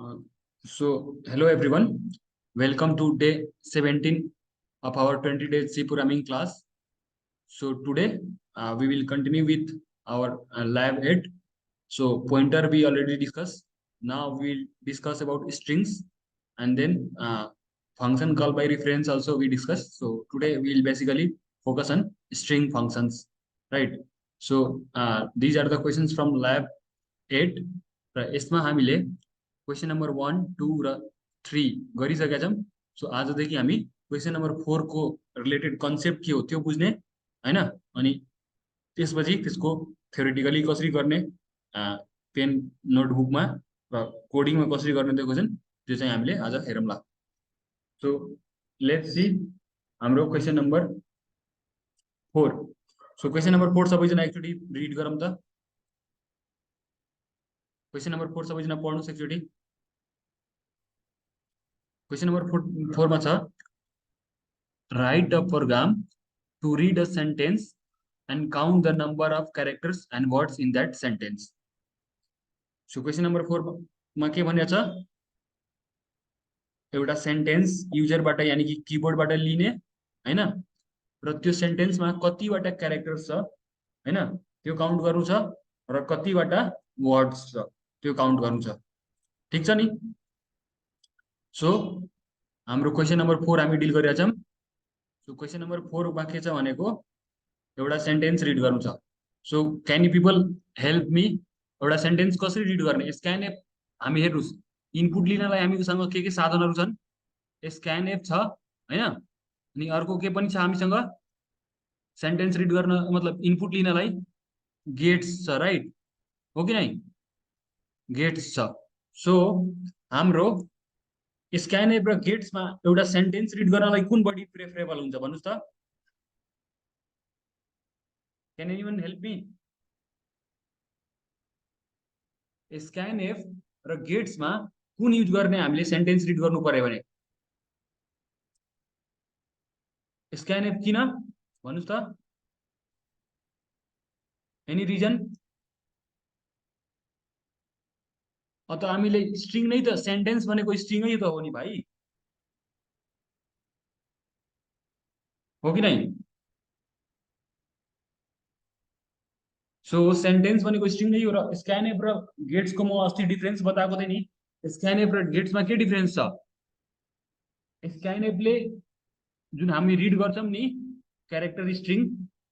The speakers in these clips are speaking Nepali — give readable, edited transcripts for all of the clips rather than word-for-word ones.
Uh, Hello everyone. Welcome to day 17 of our 20 days C programming class. So, today we will continue with our lab 8. So, pointer we already discussed. Now, we'll discuss about strings and then function call by reference also we discussed. So, today we'll basically focus on string functions, right? So, these are the questions from lab 8. यसमा हामीले क्वेसन नम्बर 1, 2 र 3 गरिसकेका छौँ। सो आजदेखि हामी क्वेसन नम्बर 4 को रिलेटेड कन्सेप्ट के हो त्यो बुझ्ने हैन। अनि त्यसपछि त्यसको थ्योरेटिकली कसरी गर्ने, पेन नोटबुकमा र कोडिङमा कसरी गर्ने त्यो क्वेसन त्यो चाहिँ हामीले आज हेरौँला। सो लेट्स सी हाम्रो question number 4। So question number 4 सबैजना एकचोटि रिड गरौँ त। क्वेसन नम्बर 4 सबैजना पढ्नुस् एकचोटि। क्वेसन नम्बर 4 मा छ, write a program to read a sentence and count the number of characters and words in that sentence. So question number 4 मा के भनिएको छ, एउटा सेन्टेन्स युजरबाट यानी कि किबोर्डबाट लिने हैन, र त्यो सेन्टेन्समा कतिवटा क्यारेक्टर्स छ हैन त्यो काउन्ट गर्नु छ र कतिवटा वर्ड्स छ त्यो काउन्ट गर्नु छ। ठीक छ नि। सो हाम्रो क्वेसन नम्बर 4 हामी डिल गरिरहेका छौँ। सो क्वेसन नम्बर 4 मा के छ भनेको एउटा सेन्टेन्स रिड गर्नु छ। So can you people help me, एउटा सेन्टेन्स कसरी रिड गर्ने? स्क्यान एप हामी हेर्नुस्, इनपुट लिनलाई हामीसँग के साधनहरू छन्? स्क्यान एप छ हैन, अनि अर्को के पनि छ हामीसँग सेन्टेन्स रिड गर्न मतलब इनपुट लिनलाई गेट्स छ, राइट हो कि नै? गेट्स छ। सो हाम्रो स्क्यान एप र गेट्समा एउटा सेन्टेन्स रिड गर्नलाई कुन बढी प्रेफरेबल हुन्छ भन्नुस् त? Can anyone help me? Scan F र गेट्समा कुन युज गर्ने हामीले सेन्टेन्स रिड गर्नु पर्यो भने? स्क्यान एफ किन भन्नुस् त? Any reason? अत हामीले स्ट्रिङ नै त, सेन्टेन्स भनेको स्ट्रिङै त हो नि भाइ, हो कि नै? सो सेन्टेन्स भनेको स्ट्रिङ नै हो र स्क्यान एफ र गेट्सको म अस्ति डिफरेन्स बताएको थिएँ नि। स्क्यान एफ र गेट्समा के डिफरेन्स छ? स्क्यान एफले जुन हामी रिड गर्छौँ नि क्यारेक्टर स्ट्रिङ,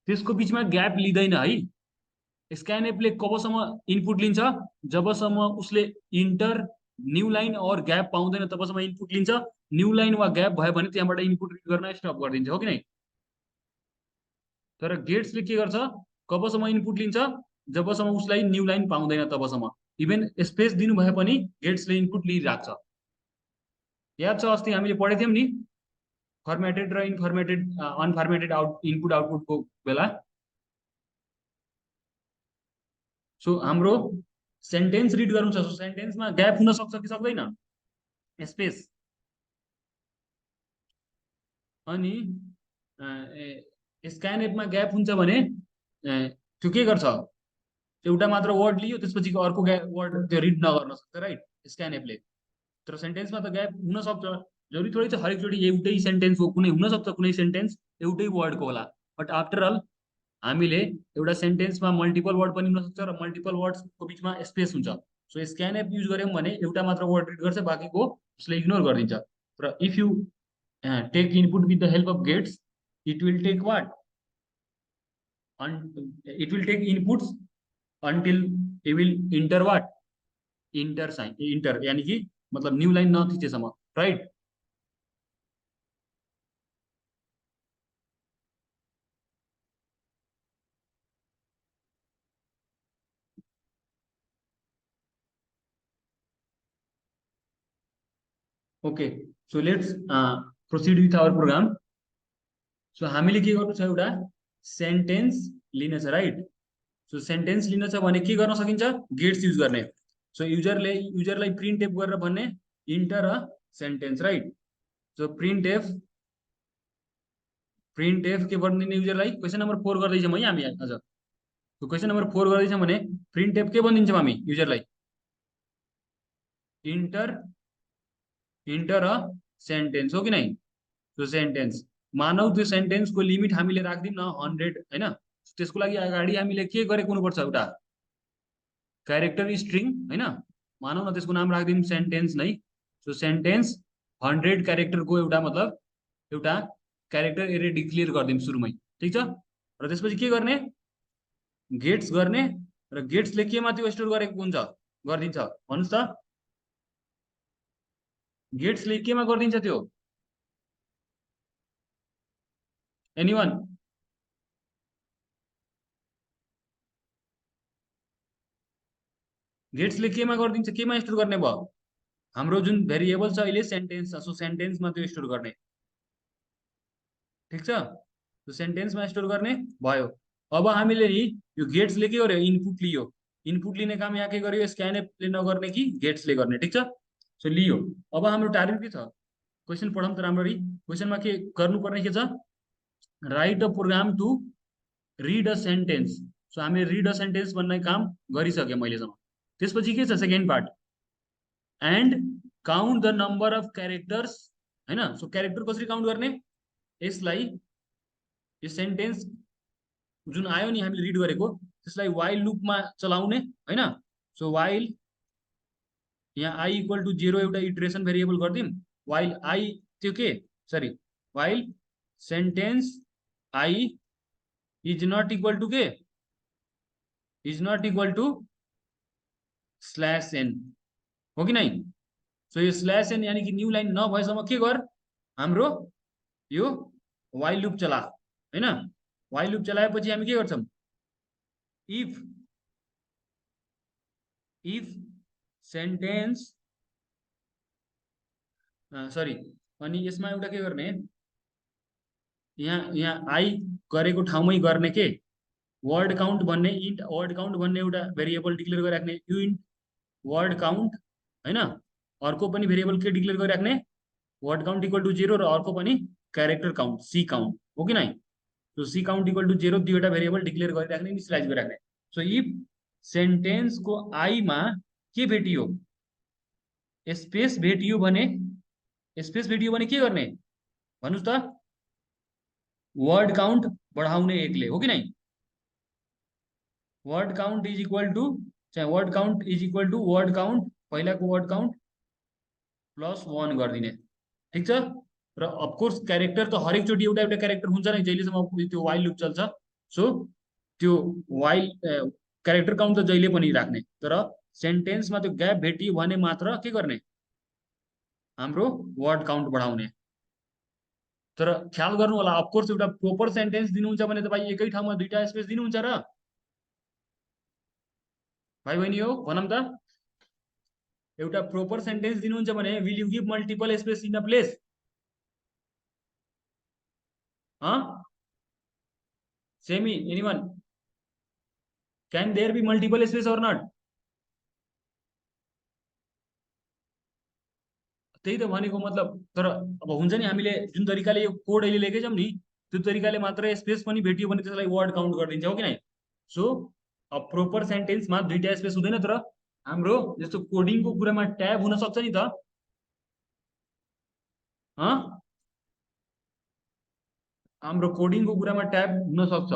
त्यसको बिचमा ग्याप लिँदैन है। स्क्यान एपले कबसम्म इनपुट लिन्छ जबसम्म उसले इन्टर न्यू लाइन और ग्याप पाउँदैन तबसम्म इनपुट लिन्छ। न्यू लाइन वा ग्याप भयो भने त्यहाँबाट इनपुट रिड गर्न स्टप गरिदिन्छ, हो कि नै? तर गेट्सले के गर्छ, कबसम्म इनपुट लिन्छ जबसम्म उसलाई न्यू लाइन पाउँदैन तबसम्म, इभन स्पेस दिनु भए पनि गेट्सले इनपुट लिइराख्छ। याद छ अस्ति हामीले पढेको थियौँ नि फर्मेटेड र इनफर्मेटेड अनफर्मेटेड इनपुट आउटपुटको बेला। सो हाम्रो सेन्टेन्स रिड गर्नु छ, सो सेन्टेन्समा ग्याप हुन सक्छ कि सक्दैन? स्पेस। अनि स्क्यान एपमा ग्याप हुन्छ भने त्यो के गर्छ, एउटा मात्र वर्ड लियो त्यसपछि अर्को वर्ड त्यो रिड नगर्न सक्छ, राइट स्क्यान एपले। तर सेन्टेन्समा त ग्याप हुन सक्छ, जरुरी थोरै छ हरेकचोटि एउटै सेन्टेन्स हो, कुनै हुन सक्छ कुनै सेन्टेन्स एउटै वर्डको होला, बट आफ्टर अल हामीले एउटा सेन्टेन्समा मल्टिपल वर्ड पनि हुन सक्छ र मल्टिपल वर्ड्सको बिचमा स्पेस हुन्छ। सो स्क्यान एप युज गर्यौँ भने एउटा मात्र वर्ड रिड गर्छ, बाँकीको उसले इग्नोर गरिदिन्छ। र if you take input with the help of gets, it will take what, it will take inputs until it will enter what, enter sign, enter यानी कि मतलब न्यू लाइन नथिचेसम्म, right? Okay, so let's proceed with our program. So हामीले के गर्नु छ, एउटा सेन्टेन्स लिन छ, राइट? सो सेन्टेन्स लिन छ भने के गर्न सकिन्छ? गेट्स युज गर्ने। सो युजरलाई प्रिन्ट एफ गरेर भन्ने enter a sentence, right? So print F के भनिदिने युजरलाई? क्वेसन नम्बर 4 गर्दैछौँ है हामी आज। सो क्वेसन नम्बर 4 गर्दैछौँ भने प्रिन्ट एफ के भनिदिन्छौँ हामी युजरलाई? इन्टर इन्टर अ सेन्टेन्स हो कि नहीं। त्यो सेन्टेन्स मानौ त्यो सेन्टेन्सको लिमिट हामीले राखिदिउँ न 100 होइन। त्यसको लागि अगाडि हामीले के गरेको हुनुपर्छ एउटा क्यारेक्टर स्ट्रिङ होइन। मानौ न त्यसको नाम राखिदिउँ सेन्टेन्स नै। सो सेन्टेन्स 100 क्यारेक्टरको एउटा मतलब एउटा क्यारेक्टर एरे डिक्लेयर गरिदिउँ सुरुमै, ठिक छ। र त्यसपछि के गर्ने, गेट्स गर्ने र गेट्सले केमा त्यो स्टोर गरेको हुन्छ गरिदिन्छ भन्नुहोस् त, गेट्सले केमा गरिदिन्छ त्यो, एनीवन? गेट्सले केमा गरिदिन्छ, केमा स्टोर गर्ने भयो, हाम्रो जुन भेरिएबल छ अहिले सेन्टेन्स छ, सो सेन्टेन्समा त्यो स्टोर गर्ने, ठिक छ। त्यो सेन्टेन्समा स्टोर गर्ने भयो। अब हामीले नि यो गेट्सले के गर्यो, इनपुट लियो, इनपुट लिने काम यहाँ के गर्यो, स्क्यानएफले नगर्ने कि गेट्सले गर्ने, ठिक छ। सो लियो। अब हाम्रो टार्गेट के छ, क्वेसन पढौँ त राम्ररी। क्वेसनमा के गर्नुपर्ने के छ, write a program to read a sentence. So हामीले रिड अ सेन्टेन्स भन्ने काम गरिसक्यो मैलेसम्म। त्यसपछि के छ second part, and count the number of characters होइन। सो क्यारेक्टर कसरी काउन्ट गर्ने, यसलाई यो सेन्टेन्स जुन आयो नि हामीले रिड गरेको त्यसलाई वाइल लुपमा चलाउने होइन। सो वाइल यहाँ आई इक्वल टु 0 एउटा इटरेसन भेरिएबल गरिदिउँ, वाइल आई त्यो के sorry while sentence I is not equal to के, is not equal to slash n हो कि नहीं। सो यो स्ल्यास एन यानी कि न्यू लाइन नभएसम्म के गर, हाम्रो यो वाइल लुप चला होइन। वाइल लुप चलाएपछि हामी के गर्छौँ, इफ इफ सेन्टेन्स सरी, अनि यसमा एउटा के गर्ने, यहाँ यहाँ आई गरेको ठाउँमै गर्ने के, वर्ड काउन्ट भन्ने इन्ट वर्ड काउन्ट भन्ने एउटा भेरिएबल डिक्लेयर गरिराख्ने, यो इन्ट वर्ड काउन्ट होइन। अर्को पनि भेरिएबल के डिक्लेयर गरिराख्ने, वर्ड काउन्ट इक्वल टु 0 र अर्को पनि क्यारेक्टर काउन्ट सी काउन्ट हो कि नै। So C count equal to 0 दुईवटा भेरिएबल डिक्लेयर गरिराख्ने, इनिसियलाइज गरिराख्ने। सो इफ सेन्टेन्सको आईमा के भेटियो, स्पेस भेटियो भने, स्पेस भेटियो भने के गर्ने भन्नुहोस् त, वर्ड काउन्ट बढाउने एकले हो कि नै। Word count is equal to चाहिँ word count is equal to word count पहिलाको वर्ड काउन्ट प्लस 1 गरिदिने, ठिक छ। र अफकोर्स क्यारेक्टर त हरेकचोटि एउटा एउटा क्यारेक्टर हुन्छ नै जहिलेसम्म त्यो वाइल लुप चल्छ। सो त्यो वाइल क्यारेक्टर काउन्ट त जहिले पनि राख्ने, तर सेन्टेन्समा त्यो ग्याप भेटियो भने मात्र के गर्ने, हाम्रो वर्ड काउन्ट बढाउने। तर ख्याल गर्नु होला, अफकोर्स एउटा प्रोपर सेन्टेन्स दिनुहुन्छ भने तपाईँ एकै ठाउँमा दुईटा स्पेस दिनुहुन्छ र भाइ बहिनी हो भनौँ त, एउटा प्रोपर सेन्टेन्स दिनुहुन्छ भने will you give multiple space in a place, semi anyone, can there be multiple space or not, त्यही त भनेको मतलब। तर अब हुन्छ नि हामीले जुन तरिकाले यो कोड अहिले लेखेका छौँ नि त्यो तरिकाले मात्र स्पेस पनि भेटियो भने त्यसलाई वर्ड काउन्ट गरिदिन्छ हो कि नै। सो अब प्रोपर सेन्टेन्समा दुईटा स्पेस हुँदैन, तर हाम्रो जस्तो कोडिङको कुरामा ट्याब हुन सक्छ नि त, हाम्रो कोडिङको कुरामा ट्याब हुन सक्छ।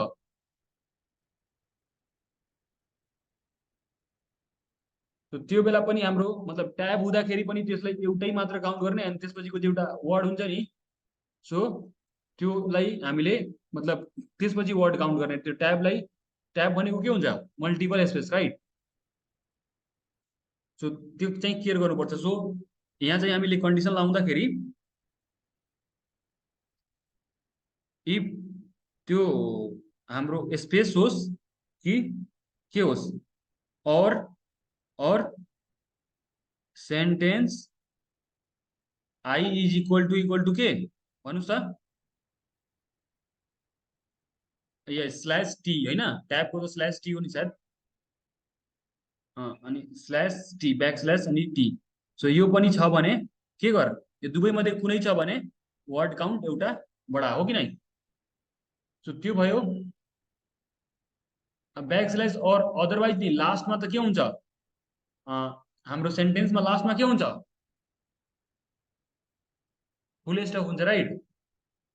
त्यो बेला पनि हाम्रो मतलब ट्याब हुँदाखेरि पनि त्यसलाई एउटै मात्र काउन्ट गर्ने, अनि त्यसपछिको एउटा वर्ड हुन्छ नि, सो त्योलाई हामीले मतलब त्यसपछि वर्ड काउन्ट गर्ने, त्यो ट्याबलाई, ट्याब भनेको के हुन्छ, मल्टिपल स्पेस राइट। सो त्यो चाहिँ केयर गर्नुपर्छ। सो यहाँ चाहिँ हामीले कन्डिसन लाउँदाखेरि इफ त्यो हाम्रो स्पेस होस् कि के होस्, or sentence I is equal to के भन्नुहोस् त, स्ल्यास टी होइन, ट्याबको त स्ल्यास टी हो नि सायद, अनि स्ल्यास टी ब्याक स्ल्यास अनि टी। सो यो पनि छ भने के गर, यो दुवै मध्ये कुनै छ भने वर्ड काउन्ट एउटा बडा हो कि नै। सो त्यो भयो ब्याक स्ल्यास, और अदरवाइज नि लास्टमा त के हुन्छ, हाम्रो सेन्टेन्समा लास्टमा के हुन्छ? फुल स्टप हुन्छ, राइट?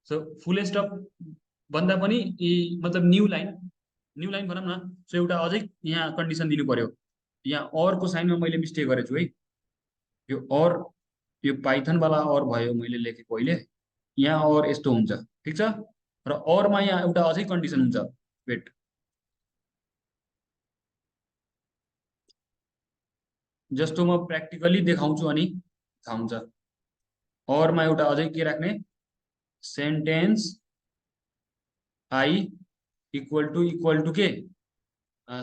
सो फुल स्टप भन्दा पनि मतलब न्यू लाइन भनौँ न। सो एउटा अझै यहाँ कन्डिसन दिनु पर्यो। यहाँ अरको साइनमा मैले मिस्टेक गरेछु है। यो अर, यो पाइथनवाला अर भयो मैले लेखेको अहिले। यहाँ अर यस्तो हुन्छ, ठिक छ। र अरमा यहाँ एउटा अझै कन्डिसन हुन्छ। वेट, जस्तो म प्र्याक्टिकली देखाउँछु अनि थाहा हुन्छ। अरमा एउटा अझै के राख्ने? सेन्टेन्स आई इक्वल टु के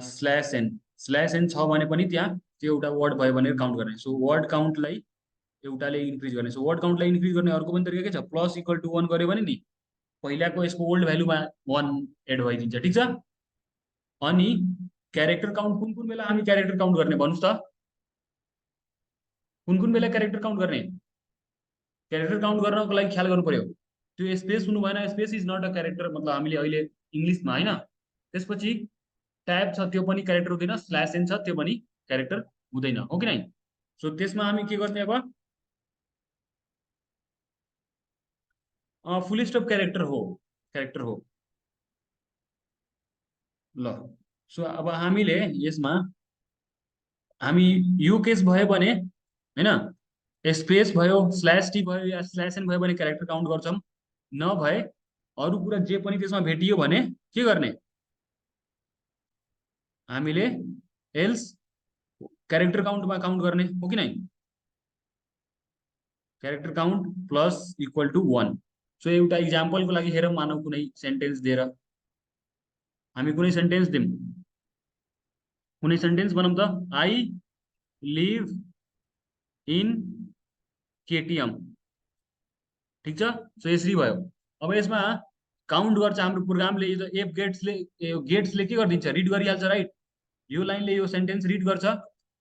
स्ल्यास एन छ भने पनि त्यहाँ त्यो एउटा वर्ड भयो भनेर काउन्ट गर्ने। सो वर्ड काउन्टलाई एउटाले इन्क्रिज गर्ने। सो वर्ड काउन्टलाई इन्क्रिज गर्ने अर्को पनि तरिका के छ? प्लस इक्वल टु 1 गऱ्यो भने नि पहिलाको यसको ओल्ड भ्यालुमा 1 एड भइदिन्छ, ठिक छ। अनि क्यारेक्टर काउन्ट कुन कुन बेला हामी क्यारेक्टर काउन्ट गर्ने भन्नुहोस् त? कुन कुन बेला क्यारेक्टर काउन्ट गर्ने? क्यारेक्टर काउन्ट गर्नको लागि ख्याल गर्नु पर्यो। त्यो स्पेस हुनु भएन। Space is not a character, मतलब हामीले अहिले इङ्ग्लिसमा होइन। त्यसपछि ट्याब छ त्यो पनि क्यारेक्टर हुँदैन, स्ल्यास एन छ त्यो पनि क्यारेक्टर हुँदैन, हो कि नै? सो त्यसमा हामी के गर्ने अब? फुल स्टप क्यारेक्टर हो ल। सो अब हामीले यसमा हामी यो केस भयो भने होइन, स्पेस भयो, स्ल्यास टी भयो या स्ल्यास एन भयो भने क्यारेक्टर काउन्ट गर्छौँ। नभए अरू कुरा जे पनि त्यसमा भेटियो भने के गर्ने? हामीले एल्स क्यारेक्टर काउन्टमा काउन्ट गर्ने, हो कि नै? Character count plus equal to 1। So एउटा इक्जाम्पलको लागि हेरौँ, मानौ कुनै सेन्टेन्स दिएर हामी कुनै सेन्टेन्स दिउँ। कुनै सेन्टेन्स बनाउँ त? आई लिभ इन केटिएम, ठिक छ। सो यसरी भयो। अब यसमा काउन्ट गर्छ हाम्रो प्रोग्रामले। यो त एफ गेट्सले के गरिदिन्छ? रिड गरिहाल्छ, राइट? यो लाइनले यो सेन्टेन्स रिड गर्छ।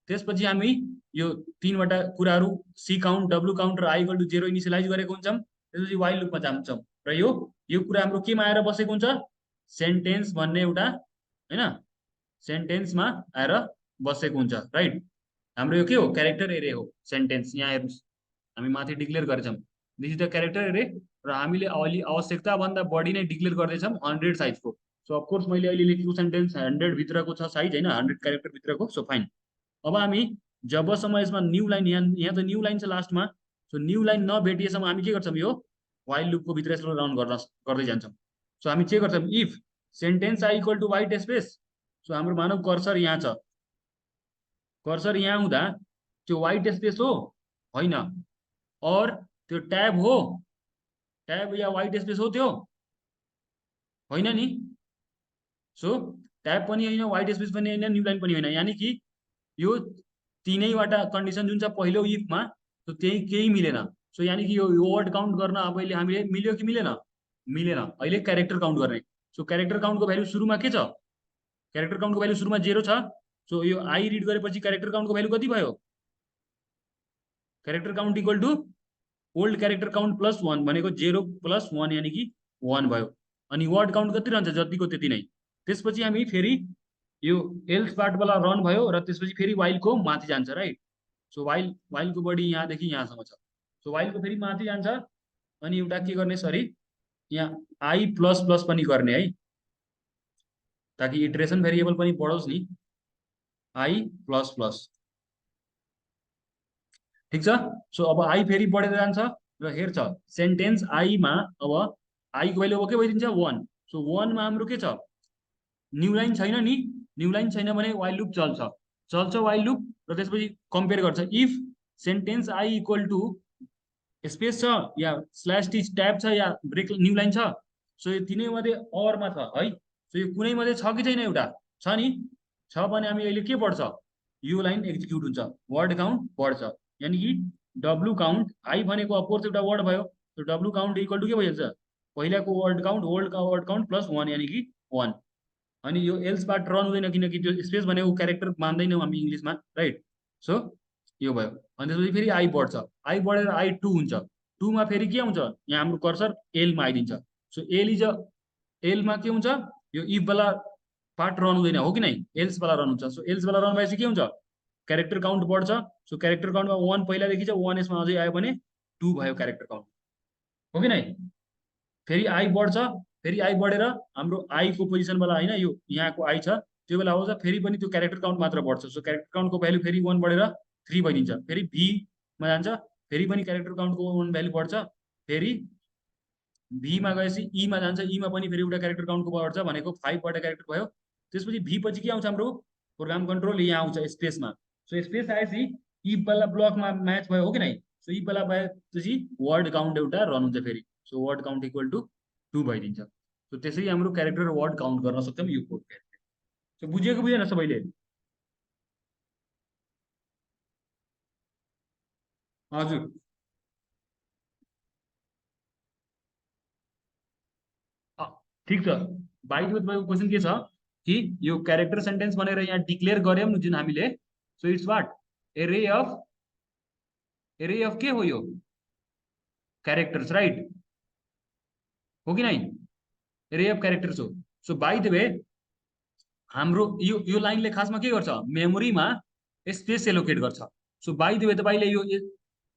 त्यसपछि हामी यो तीनवटा कुराहरू सी काउन्ट, डब्लु काउन्ट र आई इक्वल टु 0 इनिसियलाइज गरेको हुन्छौँ। त्यसपछि वाइल लुपमा जान्छौँ र यो कुरा हाम्रो केमा आएर बसेको हुन्छ? सेन्टेन्स भन्ने एउटा होइन सेन्टेन्समा आएर बसेको हुन्छ, राइट? हाम्रो यो के हो? क्यारेक्टर एरे हो सेन्टेन्स। यहाँ हेर्नुहोस्, हामी माथि डिक्लेयर गरेछौँ this is the character array. र हामीले अलि आवश्यकताभन्दा बढी नै डिक्लेयर गर्दैछौँ 100 साइजको। सो अफकोर्स मैले अहिले लेखेको सेन्टेन्स 100 भित्रको छ साइज, होइन, 100 क्यारेक्टर भित्रको। So fine. अब हामी जबसम्म यसमा न्यू लाइन, यहाँ त न्यू लाइन छ लास्टमा। सो न्यू लाइन नभेटिएसम्म हामी के गर्छौँ? यो वाइल लुपको भित्र यसलाई राउन्ड गर्दै जान्छौँ। सो हामी के गर्छौँ? If sentence I equal to white space. So हाम्रो मानव कर्सर यहाँ छ, कर्सर यहाँ हुँदा त्यो वाइट स्पेस हो होइन, और त्यो ट्याब हो, ट्याब या वाइट स्पेस हो त्यो होइन नि। सो ट्याब पनि होइन, वाइट स्पेस पनि होइन, न्यू लाइन पनि होइन। यानि कि यो तीनैवटा कन्डिसन जुन छ पहिलो इफमा, तो त्यही केही मिलेन। सो यानि कि यो वर्ड काउन्ट गर्न अब अहिले हामीले मिल्यो कि मिलेन? मिलेन। अहिले क्यारेक्टर काउन्ट गर्ने। सो क्यारेक्टर काउन्टको भ्यालु सुरुमा के छ? क्यारेक्टर काउन्टको भ्यालु सुरुमा 0 छ। सो यो आई रिड गरेपछि क्यारेक्टर काउन्टको भ्यालु कति भयो? Character count equal to old character count plus 1 भनेको 0 प्लस 1 यानि कि 1 भयो। अनि वर्ड काउन्ट कति रहन्छ? जतिको त्यति नै। त्यसपछि हामी फेरि यो एल्स पार्टवाला रन भयो र त्यसपछि फेरि वाइलको माथि जान्छ, राइट? सो वाइलको बडी यहाँदेखि यहाँसम्म छ। सो वाइलको फेरि माथि जान्छ अनि एउटा के गर्ने? सरी, यहाँ आई प्लस प्लस पनि गर्ने है, ताकि इटरेसन भेरिएबल पनि बढोस् नि। आई प्लस प्लस, ठिक छ। सो अब आई फेरि बढेर जान्छ र हेर्छ सेन्टेन्स आईमा अब आईको भ्यालु अब के भइदिन्छ? 1। सो 1 मा हाम्रो के छ? न्यू लाइन छैन नि। न्यू लाइन छैन भने वाइल लुप चल्छ वाइल लुप। र त्यसपछि कम्पेयर गर्छ if sentence I equal to space छ या स्ल्यास टी ट्याब छ या ब्रेक न्यू लाइन छ। सो यो तिनै मध्ये अरमा छ है। सो यो कुनै मध्ये छ कि छैन? एउटा छ नि। छ भने हामी अहिले के बढ्छ? यो लाइन एक्जिक्युट हुन्छ, वर्ड काउन्ट बढ्छ। यानि कि डब्लु काउन्ट, आई भनेको अफकोर्स एउटा वर्ड भयो। So W count equal to के भइहाल्छ? पहिलाको word count, word count plus 1 यानि कि 1। अनि यो एल्स पार्ट रन हुँदैन किनकि त्यो स्पेस भनेको क्यारेक्टर मान्दैनौँ हामी इङ्ग्लिसमा, राइट? सो यो भयो। अनि त्यसपछि फेरि आई बढ्छ, आई बढेर आई 2 हुन्छ। 2 मा फेरि के हुन्छ? यहाँ हाम्रो कर्सर एलमा आइदिन्छ। सो एलमा के हुन्छ? यो इफ वाला पार्ट रन हुँदैन, हो कि नै? एल्स वाला रन हुन्छ। सो एल्स वाला रन भएपछि के हुन्छ? क्यारेक्टर काउन्ट बढ्छ। सो क्यारेक्टर काउन्टमा 1 पहिलादेखि छ, 1 यसमा अझै आयो भने 2 भयो क्यारेक्टर काउन्ट, हो कि नै? फेरि आई बढ्छ, फेरि आई बढेर हाम्रो आईको पोजिसनवाला होइन, यो यहाँको आई छ, त्यो बेला आउँछ फेरि पनि त्यो क्यारेक्टर काउन्ट मात्र बढ्छ। सो क्यारेक्टर काउन्टको भ्यालु फेरि 1 बढेर 3 भइदिन्छ। फेरि भीमा जान्छ, फेरि पनि क्यारेक्टर काउन्टको 1 भ्यालु बढ्छ। फेरि भीमा गएपछि ईमा जान्छ, ईमा पनि फेरि एउटा क्यारेक्टर काउन्टको बढ्छ, भनेको 5वटा क्यारेक्टर भयो। त्यसपछि भी पछि के आउँछ हाम्रो प्रोग्राम कन्ट्रोल, यहाँ आउँछ स्पेसमा। सो स्पेस आएपछि इफ वाला ब्लकमा म्याच भयो, हो कि नै? सो इफ वाला भएपछि वर्ड काउन्ट एउटा रन हुन्छ फेरि। So word count equal to 2 भइदिन्छ। सो त्यसरी हाम्रो क्यारेक्टर वर्ड काउन्ट गर्न सक्छौँ यो कोड। सो बुझेको बुझेन सबैले? हजुर, ठिक छ। बाइ द वे तपाईँको क्वेसन के छ कि यो क्यारेक्टर सेन्टेन्स भनेर यहाँ डिक्लेयर गऱ्यौँ नि जुन हामीले, सो इट्स वाट एरे अफ के हो यो क्यारेक्टर्स, राइट? हो कि नै? एरे अफ क्यारेक्टर्स हो। सो बाइ द वे हाम्रो यो लाइनले खासमा के गर्छ, मेमोरीमा स्पेस एलोकेट गर्छ। सो बाइ द वे तपाईँले यो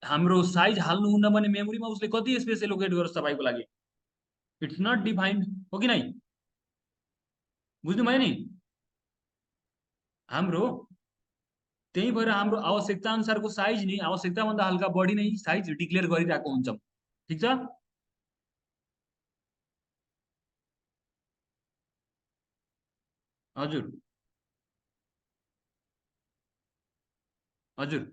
हाम्रो साइज हाल्नुहुन्न भने मेमोरीमा उसले कति स्पेस एलोकेट गर्छ तपाईँको लागि? इट्स नट डिफाइन्ड, हो कि नै? बुझ्नुभयो नि? हाम्रो त्यही भएर हाम्रो आवश्यकता अनुसारको साइज नि आवश्यकताभन्दा हल्का बढी नै साइज डिक्लेयर गरिरहेको हुन्छौँ। ठिक छ? हजुर हजुर,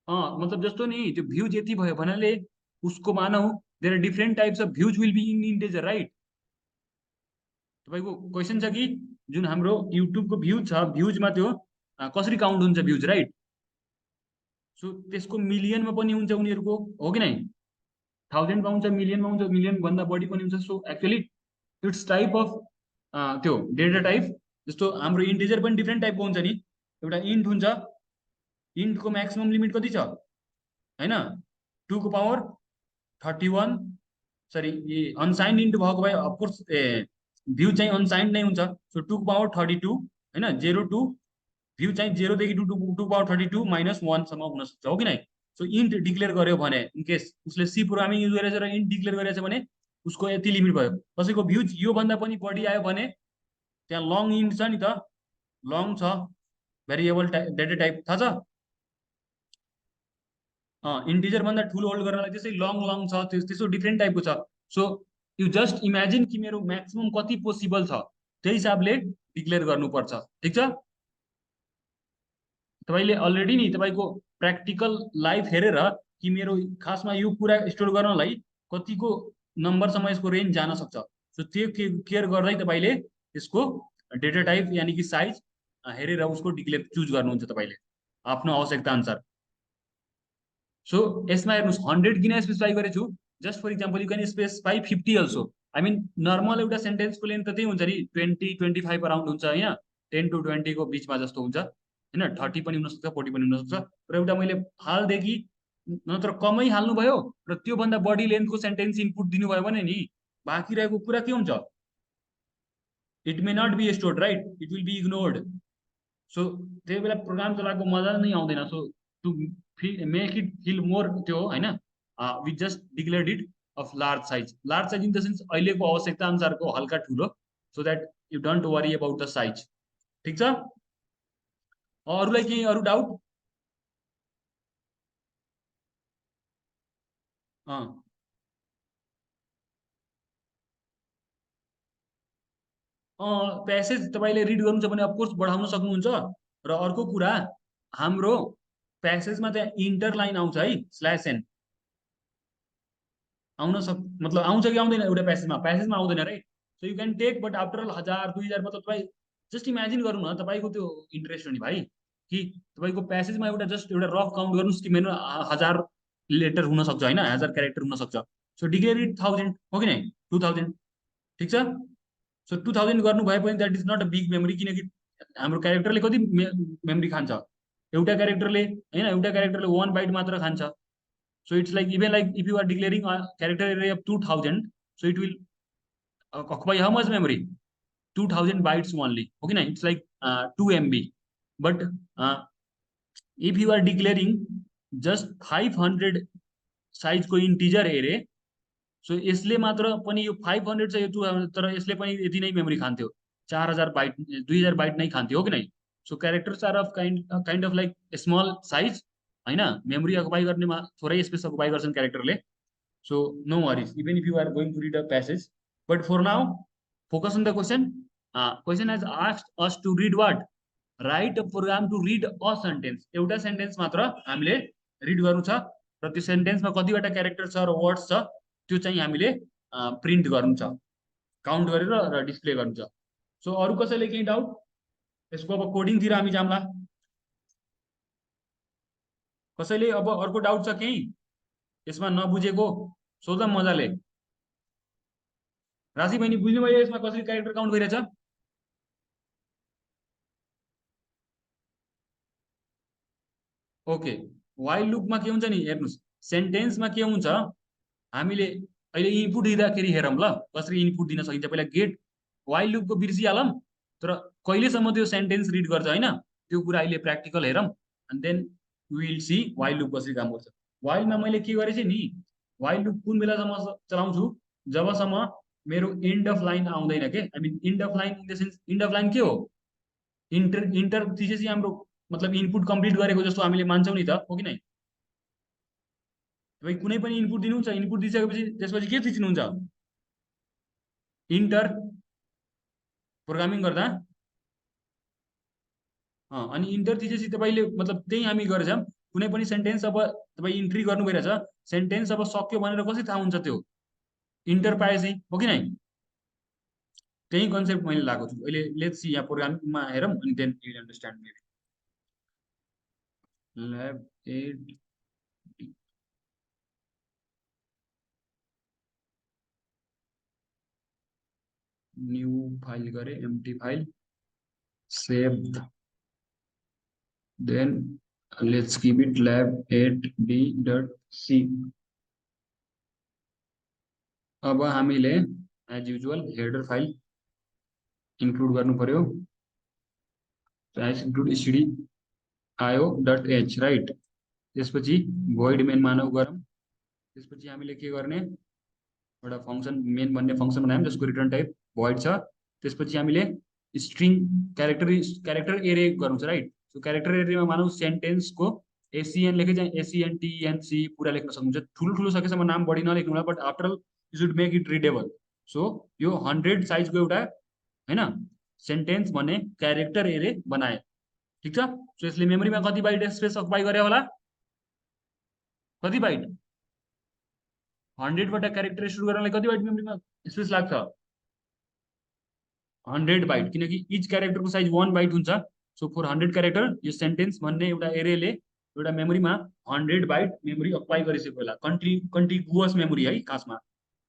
मतलब जस्तो नि त्यो भ्युज यति भयो भन्नाले उसको मानौ there are different types of views will be in integer, right? तपाईँको क्वेसन छ कि जुन हाम्रो युट्युबको भ्युज छ, भ्युजमा त्यो कसरी काउन्ट हुन्छ भ्युज, राइट? सो त्यसको मिलियनमा पनि हुन्छ उनीहरूको, हो कि नै? 1000मा हुन्छ, मिलियनमा हुन्छ, मिलियन भन्दा बढी पनि हुन्छ। So actually it's type of त्यो डेटा टाइप। जस्तो हाम्रो इन्टिजर पनि डिफ्रेन्ट टाइपको हुन्छ नि। एउटा इन्ट हुन्छ, इन्टको म्याक्सिमम लिमिट कति छ होइन? 2 को पावर 31, सरी अनसाइन्ड इन्टु भएको भए अफकोर्स भ्यू चाहिँ अनसाइन्ड नै हुन्छ। सो 2 को पावर 32 होइन, 0 टु भ्यू चाहिँ 0देखि 2 को पावर 32 -1सम्म हुनसक्छ, हो कि नै? सो इन्ट डिक्लेयर गर्यो भने इनकेस उसले सी प्रोग्रामिङ युज गरेछ र इन्ट डिक्लेयर गरेछ भने उसको यति लिमिट भयो। कसैको भ्युज योभन्दा पनि बढी आयो भने त्यहाँ लङ इन्ट छ नि त, लङ छ भेरिएबल डेटा टाइप, थाहा छ? इन्टिजर भन्दा ठुलो होल्ड गर्नलाई त्यसै लङ लङ छ, त्यसो डिफ्रेन्ट टाइपको छ। सो यु जस्ट इमेजिन कि मेरो म्याक्सिमम कति पोसिबल छ, त्यही हिसाबले डिक्लेयर गर्नुपर्छ। ठिक छ? तपाईँले अलरेडी नि तपाईँको प्र्याक्टिकल लाइफ हेरेर कि मेरो खासमा यो कुरा स्टोर गर्नलाई कतिको नम्बरसम्म यसको रेन्ज जान सक्छ, सो त्यो केयर गर्दै तपाईँले यसको डेटा टाइप यानि कि साइज हेरेर उसको डिक्लेयर चुज गर्नुहुन्छ तपाईँले आफ्नो आवश्यकता अनुसार। सो यसमा हेर्नुहोस् 100 किन स्पेसिफाई गरेछु, just for example you can specify 50 also. I mean normal एउटा सेन्टेन्सको लेन्थ त त्यही हुन्छ नि, 20-25 अराउन्ड हुन्छ होइन, 10 to 20 को बिचमा जस्तो हुन्छ होइन, 30 पनि हुनसक्छ, 40 पनि हुनसक्छ। र एउटा मैले हालदेखि नत्र कमै हाल्नुभयो र त्योभन्दा बढी लेन्थको सेन्टेन्स इनपुट दिनुभयो भने नि बाँकी रहेको कुरा के हुन्छ, it may not be stored, right? It will be ignored. So त्यही बेला प्रोग्राम चलाएको मजा नै आउँदैन। So to make it fill more त्यो होइन, we just declared it of large size in the sense अहिलेको आवश्यकता अनुसारको हल्का ठुलो, so that you don't worry about the size. ठिक छ? अरूलाई केही अरू डाउट? प्यासेज तपाईँले रिड गर्नुहुन्छ भने अफकोर्स बढाउन सक्नुहुन्छ। र अर्को कुरा, हाम्रो प्यासेजमा त्यहाँ इन्टर लाइन आउँछ है, /n आउन मतलब आउँछ कि आउँदैन एउटा प्यासेजमा आउँदैन, right? So you can take, but after all 1000-2000 मतलब तपाईँ जस्ट इमेजिन गर्नु न, तपाईँको त्यो इन्ट्रेस्ट हो नि भाइ, कि तपाईँको प्यासेजमा एउटा जस्ट एउटा रफ काउन्ट गर्नुहोस् कि मेरो 1000 लेटर हुनसक्छ होइन, 1000 क्यारेक्टर हुनसक्छ। सो डिक्लेयर इट 1000, हो कि नै? 2000। ठिक छ? सो 2000 गर्नुभयो भने that is not a big memory, किनकि हाम्रो क्यारेक्टरले कति मेमोरी खान्छ? एउटा क्यारेक्टरले होइन, एउटा क्यारेक्टरले 1 बाइट मात्र खान्छ। So it's like even like if you are declaring a character array of 2000, so it will occupy how much memory? 2000 bytes only. Okay, na? It's like 2 MB. But if you are declaring just 500 size को integer array, सो यसले मात्र पनि यो 500 चाहिँ यो 200 तर यसले पनि यति नै मेमोरी खान्थ्यो, 4000 बाइट 2000 बाइट नै खान्थ्यो, हो कि नै? So characters are of kind of like small size हैन, मेमोरी अकुपाई गर्नेमा थोरै स्पेस अकुपाई गर्छन् क्यारेक्टरले. So no worries even if you are going to read a passage, but for now focus on the question. Question has asked us to read what? Right a program to read a sentence. एउटा सेन्टेन्स मात्र हामीले रिड गर्नु छ र त्यो सेन्टेन्समा कतिवटा क्यारेक्टर छ र वर्ड्स छ त्यो चाहिँ हामीले प्रिन्ट गर्नु छ, काउन्ट गरेर र डिस्प्ले गर्नु छ. सो अरु कसैले केही डाउट? यसको अब कोडिङतिर हामी जाम्ला. कसैले अब अर्को डाउट छ केही यसमा नबुझेको? सोधौँ मजाले. राशि बहिनी बुझ्नुभयो यसमा कसरी क्यारेक्टर काउन्ट भइरहेछ? ओके. वाइल लुपमा के हुन्छ नि, हेर्नुस्, सेन्टेन्समा के हुन्छ, हामीले अहिले इनपुट दिँदाखेरि हेरौँ ल कसरी इनपुट दिन सकिन्छ. पहिला गेट वाइल लुपको बिर्सिहालौँ, तर कहिलेसम्म त्यो सेन्टेन्स रिड गर्छ होइन त्यो कुरा अहिले प्र्याक्टिकल हेरौँ. And then will see while loop कसरी काम गर्छ. वाइलमा मैले के गरेँ नि, वाइल लुप कुन बेलासम्म चलाउँछु? जबसम्म मेरो एन्ड अफ लाइन आउँदैन के. I mean end of line in the sense, end of line के हो? इन्टर इन्टर थिचेपछि हाम्रो मतलब इनपुट कम्प्लिट गरेको जस्तो हामीले मान्छौँ नि त, हो कि नै? तपाईँ कुनै पनि इनपुट दिनुहुन्छ, इनपुट दिइसकेपछि त्यसपछि के थिच्नुहुन्छ? इन्टर. प्रोग्रामिङ गर्दा अनि इन्टर थिचेपछि तपाईँले मतलब त्यही हामी गरेछौँ. कुनै पनि सेन्टेन्स अब तपाईँ इन्ट्री गर्नु भइरहेछ, सेन्टेन्स अब सक्यो भनेर कसरी थाहा हुन्छ? त्यो इन्टर पाएपछि, हो कि नै? त्यही कन्सेप्ट मैले लगाएको छु अहिले. लेट्स सी यहाँ प्रोग्रामिङमा हेरौँ अनि then you will understand maybe. Lab 8 new file गरेँ, empty file, save, then let's keep it lab8d.c. अब हामीले as usual header file include गर्नु पर्यो. Include std io.h right. त्यसपछि void main मानव गरौँ. त्यसपछि हामीले के गर्ने, एउटा फंक्सन मेन भन्ने फंक्सन बनायौँ जसको रिटर्न टाइप void छ. त्यसपछि हामीले स्ट्रिङ क्यारेक्टर एरे गर्नु छ राइट. सो क्यारेक्टर एरेमा मानौ सेन्टेन्सको एसिएन लेखे चाहिँ एसिएन टिएनसी पुरा लेख्न सक्नुहुन्छ. ठुलो सकेसम्म नाम बढी नलेख्नु होला, but after all you should make it readable. So यो 100 साइजको एउटा हैन सेन्टेन्स भन्ने क्यारेक्टर एरे बनाए. ठिक छ. सो यसले मेमोरीमा कति बाइट स्पेस अकुपाई गरे होला? कति बाइट? 100 वटा क्यारेक्टर सुरु गर्नलाई कति बाइट मेमोरीमा स्पेस लाग्छ? 100 बाइट, किनकि इच क्यारेक्टरको साइज 1 बाइट हुन्छ. सो फर 100 क्यारेक्टर यो सेन्टेन्स भन्ने एउटा एरेले एउटा मेमोरीमा 100 बाइट मेमोरी अकुपाई गरिसकेको होला. कन्टिगुअस मेमोरी है खासमा,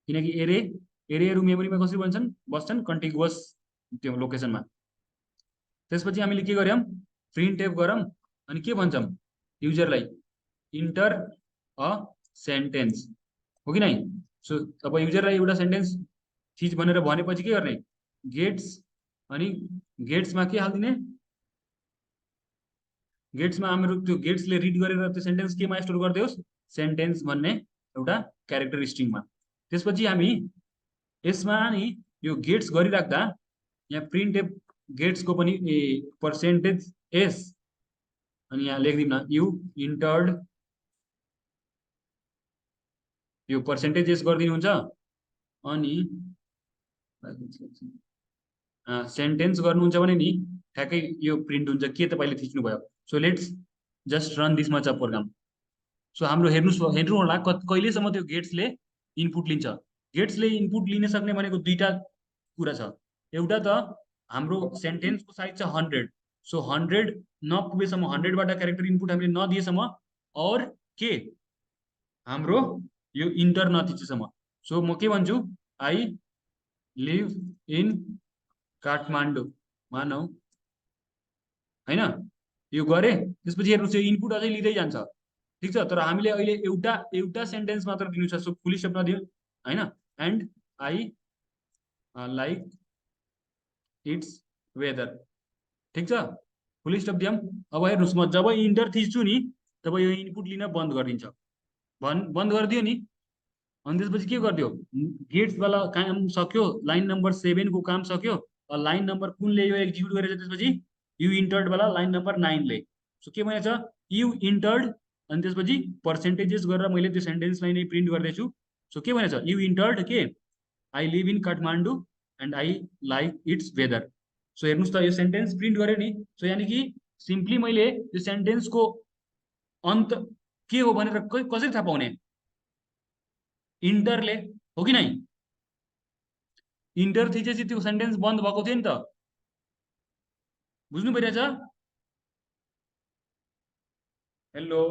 किनकि एरेहरू मेमोरीमा कसरी बस्छन्? कन्टिगुअस त्यो लोकेसनमा. त्यसपछि हामीले के गर्यौँ? प्रिन्ट एफ गरौँ अनि के भन्छौँ युजरलाई? इन्टर अ सेन्टेन्स, हो कि नै? सो अब युजरलाई एउटा सेन्टेन्स थिच भनेर भनेपछि के गर्ने? गेट्स अनि गेट्समा के हाल्दिने? गेट्समा हाम्रो त्यो गेट्सले रिड गरेर त्यो सेन्टेन्स केमा स्टोर गरिदियोस्? सेन्टेन्स भन्ने एउटा क्यारेक्टर स्ट्रिङमा. त्यसपछि हामी यसमा नि यो गेट्स गरिराख्दा यहाँ प्रिन्ट एफ गेट्सको पनि पर्सेन्टेज एस अनि यहाँ लेखिदिउँ न, यु इन्टर्ड यो पर्सेन्टेज एस गरिदिनुहुन्छ अनि सेन्टेन्स गर्नुहुन्छ भने नि ठ्याक्कै यो प्रिन्ट हुन्छ के तपाईँले थिच्नुभयो. So let's just run this much of program. So हाम्रो हेर्नु होला कहिलेसम्म त्यो गेट्सले इनपुट लिन्छ. गेट्सले इनपुट लिन सक्ने भनेको दुईटा कुरा छ. एउटा त हाम्रो सेन्टेन्सको साइज छ 100. सो 100 नपुगेसम्म, 100 बाट क्यारेक्टर इनपुट हामीले नदिएसम्म, और के हाम्रो यो इन्टर नथिचेसम्म. सो म के भन्छु? आई लिभ इन काठमाडौँ मानौ हैन. यो गरे त्यसपछि हेर्नुस् यो इनपुट अझै लिँदै जान्छ. ठिक छ. तर हामीले अहिले एउटा सेन्टेन्स मात्र दिनु छ. सो फुली स्टप नदियो हैन. And I like its weather. ठिक छ, फुल स्टप दियौँ। अब हेर्नुहोस् म जब इन्टर थिच्छु नि तब यो इनपुट लिन बन्द गरिदिन्छ। बन्द गरिदियो नि, अनि त्यसपछि के गरिदियो, गेट्सवाला काम सक्यो, लाइन नम्बर 7 को काम सक्यो। लाइन नम्बर कुनले यो एक्जिक्युट गरेछ त्यसपछि, यु इन्टर्डवाला लाइन नम्बर 9 ले। सो के भनेछ, यु इन्टर्ड, अनि त्यसपछि पर्सेन्टेजेस गरेर मैले त्यो सेन्टेन्सलाई नै प्रिन्ट गर्दैछु। सो के भनेछ, यु इन्टर्ड के, I live in Kathmandu and I like its weather. So हेर्नुहोस् त यो सेन्टेन्स प्रिन्ट गरेँ नि। सो यानि कि सिम्पली मैले यो सेन्टेन्सको अन्त के हो भनेर कसरी थाहा पाउने, इन्टरले, हो कि नै। इन्टर थिचेपछि त्यो सेन्टेन्स बन्द भएको थियो नि त, बुझ्नु परिरहेछ। हेलो,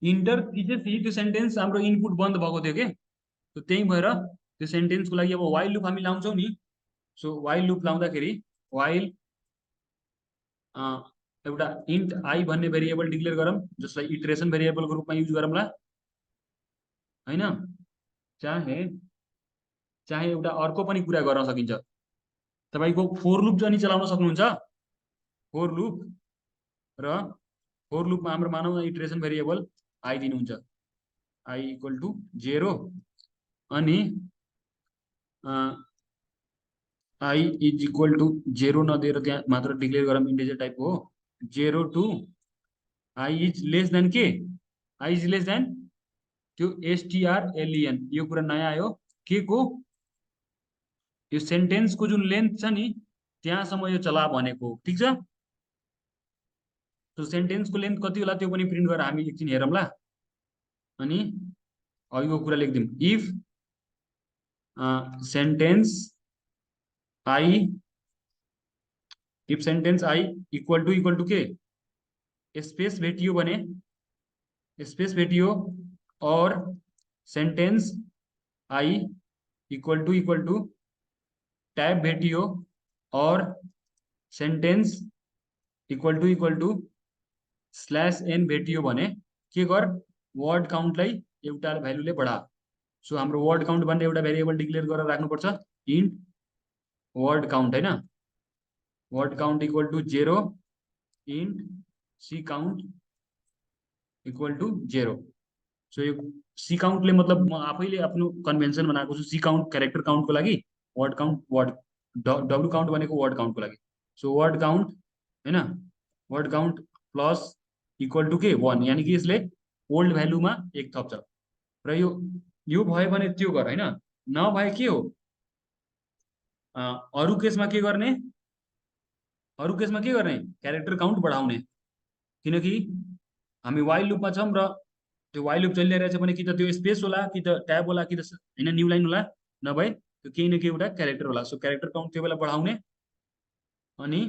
इन्टर थिचेपछि त्यो सेन्टेन्स हाम्रो इनपुट बन्द भएको थियो के। तो त्यही भएर त्यो सेन्टेन्सको लागि अब वाइल लुप हामी लाउँछौँ नि। सो वाइल लुप लाउँदाखेरि वाइल एउटा इन्ट आई भन्ने भेरिएबल डिक्लेयर गरौँ, जसलाई इटरेसन भेरिएबलको रूपमा युज गरौँला होइन। चाहे चाहे एउटा अर्को पनि कुरा गर्न सकिन्छ। तपाईँको फोर लुप चाहिँ चलाउन सक्नुहुन्छ, फोर लुप। र फोर लुपमा हाम्रो मानौँ न इटरेसन भेरिएबल आई दिनुहुन्छ, आई इक्वल टु 0, अनि आई इज इक्वल टु 0 नदिएर त्यहाँ मात्र डिक्लेयर गरौँ, इन्टिजर टाइपको हो। 0 to I is less than के, आई इज लेस देन त्यो एसटीआरएलईएन, यो कुरा नयाँ आयो के को, यो सेन्टेन्सको जुन लेन्थ छ नि त्यहाँसम्म यो चला भनेको। ठिक छ, त्यो सेन्टेन्सको लेन्थ कति होला त्यो पनि प्रिन्ट गरेर हामी एकछिन हेरौँला। अनि अघिको कुरा लेखिदिउँ, if sentence i, if sentence I equal to के, स्पेस भेटियो भने, स्पेस भेटियो और sentence I equal to tab भेटियो और sentence equal to slash n भेटियो भने के गर, वर्ड काउन्टलाई एउटा भ्यालुले बढा। सो हाम्रो वर्ड काउन्ट भन्ने एउटा भेरिएबल डिक्लेयर गरेर राख्नुपर्छ, इन्ट वर्ड काउन्ट होइन, word count equal to 0, int C count equal to 0। So यो सी काउन्टले मतलब म आफैले आफ्नो कन्भेन्सन बनाएको छु, सी काउन्ट क्यारेक्टर काउन्टको लागि, word count word, W count भनेको वर्ड काउन्टको लागि। सो वर्ड काउन्ट होइन, word count plus equal to के 1, यानि कि यसले ओल्ड भ्यालुमा 1 थप्छ। र यो भयो भने त्यो गर होइन, नभए के हो, अरू केसमा के गर्ने, अरू केसमा के गर्ने, क्यारेक्टर काउन्ट बढाउने। किनकि हामी वाइल लुपमा छौँ र त्यो वाइल लुप चलिरहेछ भने कि त त्यो स्पेस होला, कि त ट्याब होला, कि त होइन न्यू लाइन होला, नभए त्यो केही न केही एउटा क्यारेक्टर होला। सो क्यारेक्टर काउन्ट त्यो बेला बढाउने अनि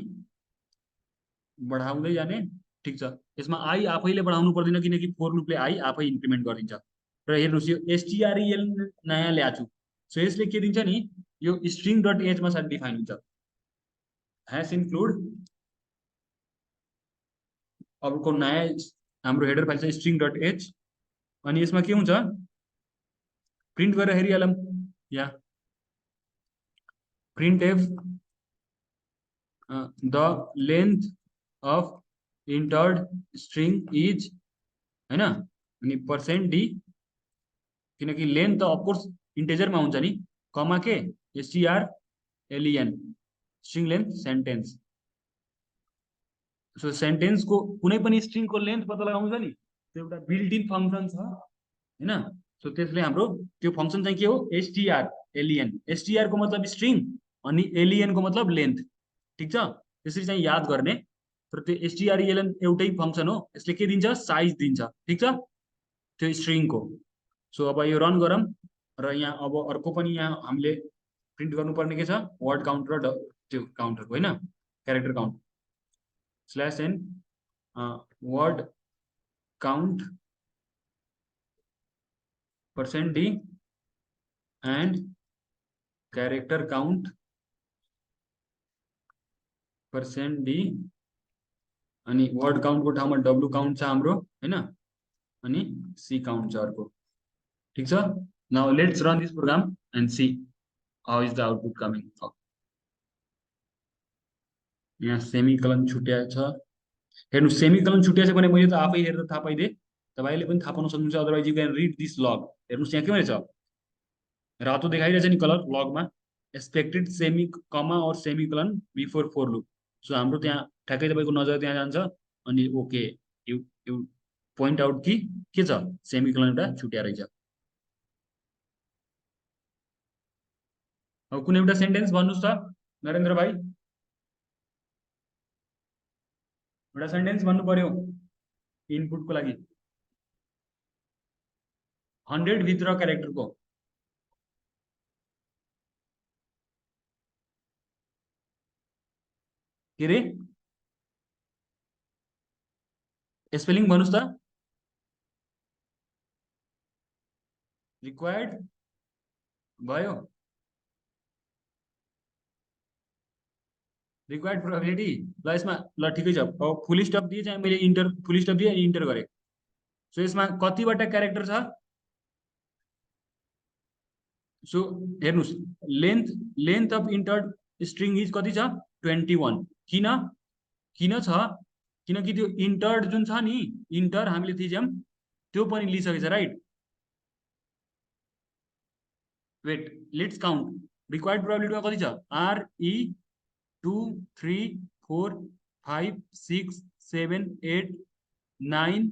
बढाउँदै जाने। ठिक छ, यसमा आई आफैले बढाउनु पर्दैन किनकि फोर लुपले आई आफै इन्क्रिमेन्ट गरिदिन्छ। र हेर्नुहोस् यो एसटीआरएल नयाँ ल्याएको छु। सो यसले के दिन्छ नि, यो स्ट्रिङ डट एचमा साथ डिफाइन हुन्छ, ह्यास इन्क्लुड, अबको नयाँ हाम्रो हेडर फाइल छ स्ट्रिङ डट एच। अनि यसमा के हुन्छ, प्रिन्ट गरेर हेरिहालौँ, या print f the length of entered string is होइन, अनि पर्सेन्ट डी, किनकि लेन्थ त अफकोर्स इन्टेजरमा हुन्छ नि, कमा के S T R L E N, string length sentence. So सेन्टेन्सको कुनै पनि स्ट्रिङको लेन्थ पत्ता लगाउँछ नि, त्यो एउटा बिल्ट इन फङ्सन छ होइन। सो त्यसले हाम्रो त्यो फङ्सन चाहिँ के हो, एसटीआरएलईएन, एसटीआर को मतलब स्ट्रिङ अनि एलईएन को मतलब लेन्थ। ठिक छ, त्यसरी चाहिँ याद गर्ने। तर त्यो एसटीआरएलएन एउटै फङ्सन हो, यसले के दिन्छ, साइज दिन्छ। ठिक छ, त्यो स्ट्रिङको। सो अब यो रन गरौँ, र यहाँ अब अर्को पनि यहाँ हामीले प्रिन्ट गर्नुपर्ने के छ, वर्ड काउन्ट र त्यो काउन्टरको होइन, character count slash N word count percent D and character count percent D, अनि वर्ड काउन्टको ठाउँमा डब्लु काउन्ट छ हाम्रो होइन, अनि सी काउन्ट छ अर्को। ठिक छ, now let's run this program. and see how is the output coming. यहाँ सेमिकलन छुट्या छ, हेर्नु सेमिकलन छुट्या छ भने मैले त आफै हेरेर थाहा पाइदिएँ, तपाईँले पनि थाहा पाउन सक्नुहुन्छ। Otherwise you can read this log. हेर्नुहोस् यहाँ के भनेछ, रातो देखाइरहेछ नि कलर लगमा, एक्सपेक्टेड सेमी कमा और semicolon before for loop. So हाम्रो त्यहाँ ठ्याक्कै तपाईँको नजर त्यहाँ जान्छ अनि okay, you you point out कि के छ, सेमिकलन एउटा छुट्या रहेछ। अब कुनै एउटा सेन्टेन्स भन्नुहोस् त नरेन्द्र भाइ, एउटा सेन्टेन्स भन्नु पर्यो इनपुटको लागि। 100 भित्र क्यारेक्टरको के रे स्पेलिङ भन्नुहोस् त। रिक्वायर्ड भयो, रिक्वायर्ड प्रोबेबिलिटी ल यसमा ल ठिकै छ। अब फुल स्टप दिए चाहिँ मैले इन्टर फुल स्टप दिएँ इन्टर गरेँ। सो यसमा कतिवटा क्यारेक्टर छ, सो हेर्नुहोस् length length of entered string is कति छ 21। किन किन छ, किनकि त्यो इन्टर्ड जुन छ नि, इन्टर हामीले थिच्यौँ त्यो पनि लिइसकेछ right. Wait let's count required प्रोबेबिलिटीमा कति छ, RE 2 3 4 5 6 7 8 9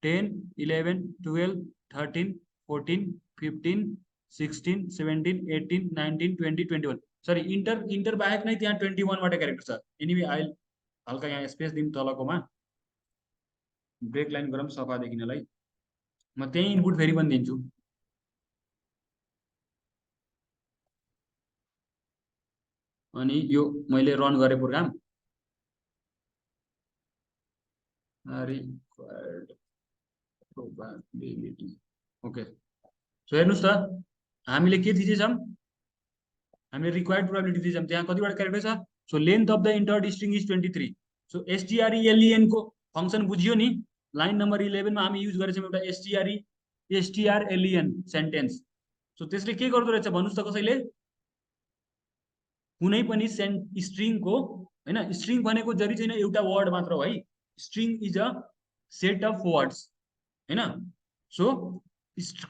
10 11 12 13 14 15 16 17 18 19 20 21। सरी इन्टर इन्टर बाहेक नै त्यहाँ 21 वटा क्यारेक्टर छ। एनिवे आई हल्का यहाँ स्पेस दिउँ तलकोमा, ब्रेक लाइन गरौँ सफा देखिनलाई। म त्यही इनपुट फेरि पनि दिन्छु। अनि यो मैले रन गरेँ program, required probability okay. So हेर्नुहोस् त हामीले के थिचेछौँ, हामीले रिक्वायर्ड प्रोबेबिलिटी थिचौँ। त्यहाँ कतिवटा क्यारेक्टर छ, so length of the entered string is 23। So STRELEN को फङ्सन बुझियो नि, लाइन नम्बर 11 मा हामी युज गरेछौँ एउटा STRELEN सेन्टेन्स। सो त्यसले के गर्दो रहेछ भन्नुहोस् त कसैले, कुनै पनि स्ट्रिङको होइन, स्ट्रिङ भनेको जरि चाहिँ एउटा वर्ड मात्र हो है, string is a set of words होइन। सो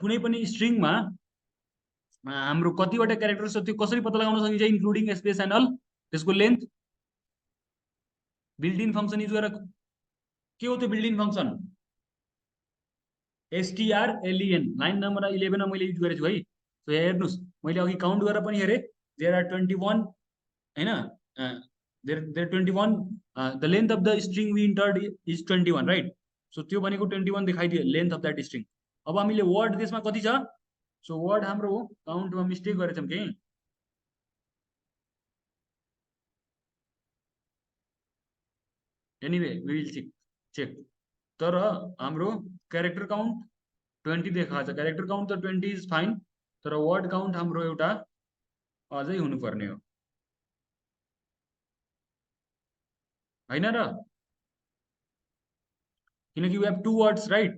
कुनै पनि स्ट्रिङमा हाम्रो कतिवटा क्यारेक्टर छ त्यो कसरी पत्ता लगाउन सकिन्छ, इन्क्लुडिङ स्पेस एन्ड अल। त्यसको length built in function use गरेर, के हो त्यो built in function, STRLEN line number 11 मा मैले युज गरेको छु है। सो हेर्नुहोस् मैले अघि काउन्ट गरेर पनि हेरेँ, देयर आर 21 होइन, there 21 the length of the string we entered is 21 right. So त्यो भनेको 21 देखाइदियो लेन्थ अफ द्याट स्ट्रिङ। अब हामीले वर्ड त्यसमा कति छ, सो वर्ड हाम्रो काउन्टमा मिस्टेक गरेछौँ कि, एनिवे वी विल चेक। तर हाम्रो क्यारेक्टर काउन्ट 20 देखाएको छ। क्यारेक्टर काउन्ट त 20 इज फाइन, तर वर्ड काउन्ट हाम्रो एउटा अझै हुनुपर्ने हो होइन र, किनकि वी हेभ 2 वर्ड्स राइट,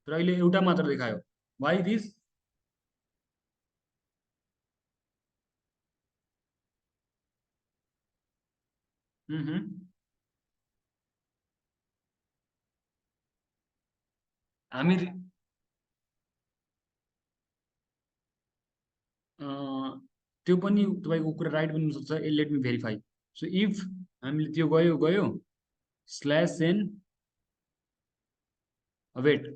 तर अहिले एउटा मात्र देखायो। वाइ दिस, हामी त्यो पनि तपाईँको कुरा राइट पनि हुनसक्छ। Let me verify. So if हामीले त्यो गयो गयो slash N, wait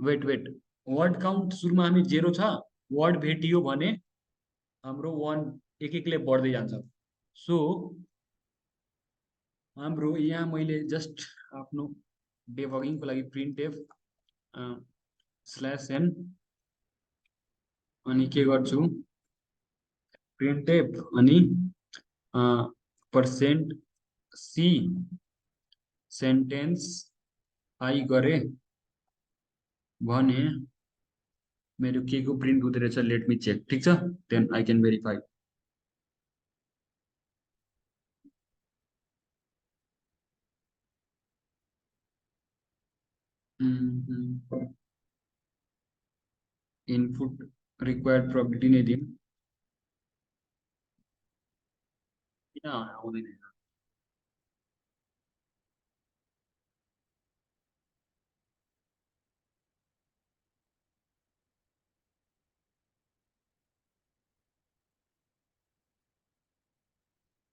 wait wait, word count सुरुमा हामी 0 छ, वर्ड भेटियो भने हाम्रो 1 एक एकले बढ्दै जान्छ। सो हाम्रो यहाँ मैले जस्ट आफ्नो डेबगिङको लागि प्रिन्ट एफ स्ल्यास एन अनि के गर्छु, प्रिन्ट एफ अनि पर्सेन्ट सी सेन्टेन्स आई गरे भने मेरो के को प्रिन्ट हुँदो रहेछ, लेट मी चेक। ठिक छ, then I can verify. Input required probability नै दिउँ किन आउँदैन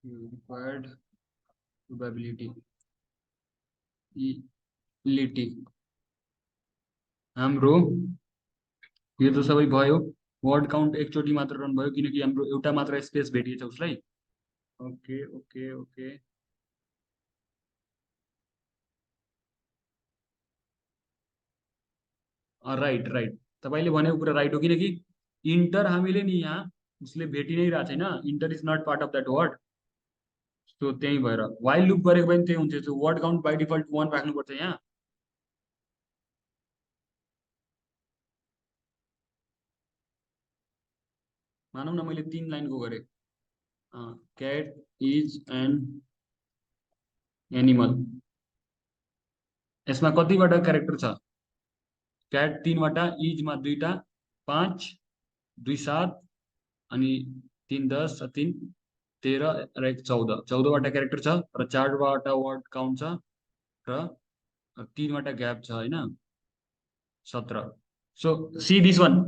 रिक्वायर्ड प्रोबेबिलिटी इलिटी हाम्रो यो त सबै भयो वर्ड काउन्ट एकचोटि मात्र रन भयो किनकि हाम्रो एउटा मात्र स्पेस भेटिएछ उसलाई okay okay okay right right तपाईँले भनेको कुरा राइट हो किनकि इन्टर हामीले नि यहाँ उसले भेटि नै रहेको छैन enter is not part of that word so त्यही भएर वाइल लुप गरेको पनि त्यही हुन्छ वर्ड काउन्ट बाई डिफल्ट 1 राख्नुपर्छ यहाँ मानौँ न मैले 3 लाइनको गरेँ क्याट इज एन एनिमल यसमा कतिवटा क्यारेक्टर छ क्याट 3वटा इजमा 2टा 5 2 7 अनि 3 10 3 13 र 1 14 14वटा क्यारेक्टर छ र 4वटा वर्ड काउन्ट छ र 3वटा ग्याप छ होइन 17 so see this one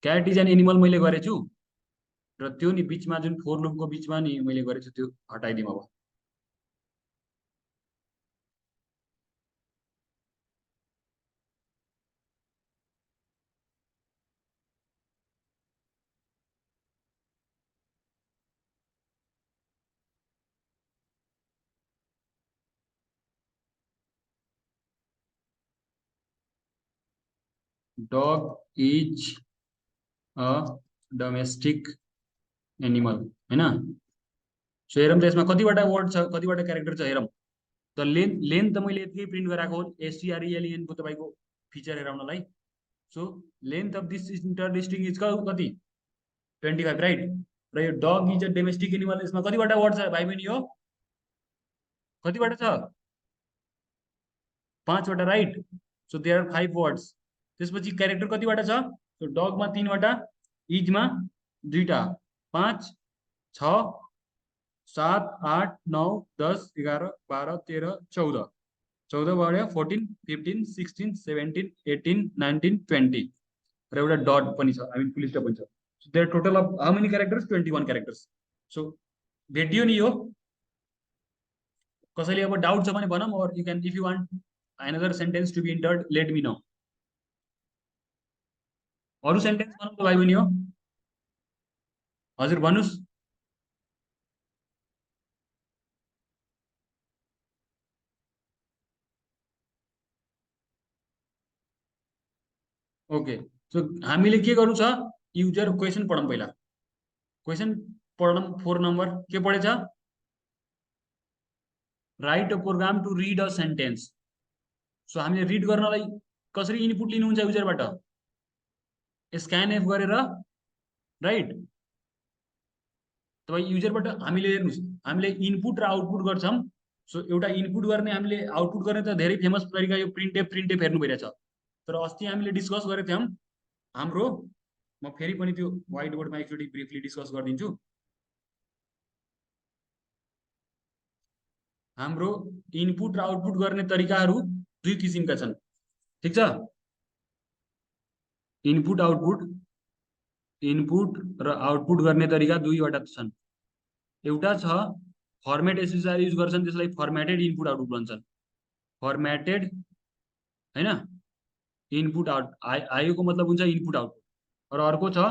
cat is an animal मैले गरेछु र त्यो नि बिचमा जुन फोर लुपको बिचमा नि मैले गरेछु त्यो हटाइदिउँ अब डग इज अ डोमेस्टिक एनिमल होइन सो हेरौँ त यसमा कतिवटा वर्ड छ कतिवटा क्यारेक्टर छ हेरौँ त लेन त मैले यतिकै प्रिन्ट गराएको हो एसटिआरइएलइएन को तपाईँको फिचर हेराउनलाई so length of this enter is कति 25 राइट र यो dog is a domestic animal यसमा कतिवटा वर्ड छ भाइ बहिनी हो कतिवटा छ 5वटा right so there are 5 words त्यसपछि क्यारेक्टर कतिवटा छ सो डगमा 3वटा इजमा 2टा 5 6 7 8 9 10 11 12 13 14 14 भयो 14 15 16 17 18 19 20 र एउटा डट पनि छ आई मिन फुल स्टप पनि छ so there total of how many characters 21 characters so भेटियो नि यो कसैले अब डाउट छ भने भनौँ और you can if you want another sentence to be entered let me know अरू सेन्टेन्स भनौँ त भाइ बहिनी हो हजुर भन्नुहोस् ओके सो हामीले के गर्नु छ युजर क्वेसन पढौँ पहिला क्वेसन पढौँ 4 नम्बर के पढेछ write a program to read a sentence so हामीले रिड गर्नलाई कसरी इनपुट लिनुहुन्छ युजरबाट स्क्यान एफ गरेर राइट तपाईँ युजरबाट हामीले हेर्नुहोस् हामीले इनपुट र आउटपुट गर्छौँ सो एउटा इनपुट गर्ने हामीले आउटपुट गर्ने त धेरै फेमस तरिका यो प्रिन्ट एफ हेर्नु भइरहेछ तर अस्ति हामीले डिस्कस गरेको थियौँ हाम्रो म फेरि पनि त्यो व्हाइट बोर्डमा एकचोटि ब्रिफली डिस्कस गरिदिन्छु हाम्रो इनपुट र आउटपुट गर्ने तरिकाहरू 2 किसिमका छन् ठिक छ इनपुट र आउटपुट गर्ने तरिका 2वटा छन् एउटा छ फर्मेट एसएसआर युज गर्छन् त्यसलाई फर्मेटेड इनपुट आउटपुट भन्छन् फर्मेटेड होइन इनपुट आउट आयोको मतलब हुन्छ इनपुट आउटपुट र अर्को छ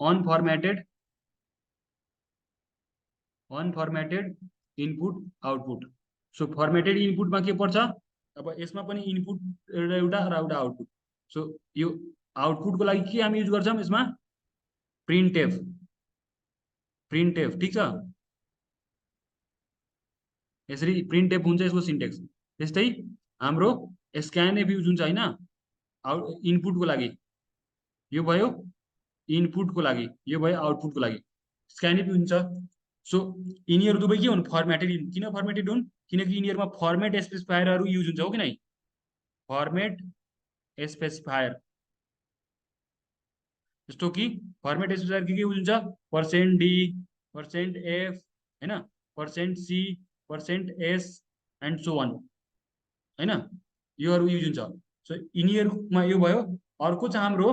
अनफर्मेटेड इनपुट आउटपुट सो फर्मेटेड इनपुटमा के पर्छ अब यसमा पनि इनपुट एउटा र एउटा आउटपुट सो यो आउटपुटको लागि के हामी युज गर्छौँ यसमा प्रिन्टेफ ठिक छ यसरी प्रिन्टेफ हुन्छ यसको सिन्टेक्स त्यस्तै हाम्रो स्क्यानएफ युज हुन्छ होइन इनपुटको लागि यो भयो इनपुटको लागि यो भयो आउटपुटको लागि स्क्यानएफ हुन्छ सो यिनीहरू दुवै के हुन् फर्मेटेड किन फर्मेटेड हुन् किनकि यिनीहरूमा फर्मेट स्पेसिफायरहरू युज हुन्छ हो कि नै फर्मेट स्पेसिफायर जस्तो कि फर्मेट एसपेस के हुन्छ %d %f हैन %c %s and so on हैन योहरू युज हुन्छ। सो यिनीहरूमा यो भयो। अर्को चाहिँ हाम्रो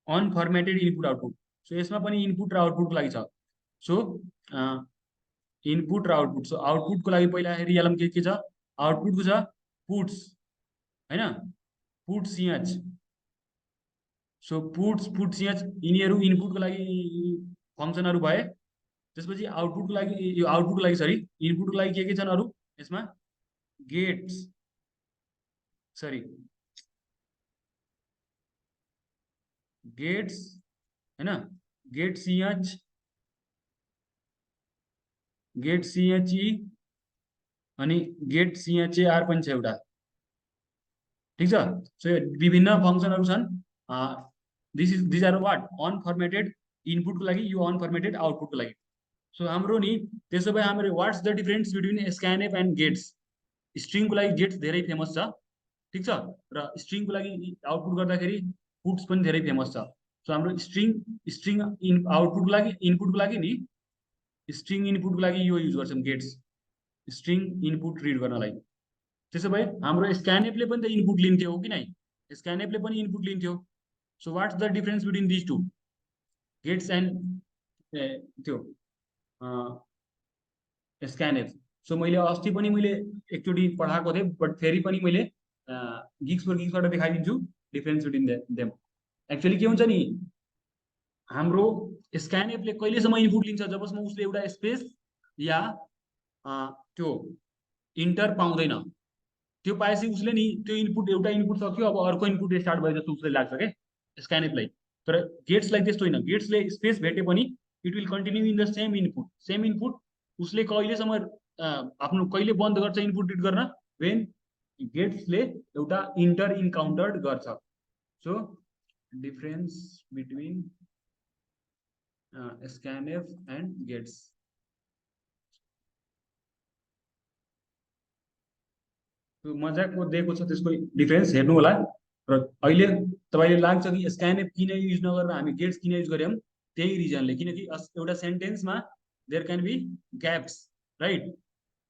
अनफर्मेटेड इनपुट आउटपुट। सो यसमा पनि इनपुट र आउटपुटको लागि छ। सो इनपुट र आउटपुट। सो आउटपुटको लागि पहिला रियलम के छ आउटपुटको छ पुट्स हैन put CH. So put CH यिनीहरू इनपुटको लागि फङ्सनहरू भए। त्यसपछि आउटपुटको लागि यो आउटपुटको लागि सरी इनपुटको लागि के छन् अरू यसमा गेट्स सरी गेट्स हैन गेट सिएच गेट सिएचई अनि गेट सिएचएआर पनि छ एउटा ठीक छ। सो विभिन्न फङ्सनहरू छन्। दिज आर वाट अनफर्मेटेड इनपुटको लागि यो अनफर्मेटेड आउटपुटको लागि। सो हाम्रो नि त्यसो भए हाम्रो what's the difference between scanf and gets. स्ट्रिङको लागि गेट्स धेरै फेमस छ ठीक छ र स्ट्रिङको लागि आउटपुट गर्दाखेरि पुट्स पनि धेरै फेमस छ। सो हाम्रो स्ट्रिङ आउटपुटको लागि इनपुटको लागि नि स्ट्रिङ इनपुटको लागि यो युज गर्छौँ गेट्स स्ट्रिङ इनपुट रिड गर्नलाई। त्यसो भए हाम्रो स्क्यानएफले पनि त इनपुट लिन्थ्यो हो कि नै स्क्यानएफले पनि इनपुट लिन्थ्यो। So what's the difference between these two gets and त्यो स्क्यानएफ। सो मैले अस्ति पनि मैले एकचोटि पढाएको थिएँ बट फेरि पनि मैले गिक्सबाट देखाइदिन्छु डिफरेन्स बिट्विन देम। एक्चुअली के हुन्छ नि हाम्रो स्क्यानएफले कहिलेसम्म इनपुट लिन्छ जबसम्म उसले एउटा स्पेस या त्यो इन्टर पाउँदैन। त्यो पाएपछि उसले नि त्यो इनपुट एउटा इनपुट सक्यो अब अर्को इनपुट स्टार्ट भयो जस्तो उसले लाग्छ क्या स्क्यानएफलाई। तर गेट्सलाई त्यस्तो होइन गेट्सले स्पेस भेटे पनि it will continue in the same input उसले कहिलेसम्म आफ्नो कहिले बन्द गर्छ इनपुट रिड गर्न वेन गेट्सले एउटा इन्टर इन्काउन्टर्ड गर्छ। So difference between scanf and gets. त्यो मजाको दिएको छ त्यसको डिफरेन्स हेर्नु होला। र अहिले तपाईँले लाग्छ कि स्क्यानएफ किन युज नगरेर हामी गेट्स किन युज गऱ्यौँ त्यही रिजनले किनकि एउटा सेन्टेन्समा there can be gaps right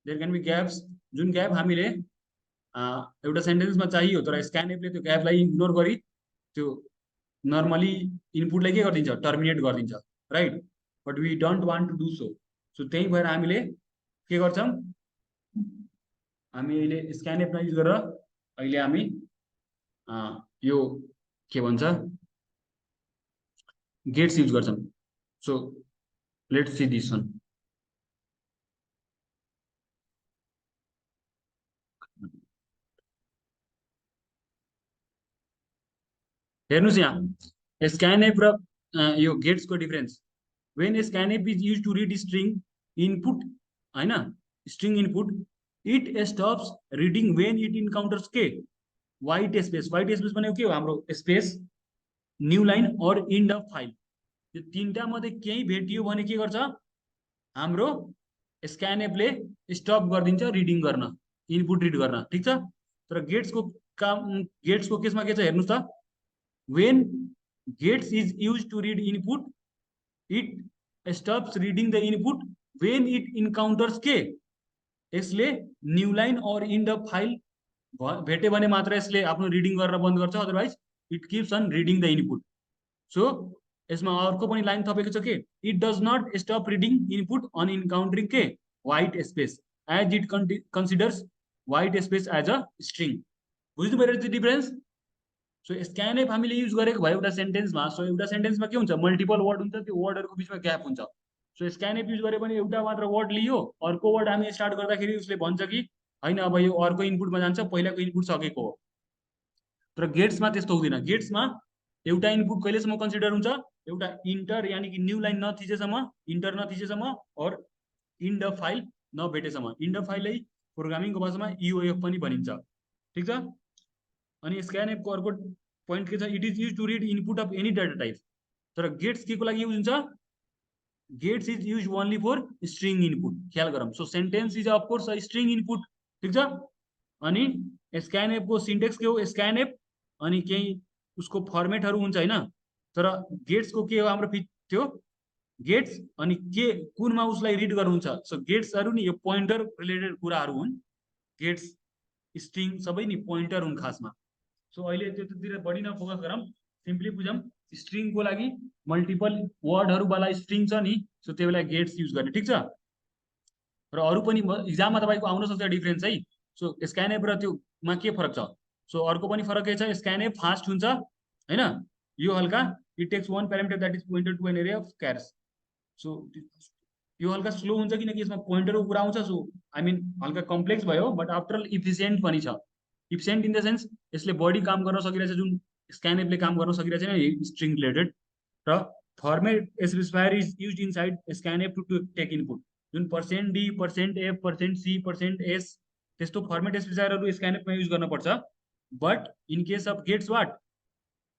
there can be gaps जुन ग्याप हामीले एउटा सेन्टेन्समा चाहियो तर स्क्यानएफले त्यो ग्यापलाई इग्नोर गरी त्यो नर्मली इनपुटलाई के गरिदिन्छ टर्मिनेट गरिदिन्छ right but we don't want to do so. So त्यही भएर हामीले के गर्छौँ हामी अहिले स्क्यानएफ युज गरेर अहिले हामी यो के भन्छ गेट्स युज गर्छौँ। So let's see this one. हेर्नुस् यहाँ स्क्यानएफ र यो गेट्सको difference when scanf is use to read string input हैन string input it stops reading when it encounters के व्हाइट स्पेस भनेको के हो हाम्रो space new line or end of file यो तीनटा मध्ये केही भेटियो भने के गर्छ हाम्रो स्क्यानएफले स्टप गरिदिन्छ रिडिङ गर्न इनपुट रिड गर्न ठीक छ। तर गेट्सको केसमा के छ हेर्नुस् त when gates is used to read input it stops reading the input when it encounters के यसले new line or end of file भेटे भने मात्र यसले आफ्नो रिडिङ गर्न बन्द गर्छ otherwise it keeps on reading the input. So यसमा अर्को पनि लाइन थपेको छ के it does not stop reading input on encountering के white space as it considers white space as a string. बुझ्नु पऱ्यो त्यो डिफरेन्स। सो स्क्यानएफ हामीले युज गरेको भयो एउटा सेन्टेन्समा। सो एउटा सेन्टेन्समा के हुन्छ मल्टिपल वर्ड हुन्छ त्यो वर्डहरूको बिचमा ग्याप हुन्छ। सो स्क्यानएफ युज गरे पनि एउटा मात्र वर्ड लियो अर्को वर्ड हामी स्टार्ट गर्दाखेरि उसले भन्छ कि होइन अब यो अर्को इनपुटमा जान्छ पहिलाको इनपुट सकेको हो। तर गेट्समा त्यस्तो हुँदैन गेट्समा एउटा इनपुट कहिलेसम्म कन्सिडर हुन्छ एउटा इन्टर यानि कि न्यू लाइन नथिचेसम्म इन्टर नथिचेसम्म और इन्ड अफ फाइल नभेटेसम्म। इन्ड अफ फाइललाई प्रोग्रामिङको भाषामा इओएफ पनि भनिन्छ ठीक छ। अनि स्क्यानएफको अर्को पोइन्ट के छ it is use to read input of any data type. तर गेट्स के को लागि युज हुन्छ gets is use only for string input ख्याल गरौँ। So sentence is of course a string input ठीक छ। अनि स्क्यानएफको सिन्टेक्स के हो स्क्यानएफ अनि केही उसको फर्मेटहरू हुन्छ हैन तर गेट्स को के हो हाम्रो त्यो गेट्स अनि के कुनमा उसलाई रिड गर्नुहुन्छ। सो गेट्सहरु नि यो पोइन्टर रिलेटेड कुराहरु हुन्। गेट्स स्ट्रिङ सबै नि पोइन्टर हुन् खासमा। सो अहिले त्यतातिर बढी न फोकस गरौँ, सिम्पली बुझौँ स्ट्रिङ को लागि मल्टिपल वर्डहरु वाला स्ट्रिङ छ नि, सो त्यो बेला गेट्स युज गर्ने, ठीक छ। र अरु पनि एक्जाममा तपाईको आउन सक्छ डिफरेन्स है। सो स्क्यानएफ र त्यो मा के फरक छ। सो अर्को पनि फरक के छ, स्क्यानएफ फास्ट हुन्छ हैन, यो हल्का it takes one parameter that is pointed to an array of chars. So यो हल्का स्लो हुन्छ किनकि यसमा पोइन्टरको कुरा आउँछ। सो आई मिन हल्का कम्प्लेक्स भयो बट आफ्टर अल इफिसिएन्ट पनि छ। इफिसिएन्ट इन द सेन्स यसले बढी काम गर्न सकिरहेछ जुन स्क्यानएफले काम गर्न सकिरहेछ छैन स्ट्रिङ रिलेटेड। र format specifier is used inside scanf to take input, जुन %d %f %c %s त्यस्तो फर्मेट स्पेसिफायरहरु स्क्यानएफमा युज गर्न पर्छ। But in case of gets what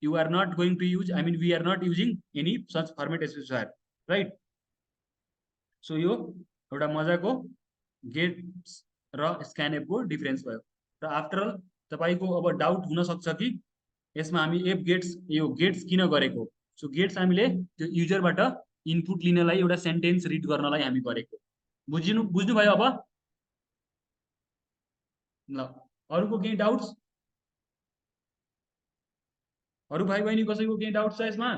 you are not going to use, I mean we are not using any such format specifier, right? So यो एउटा मजाको गेट्स र स्क्यानएफ को डिफरेन्स भयो। र आफ्टर अल तपाईको अब डाउट हुन सक्छ कि यसमा हामी एफ गेट्स यो गेट्स किन गरेको। सो गेट्स हामीले त्यो युजरबाट इनपुट लिनलाई एउटा सेन्टेन्स रिड गर्नलाई हामी गरेको। बुझ्नु भयो अब ल। अरुको केही डाउट्स, अरु भाइ बहिनी कसैको केही डाउट छ यसमा?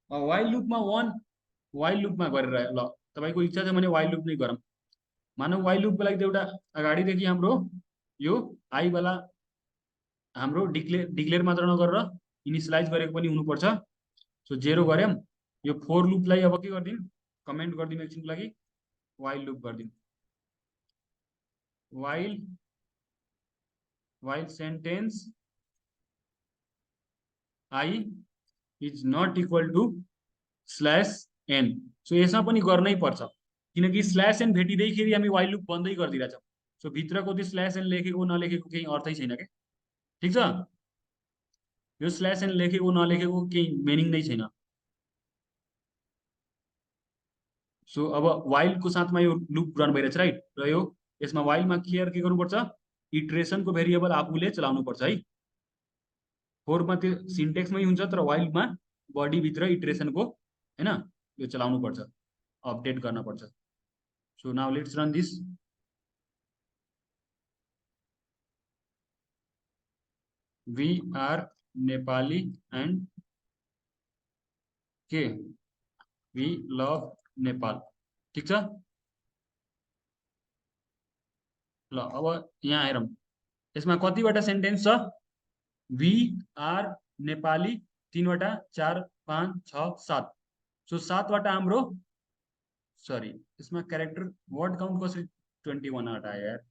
वाइल लुपमा वाइल लुपमा गरेर ल तपाईको इच्छा छ भने वाइल लुप नै गरौँ। मानव वाइल लुपको लागि त एउटा अगाडिदेखि हाम्रो यो आई वाला हाम्रो डिक्लेयर मात्र नगरेर इनिशियलाइज गरेको पनि हुनुपर्छ। सो 0 गर्यौं। यो फोर लुपलाई अब के गर्दिन, कमेन्ट गर्दिन एकछिनको लागि, वाइल लुप गर्दिन। While sentence I is not equal to /n। So यसमा पनि गर्नै पर्छ किनकि /n भेटिँदैखेरि हामी वाइल लुप बन्दै गरिदिरहेछौँ। सो भित्रको त्यो /n लेखेको नलेखेको केही अर्थै छैन के, ठीक छ। यो /n लेखेको नलेखेको केही मिनिङ नै छैन। सो अब वाइल को साथमा यो लुप रन भइरहेछ राइट। र यो यसमा वाइलमा के गर्नुपर्छ, इटरेसनको भेरिएबल आफूले चलाउनु पर्छ है। फोरमा त्यो सिन्टेक्समै हुन्छ तर वाइलमा बडी भित्र इटरेसनको हैन यो चलाउनु पर्छ, अपडेट गर्न पर्छ। So now let's run this. We are Nepali and के वी लभ नेपाल, ठीक छ। ल अब यहाँ हेरौँ यसमा कतिवटा सेन्टेन्स छ। वी आर नेपाली 3 वटा 4 5 6 7। सो 7 वटा हाम्रो सरी यसमा क्यारेक्टर वर्ड काउन्ट कसरी 21 वटा आयो यार।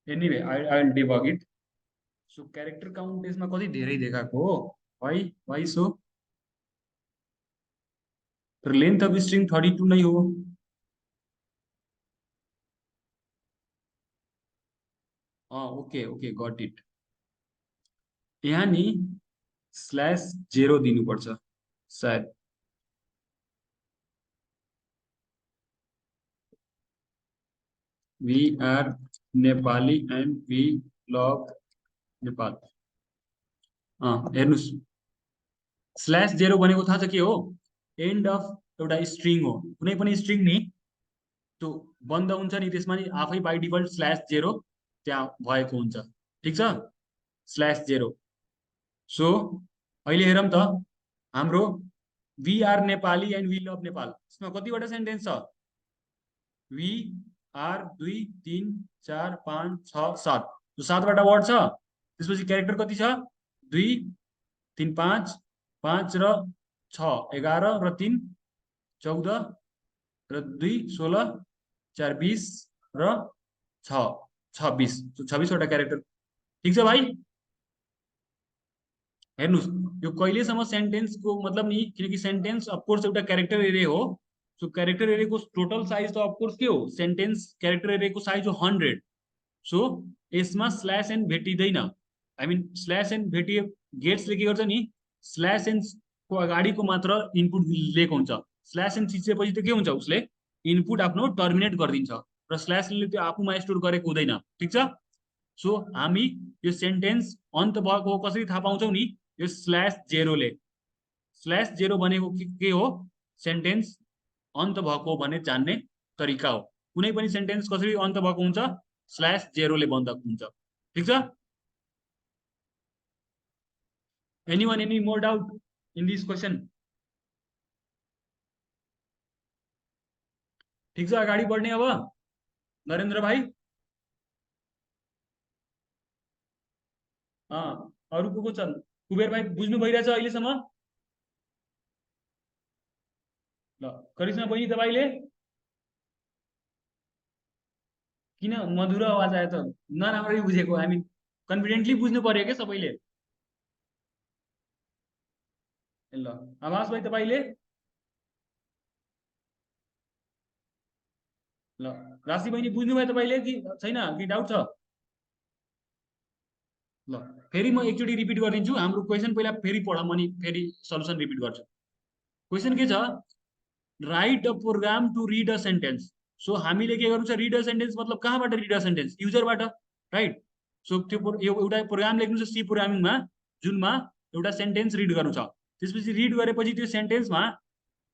Anyway I will debug it. So character count यसमा कति धेरै देखाएको हो भाइ सो लेन्थ अफ स्ट्रिङ 32 नै हो। Okay got it. यहाँ नि /0 दिनुपर्छ सायद। We are Nepali and we love Nepal. हेर्नुस् /0 भनेको थाहा छ के हो, एन्ड अफ एउटा स्ट्रिङ हो। कुनै पनि स्ट्रिङ नि त्यो बन्द हुन्छ नि त्यसमा नि आफै बाइ डिफल्ट /0 त्यहाँ भएको हुन्छ, ठीक छ /0। सो अहिले हेरौँ त हाम्रो we are Nepali and we love Nepal यसमा कतिवटा सेन्टेन्स छ। We are 2 3 4 5 6 7। जो 7 वटा वर्ड छ त्यसपछि क्यारेक्टर कति छ 2 3 5 5 र 6 11 र 3 14 र 2 16 4 20 र 6 26। 26 वटा क्यारेक्टर, ठीक छ भाइ। हेर्नुस् यो कहिलेसम्म सेन्टेन्सको मतलब नि किनकि सेन्टेन्स अफकोर्स एउटा क्यारेक्टर एरे हो। सो क्यारेक्टर एरेको टोटल साइज त अफकोर्स के हो, सेन्टेन्स क्यारेक्टर एरेको साइज हो 100। सो यसमा /n भेटिँदैन, आई मिन /n भेटिए गेट्सले के गर्छ नि /n को अगाडिको मात्र इनपुट लिएको हुन्छ। /n थिचेपछि त के हुन्छ उसले इनपुट आफ्नो टर्मिनेट गरिदिन्छ। र स्ल्यासले त्यो आफूमा स्टोर गरेको हुँदैन, ठिक छ। सो हामी यो सेन्टेन्स अन्त भएको हो कसरी थाहा पाउँछौँ नि, यो /0ले। /0 भनेको के हो, सेन्टेन्स अन्त भएको हो भन्ने जान्ने तरिका हो। कुनै पनि सेन्टेन्स कसरी अन्त भएको हुन्छ, /0ले बन्द हुन्छ, ठिक छ। Anyone any more doubt in this question? ठिक छ, अगाडि बढ्ने अब नरेन्द्र भाइ। अरू को छन्? कुबेर भाइ बुझ्नु भइरहेछ अहिलेसम्म? ल करिश्मा बहिनी तपाईँले किन मधुर आवाज आयो त? नराम्ररी बुझेको, हामी कन्फिडेन्टली बुझ्नु पर्यो क्या सबैले। ल आवाज भाइ तपाईँले? ल राशि बहिनी बुझ्नुभयो तपाईँले कि छैन, कि डाउट छ? ल फेरि म एकचोटि रिपिट गरिदिन्छु, हाम्रो क्वेसन पहिला फेरि पढौँ अनि फेरि सल्युसन रिपिट गर्छु। क्वेसन के छ, write a program to read a sentence. So हामीले के गर्नु छ, रिड अ सेन्टेन्स मतलब कहाँबाट रिड अ सेन्टेन्स, युजरबाट, राइट। सो त्यो एउटा प्रोग्राम लेख्नु छ सी प्रोग्रामिङमा, जुनमा एउटा सेन्टेन्स रिड गर्नु छ। त्यसपछि रिड गरेपछि त्यो सेन्टेन्समा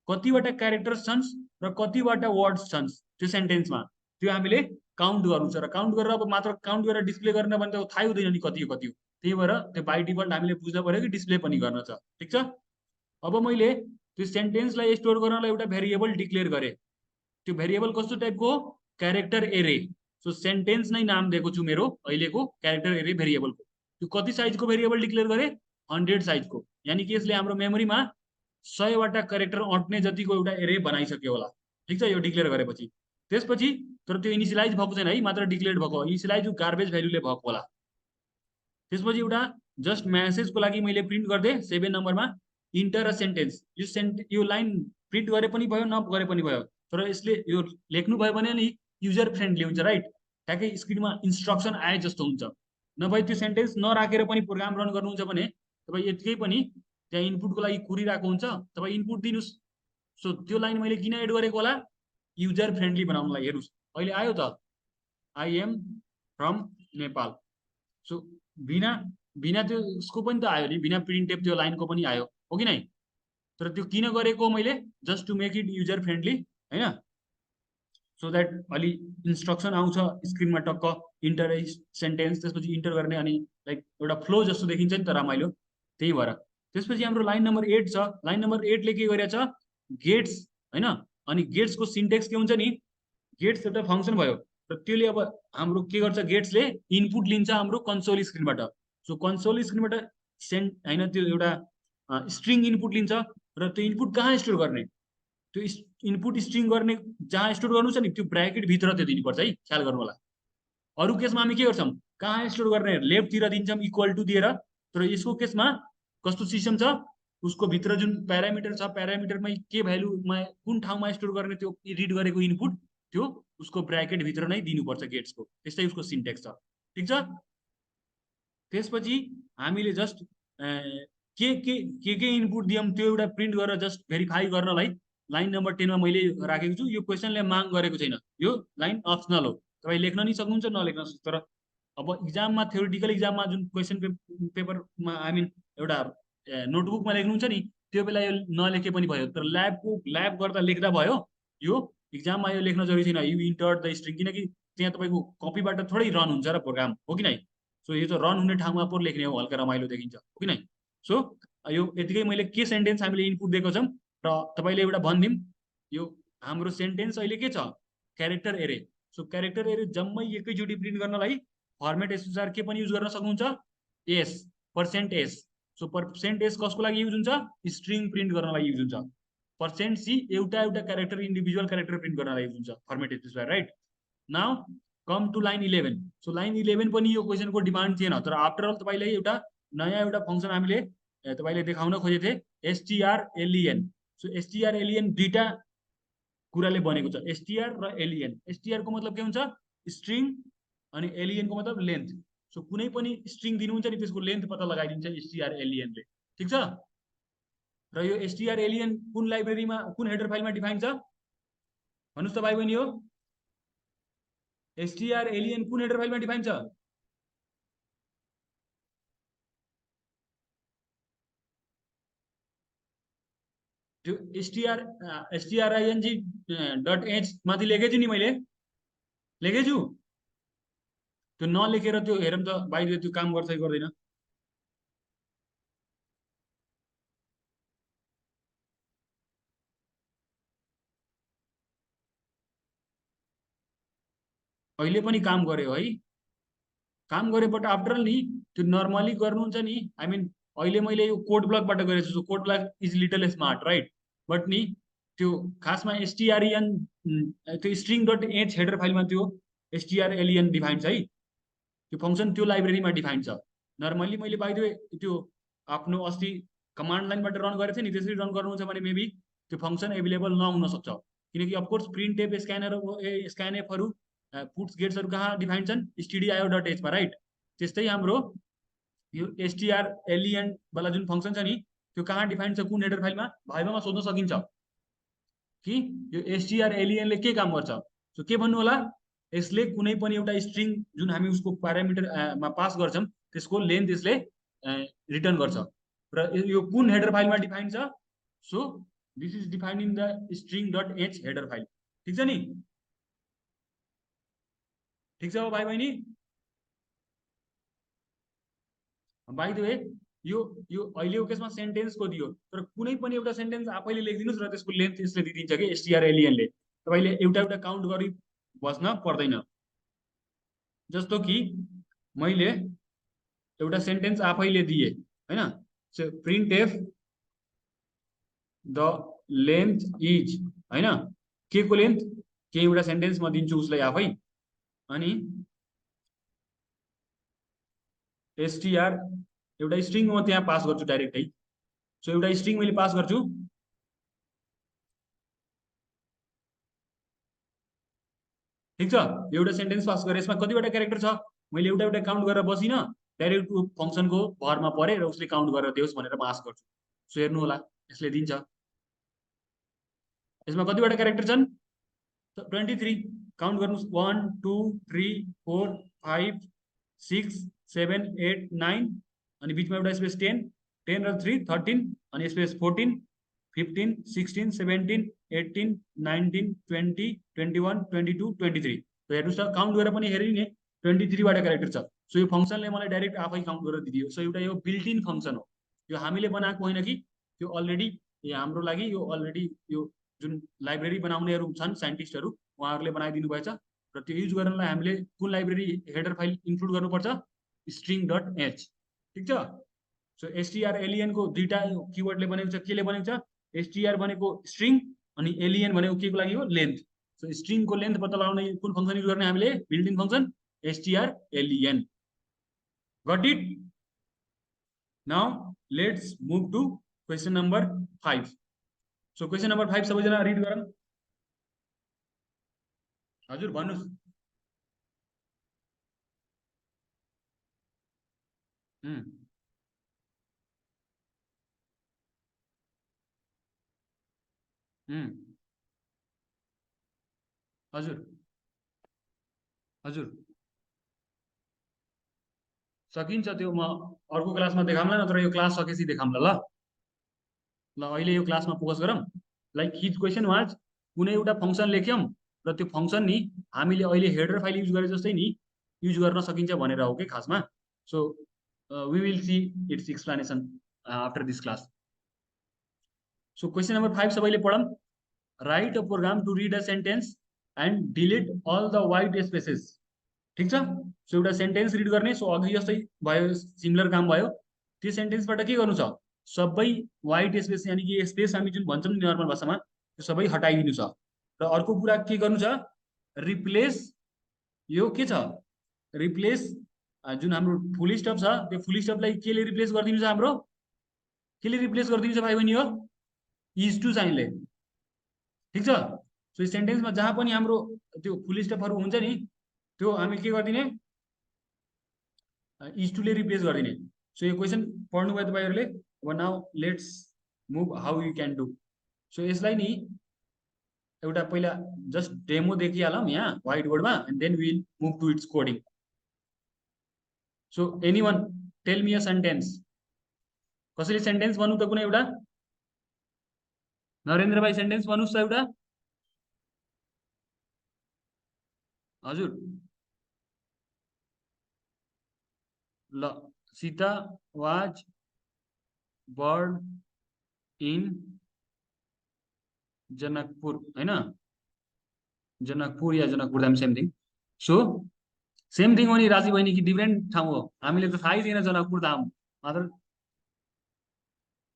कतिवटा क्यारेक्टर्स छन् र कतिवटा वर्ड्स छन् त्यो सेन्टेन्समा, त्यो हामीले काउन्ट गर्नु छ। र काउन्ट गरेर अब मात्र काउन्ट गरेर डिस्प्ले गर्न भने त थाहै हुँदैन नि कति हो कति हो, त्यही भएर त्यो बाई डिफल्ट हामीले बुझ्न पर्यो कि डिस्प्ले पनि गर्न छ, ठिक छ। अब मैले त्यो सेन्टेन्सलाई स्टोर गर्नलाई एउटा भेरिएबल डिक्लेयर गरेँ। त्यो भेरिएबल कस्तो टाइपको हो, क्यारेक्टर एरे। सो सेन्टेन्स नै नाम दिएको छु मेरो अहिलेको क्यारेक्टर एरे भेरिएबलको। त्यो कति साइजको भेरिएबल डिक्लेयर गरेँ, 100 साइजको, यानि कि यसले हाम्रो मेमोरीमा 100वटा क्यारेक्टर अट्ने जतिको एउटा एरे बनाइसक्यो होला, ठिक छ, यो डिक्लेयर गरेपछि। त्यसपछि तर त्यो इनिसियलाइज भएको छैन है, मात्र डिक्लेयर भएको, इनिसियलाइज गार्बेज भ्यालुले भएको होला। त्यसपछि एउटा जस्ट म्यासेजको लागि मैले प्रिन्ट गरिदिएँ 7 नम्बरमा, इन्टर अ सेन्टेन्स। यो लाइन प्रिन्ट गरे पनि भयो, नगरे पनि भयो, तर यसले यो लेख्नु भयो भने नि युजर फ्रेन्डली हुन्छ, राइट। ठ्याक्कै स्क्रिनमा इन्स्ट्रक्सन आए जस्तो हुन्छ। नभए त्यो सेन्टेन्स नराखेर पनि प्रोग्राम रन गर्नुहुन्छ भने तपाईँ यतिकै पनि त्यहाँ इनपुटको लागि कुरिरहेको हुन्छ, तपाईँ इनपुट दिनुहोस्। सो त्यो लाइन मैले किन एड गरेको होला, युजर फ्रेन्डली बनाउनलाई। हेर्नुहोस् अहिले आयो त, I am from Nepal. So बिना बिना त्यो उसको पनि त आयो नि, बिना प्रिन्ट टेप त्यो लाइनको पनि आयो, हो कि नै? तर त्यो किन गरेको मैले, just to make it user friendly, होइन, सो द्याट अलि इन्स्ट्रक्सन आउँछ स्क्रिनमा टक्क, इन्टर सेन्टेन्स, त्यसपछि इन्टर गर्ने, अनि लाइक एउटा फ्लो जस्तो देखिन्छ नि त रमाइलो, त्यही भएर। त्यसपछि हाम्रो लाइन नम्बर 8 छ। लाइन नम्बर 8ले के गरेछ, गेट्स, होइन। अनि गेट्सको सिन्टेक्स के हुन्छ नि, गेट्स एउटा फङ्सन भयो र त्यसले अब हाम्रो के गर्छ, गेट्सले इनपुट लिन्छ हाम्रो कन्सोल स्क्रिनबाट। सो कन्सोल स्क्रिनबाट होइन, त्यो एउटा स्ट्रिङ इनपुट लिन्छ र त्यो इनपुट कहाँ स्टोर गर्ने, त्यो इनपुट स्ट्रिङ गर्ने जहाँ स्टोर गर्नु छ नि त्यो ब्राकेट भित्र त्यो दिनुपर्छ है, ख्याल गर्नु होला। अरू केसमा हामी के गर्छौँ, कहाँ स्टोर गर्ने, लेफ्टतिर दिन्छौँ इक्वल टु दिएर। तर यसको केसमा कस्तो सिस्टम छ, उसको भित्र जुन प्यारामिटर छ, प्यारामिटरमै के भ्यालुमा कुन ठाउँमा स्टोर गर्ने त्यो रिड गरेको इनपुट, त्यो उसको ब्राकेट भित्र नै दिनुपर्छ गेट्सको, त्यस्तै उसको सिन्टेक्स छ, ठिक छ। त्यसपछि हामीले जस्ट के इनपुट दियौँ त्यो एउटा प्रिन्ट गरेर जस्ट भेरिफाई गर्नलाई लाइन नम्बर 10मा मैले राखेको छु। यो क्वेसनले माग गरेको छैन, यो लाइन अप्सनल हो, तपाईँ लेख्न नि सक्नुहुन्छ, नलेख्न सक्नुहुन्छ। तर अब इक्जाममा, थ्योरिटिकल इक्जाममा जुन क्वेसन पेपरमा आई मिन एउटा नोटबुकमा लेख्नुहुन्छ नि, त्यो बेला यो नलेखे पनि भयो, तर ल्याब गर्दा लेख्दा भयो। यो इक्जाममा यो लेख्न जरुरी छैन, यु इन्टर द स्ट्रिङ, किनकि त्यहाँ तपाईँको कपीबाट थोरै रन हुन्छ र प्रोग्राम, हो कि नै? सो यो त रन हुने ठाउँमा पो लेख्ने हो, हल्का रमाइलो देखिन्छ, हो कि नै? सो यो यतिकै मैले के सेन्टेन्स हामीले इनपुट दिएको छौँ र तपाईँले एउटा भनिदिउँ, यो हाम्रो सेन्टेन्स अहिले के छ, क्यारेक्टर एरे। सो क्यारेक्टर एरे जम्मै एकैचोटि प्रिन्ट गर्नलाई फर्मेट एसएसआर के पनि युज गर्न सक्नुहुन्छ, एस, %s। सो %s कसको लागि युज हुन्छ, स्ट्रिङ प्रिन्ट गर्नलाई युज हुन्छ। %c एउटा एउटा क्यारेक्टर, इन्डिभिजुअल क्यारेक्टर प्रिन्ट गर्नलाई युज हुन्छ format SSR, right. Now come to line 11। So line 11 पनि यो क्वेसनको डिमान्ड थिएन, तर आफ्टर अल तपाईँलाई एउटा नयाँ एउटा फङ्सन हामीले तपाईँले देखाउन खोजेको थिएँ, strlen। सो strlen दुईटा कुराले बनेको छ, एसटीआर र एलिएन। एसटीआर को मतलब के हुन्छ, स्ट्रिङ, अनि एलिएन को मतलब लेन्थ। सो कुनै पनि स्ट्रिङ दिनुहुन्छ नि त्यसको लेन्थ पत्ता लगाइदिन्छ strlen ले, ठिक छ। र यो strlen कुन लाइब्रेरीमा, कुन हेडर फाइलमा डिफाइन छ भन्नुहोस् त भाइ बहिनी हो, एसटीआर एलियन कुन हेडर फाइलमा डिफाइन छ? त्यो strings.h माथि लेखेछु नि मैले, लेखेछु। त्यो नलेखेर त्यो हेरौँ त बाहिर त्यो काम गर्छ कि गर्दैन। अहिले पनि काम गर्यो है, काम गरे बट आफ्टर नि त्यो नर्मली गर्नुहुन्छ नि, आई मिन अहिले मैले यो कोड ब्लकबाट गरेको छु, code block is little smart right, but नि त्यो खासमा एसटिआरएन त्यो स्ट्रिङ डट एच हेडर फाइलमा त्यो एसटिआरएलएन डिफाइन छ है, त्यो फङ्सन त्यो लाइब्रेरीमा डिफाइन छ। नर्मली मैले बाइ द वे त्यो आफ्नो अस्ति कमान्ड लाइनबाट रन गरेको थिएँ नि, त्यसरी रन गर्नुहुन्छ भने मेबी त्यो फङ्सन एभाइलेबल नहुन सक्छ, किनकि अफकोर्स प्रिन्ट टेप स्क्यानएफहरू पुट्स गेट्सहरू कहाँ डिफाइन छन्, स्टिडिआइओ डट एचमा राइट। त्यस्तै हाम्रो यो एसटिआरएलइएन वाला जुन फङ्सन छ नि त्यो कहाँ डिफाइन छ, कुन हेडर फाइलमा, भाइभामा सोध्न सकिन्छ कि यो एसटिआरएलइएनले के काम गर्छ। सो के भन्नु होला, यसले कुनै पनि एउटा स्ट्रिङ जुन हामी उसको प्यारामिटरमा पास गर्छौँ त्यसको लेन्थ यसले रिटर्न गर्छ र यो कुन हेडर फाइलमा डिफाइन छ। So this is defined in the string dot H header file. ठिक छ नि, ठिक छ हो भाइ बहिनी। बाइ द वे यो यो अहिलेको केसमा सेन्टेन्सको दियो, तर कुनै पनि एउटा सेन्टेन्स आफैले लेखिदिनुहोस् र त्यसको लेन्थ यसले दिइदिन्छ कि एसटिआरएलइएनले, तपाईँले एउटा एउटा काउन्ट गरी बस्न पर्दैन। जस्तो कि मैले एउटा सेन्टेन्स आफैले दिए होइन, print f the length is होइन, के को लेन्थ, के एउटा सेन्टेन्स म दिन्छु उसलाई आफै, अनि एसटिआर एउटा स्ट्रिङ म त्यहाँ पास गर्छु डाइरेक्टै। सो एउटा स्ट्रिङ मैले पास गर्छु, ठिक छ, एउटा सेन्टेन्स पास गरेँ, यसमा कतिवटा क्यारेक्टर छ मैले एउटा एउटा काउन्ट गरेर बसिनँ, डाइरेक्ट फङ्सनको भरमा परे र उसले काउन्ट गरेर दियोस् भनेर म आश गर्छु। सो हेर्नु होला यसले दिन्छ, यसमा कतिवटा क्यारेक्टर छन्, 23। काउन्ट गर्नुहोस्, 1 2 3 4 5 6 7 8 9, अनि बिचमा एउटा स्पेस 10 10 र 3 13, अनि स्पेस 14 15 16 17 18 19 20 21 22 23। त हेर्नुहोस् त काउन्ट गरेर पनि हेरेँ नि 23वटा क्यारेक्टर छ। सो यो फङ्सनले मलाई डाइरेक्ट आफै काउन्ट गरेर दिदियो। सो एउटा यो बिल्ट इन फङ्सन हो, यो हामीले बनाएको होइन कि, त्यो अलरेडी हाम्रो लागि यो अलरेडी यो जुन लाइब्रेरी बनाउनेहरू छन् साइन्टिस्टहरू उहाँहरूले बनाइदिनु भएछ र त्यो युज गर्नलाई हामीले कुन लाइब्रेरी हेडर फाइल इन्क्लुड गर्नुपर्छ, स्ट्रिङ डट एच। ठिक छ। सो एसटिआरएलइएन को दुईटा किवर्डले बनेको छ, केले बनेको छ, एसटिआर भनेको स्ट्रिङ अनि एलिएन भनेको के को लागि हो, लेन्थ। सो स्ट्रिङको लेन्थ पत्ता लगाउने कुन फङ्सन युज गर्ने हामीले, built in function strlen. Got it. Now let's move to question number 5। So question number 5 सबैजना रिड गरौँ। हजुर भन्नुहोस्। हजुर हजुर सकिन्छ, त्यो म अर्को क्लासमा देखाउँला, नत्र यो क्लास सकेपछि देखाउँला ल। ल अहिले यो क्लासमा फोकस गरौँ। लाइक हिज क्वेसन वाज, कुनै एउटा फङ्सन लेख्यौँ र त्यो फङ्सन नि हामीले अहिले हेडर फाइल युज गरे जस्तै नि युज गर्न सकिन्छ भनेर हो कि खासमा। So we will see its explanation after this class. So question number 5 सबैले पढौँ। Right a program to read a sentence and delete all the white spaces. ठिक छ। सो एउटा सेन्टेन्स रिड गर्ने, सो अघि जस्तै भयो, सिमिलर काम भयो। त्यो सेन्टेन्सबाट के गर्नु छ, सबै वाइट स्पेस यानि कि स्पेस हामी जुन भन्छौँ नि नर्मल भाषामा, त्यो सबै हटाइदिनु छ। र अर्को कुरा के गर्नु छ, रिप्लेस, यो के छ, रिप्लेस जुन हाम्रो फुल स्टप छ त्यो फुल स्टपलाई केले रिप्लेस गरिदिनु छ, हाम्रो केले रिप्लेस गरिदिनु छ भाइ बहिनी हो, इज टु साइनले। ठिक छ। सो सेन्टेन्समा जहाँ पनि हाम्रो त्यो फुल स्टपहरू हुन्छ नि त्यो हामी के गरिदिने, इज टुले रिप्लेस गरिदिने। सो यो क्वेसन पढ्नुभयो तपाईँहरूले। अब now let's move how you can do. So यसलाई नि एउटा पहिला जस्ट डेमो देखिहालौँ यहाँ व्हाइट बोर्डमा and then we will move to its coding so anyone tell me a sentence कसैले सेन्टेन्स भन्नु त कुनै एउटा नरेन्द्र भाइ सेन्टेन्स भन्नुस् त एउटा हजुर ल Sita was born in Janakpur हैन जनकपुर या Janakpur Dham same thing so same thing हो नि राजी बहिनी कि डिफ्रेन्ट ठाउँ हो हामीले त थाहै थिएन जनकपुर धाम मात्र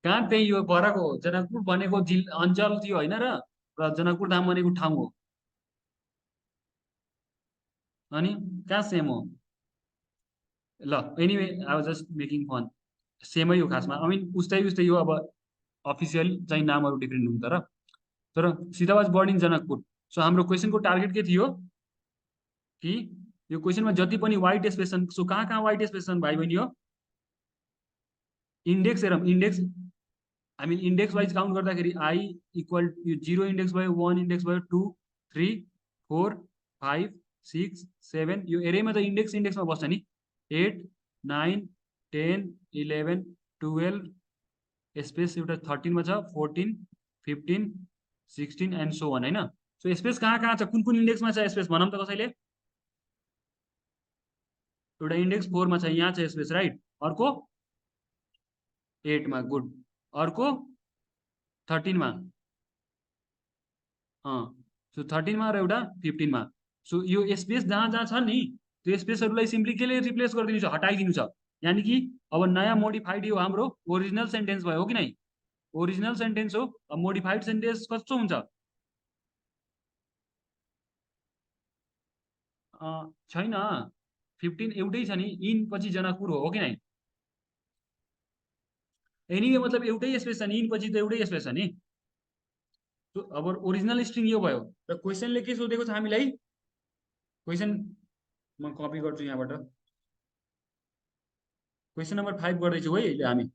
कहाँ त्यही हो फरक हो जनकपुर भनेको अञ्चल थियो होइन र जनकपुर धाम भनेको ठाउँ हो अनि कहाँ सेम हो ल anyway I was just making fun सेमै हो खासमा आई मिन उस्तै उस्तै हो अब अफिसियल चाहिँ नामहरू डिफ्रेन्ट हुन्छ तर सीतावाज बर्न इन जनकपुर सो हाम्रो क्वेसनको टार्गेट के थियो कि यो क्वेसनमा जति पनि वाइट स्पेस छन् सो कहाँ कहाँ वाइट स्पेस छन् भाइ बहिनी हो इन्डेक्स हेरौँ इन्डेक्स हामी इन्डेक्स वाइज काउन्ट गर्दाखेरि आई इक्वल यो 0 इन्डेक्स भयो 1 इन्डेक्स भयो 2 3 4 5 6 7 यो एरेमा त इन्डेक्स इन्डेक्समा बस्छ नि 8 9 10 11 12 स्पेस एउटा 13 मा छ 14 15 16 एन्ड सो अन हैन सो स्पेस कहाँ कहाँ छ कुन कुन इन्डेक्समा छ स्पेस भनौँ त कसैले एउटा इन्डेक्स 4 मा छ यहाँ छ स्पेस राइट अर्को 8 मा गुड अर्को 13 मा सो 13 मा र एउटा 15 मा सो यो स्पेस जहाँ जहाँ छ नि त्यो स्पेसहरूलाई सिम्पली केले रिप्लेस गरिदिनु छ हटाइदिनु छ यानि कि अब नयाँ मोडिफाइड यो हाम्रो ओरिजिनल सेन्टेन्स भयो हो कि नै ओरिजिनल सेन्टेन्स हो अब मोडिफाइड सेन्टेन्स कस्तो हुन्छ छैन 15 एउटै छ नि इन पछि जनकपुर हो कि नै एनिवे मतलब एउटै स्पेस छ नि इन पछि त एउटै स्पेस छ नि अब ओरिजिनल स्ट्रिङ यो भयो र क्वेसनले के सोधेको छ हामीलाई क्वेसन म कपी गर्छु यहाँबाट क्वेसन नम्बर 5 गर्दैछु है अहिले हामी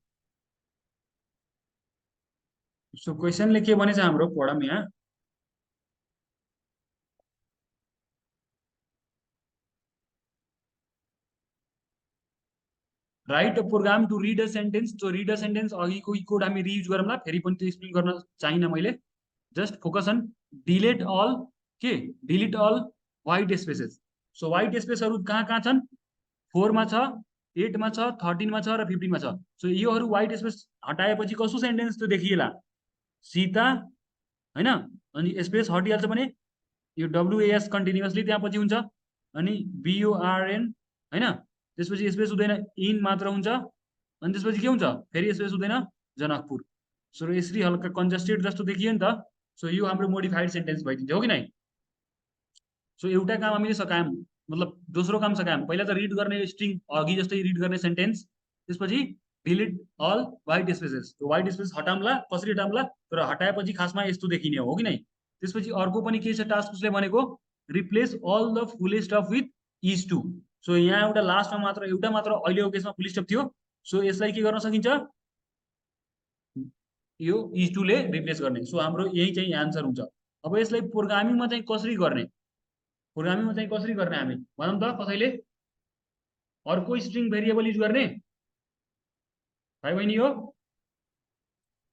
सो क्वेसनले के भनेछ हाम्रो पढौँ यहाँ write a program to read a sentence so read a sentence अघिको कोड हामी रियुज गरौँला फेरि पनि त्यो एक्सप्लेन गर्न चाहिन मैले just focus on delete all के delete all white spaces so white स्पेसहरू कहाँ कहाँ छन् 4 मा छ 8 मा छ 13 मा छ र 15 मा छ सो योहरू वाइट स्पेस हटाएपछि कस्तो सेन्टेन्स त्यो देखिएला सीता हैन अनि स्पेस हटिहाल्छ भने यो डब्लुएएस कन्टिन्युअसली त्यहाँ पछि हुन्छ अनि बिओआरएन हैन त्यसपछि स्पेस हुँदैन इन मात्र हुन्छ अनि त्यसपछि के हुन्छ फेरि स्पेस हुँदैन जनकपुर सो यसरी हल्का कन्जस्टेड जस्तो देखियो नि त सो यो हाम्रो मोडिफाइड सेन्टेन्स भइदिन्छ हो कि नै सो एउटा काम हामीले सकायौँ मतलब दोस्रो काम सकायौँ पहिला त रिड गर्ने स्ट्रिङ अघि जस्तै रिड गर्ने सेन्टेन्स त्यसपछि delete all white spaces white space हटाउँला कसरी हटाउँला तर हटाएपछि खासमा यस्तो देखिने हो कि नै त्यसपछि अर्को पनि के छ टास्क उसले भनेको replace all the full stop with is two so यहाँ एउटा लास्टमा मात्र एउटा मात्र अहिलेको केसमा फुल स्टप थियो सो यसलाई के गर्न सकिन्छ यो इज टूले रिप्लेस गर्ने सो हाम्रो यही चाहिँ एन्सर हुन्छ अब यसलाई प्रोग्रामिङमा चाहिँ कसरी गर्ने प्रोग्रामिङमा चाहिँ कसरी गर्ने हामी भनौँ त कसैले अर्को स्ट्रिङ भेरिएबल युज गर्ने भाइ बहिनी हो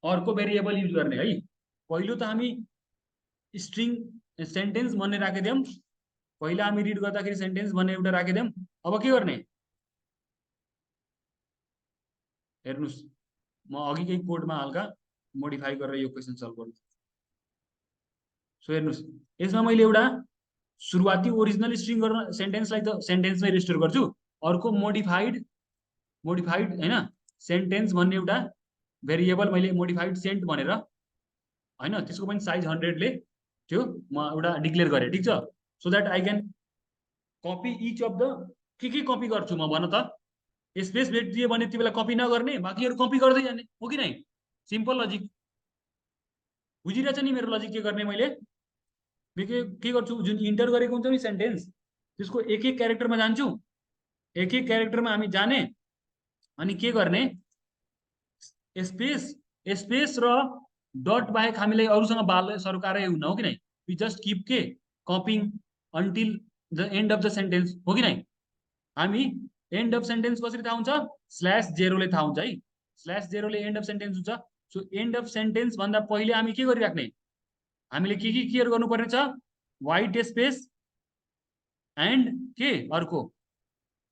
अर्को भेरिएबल युज गर्ने है पहिलो त हामी स्ट्रिङ सेन्टेन्स भन्ने राखिदियौँ पहिला हामी रिड गर्दाखेरि सेन्टेन्स भन्ने एउटा राखिदियौँ अब के गर्ने हेर्नुस् म अघिकै कोडमा हल्का मोडिफाई गरेर यो क्वेसन सल्भ गर्छु सो हेर्नुस् यसमा मैले एउटा सुरुवाती ओरिजिनल स्ट्रिङ गर्न सेन्टेन्सलाई त सेन्टेन्समै रेजिस्टर गर्छु अर्को मोडिफाइड हैन सेन्टेन्स भन्ने एउटा भेरिएबल मैले मोडिफाइड सेन्ट भनेर हैन त्यसको पनि साइज 100 ले त्यो म एउटा डिक्लेयर गरेँ ठीक छ so that I can copy each of the के कपी गर्छु म भन त स्पेस भेटिदियो भने त्यो बेला कपी नगर्ने बाँकीहरू कपी गर्दै जाने हो कि नै सिम्पल लजिक बुझिरहेछ नि मेरो लजिक के गर्ने मैले के गर्छु जुन इन्टर गरेको हुन्छ नि सेन्टेन्स त्यसको एक एक क्यारेक्टरमा जान्छु एक एक क्यारेक्टरमा हामी जाने अनि के गर्ने स्पेस र डट बाहेक हामीलाई अरूसँग बाल सरकारै हुन्न हो कि नै वी जस्ट कीप के कॉपिंग until the end of the sentence, हो कि नै? हामी एन्ड अफ सेन्टेन्स कसरी थाहा हुन्छ? स्ल्यास जेरोले थाहा हुन्छ है। स्ल्यास जेरोले एन्ड अफ सेन्टेन्स हुन्छ। सो एन्ड अफ सेन्टेन्स भन्दा पहिले हामी के गरिराख्ने? हामीले के केयर गर्नुपर्ने छ? व्हाइट स्पेस एन्ड के अर्को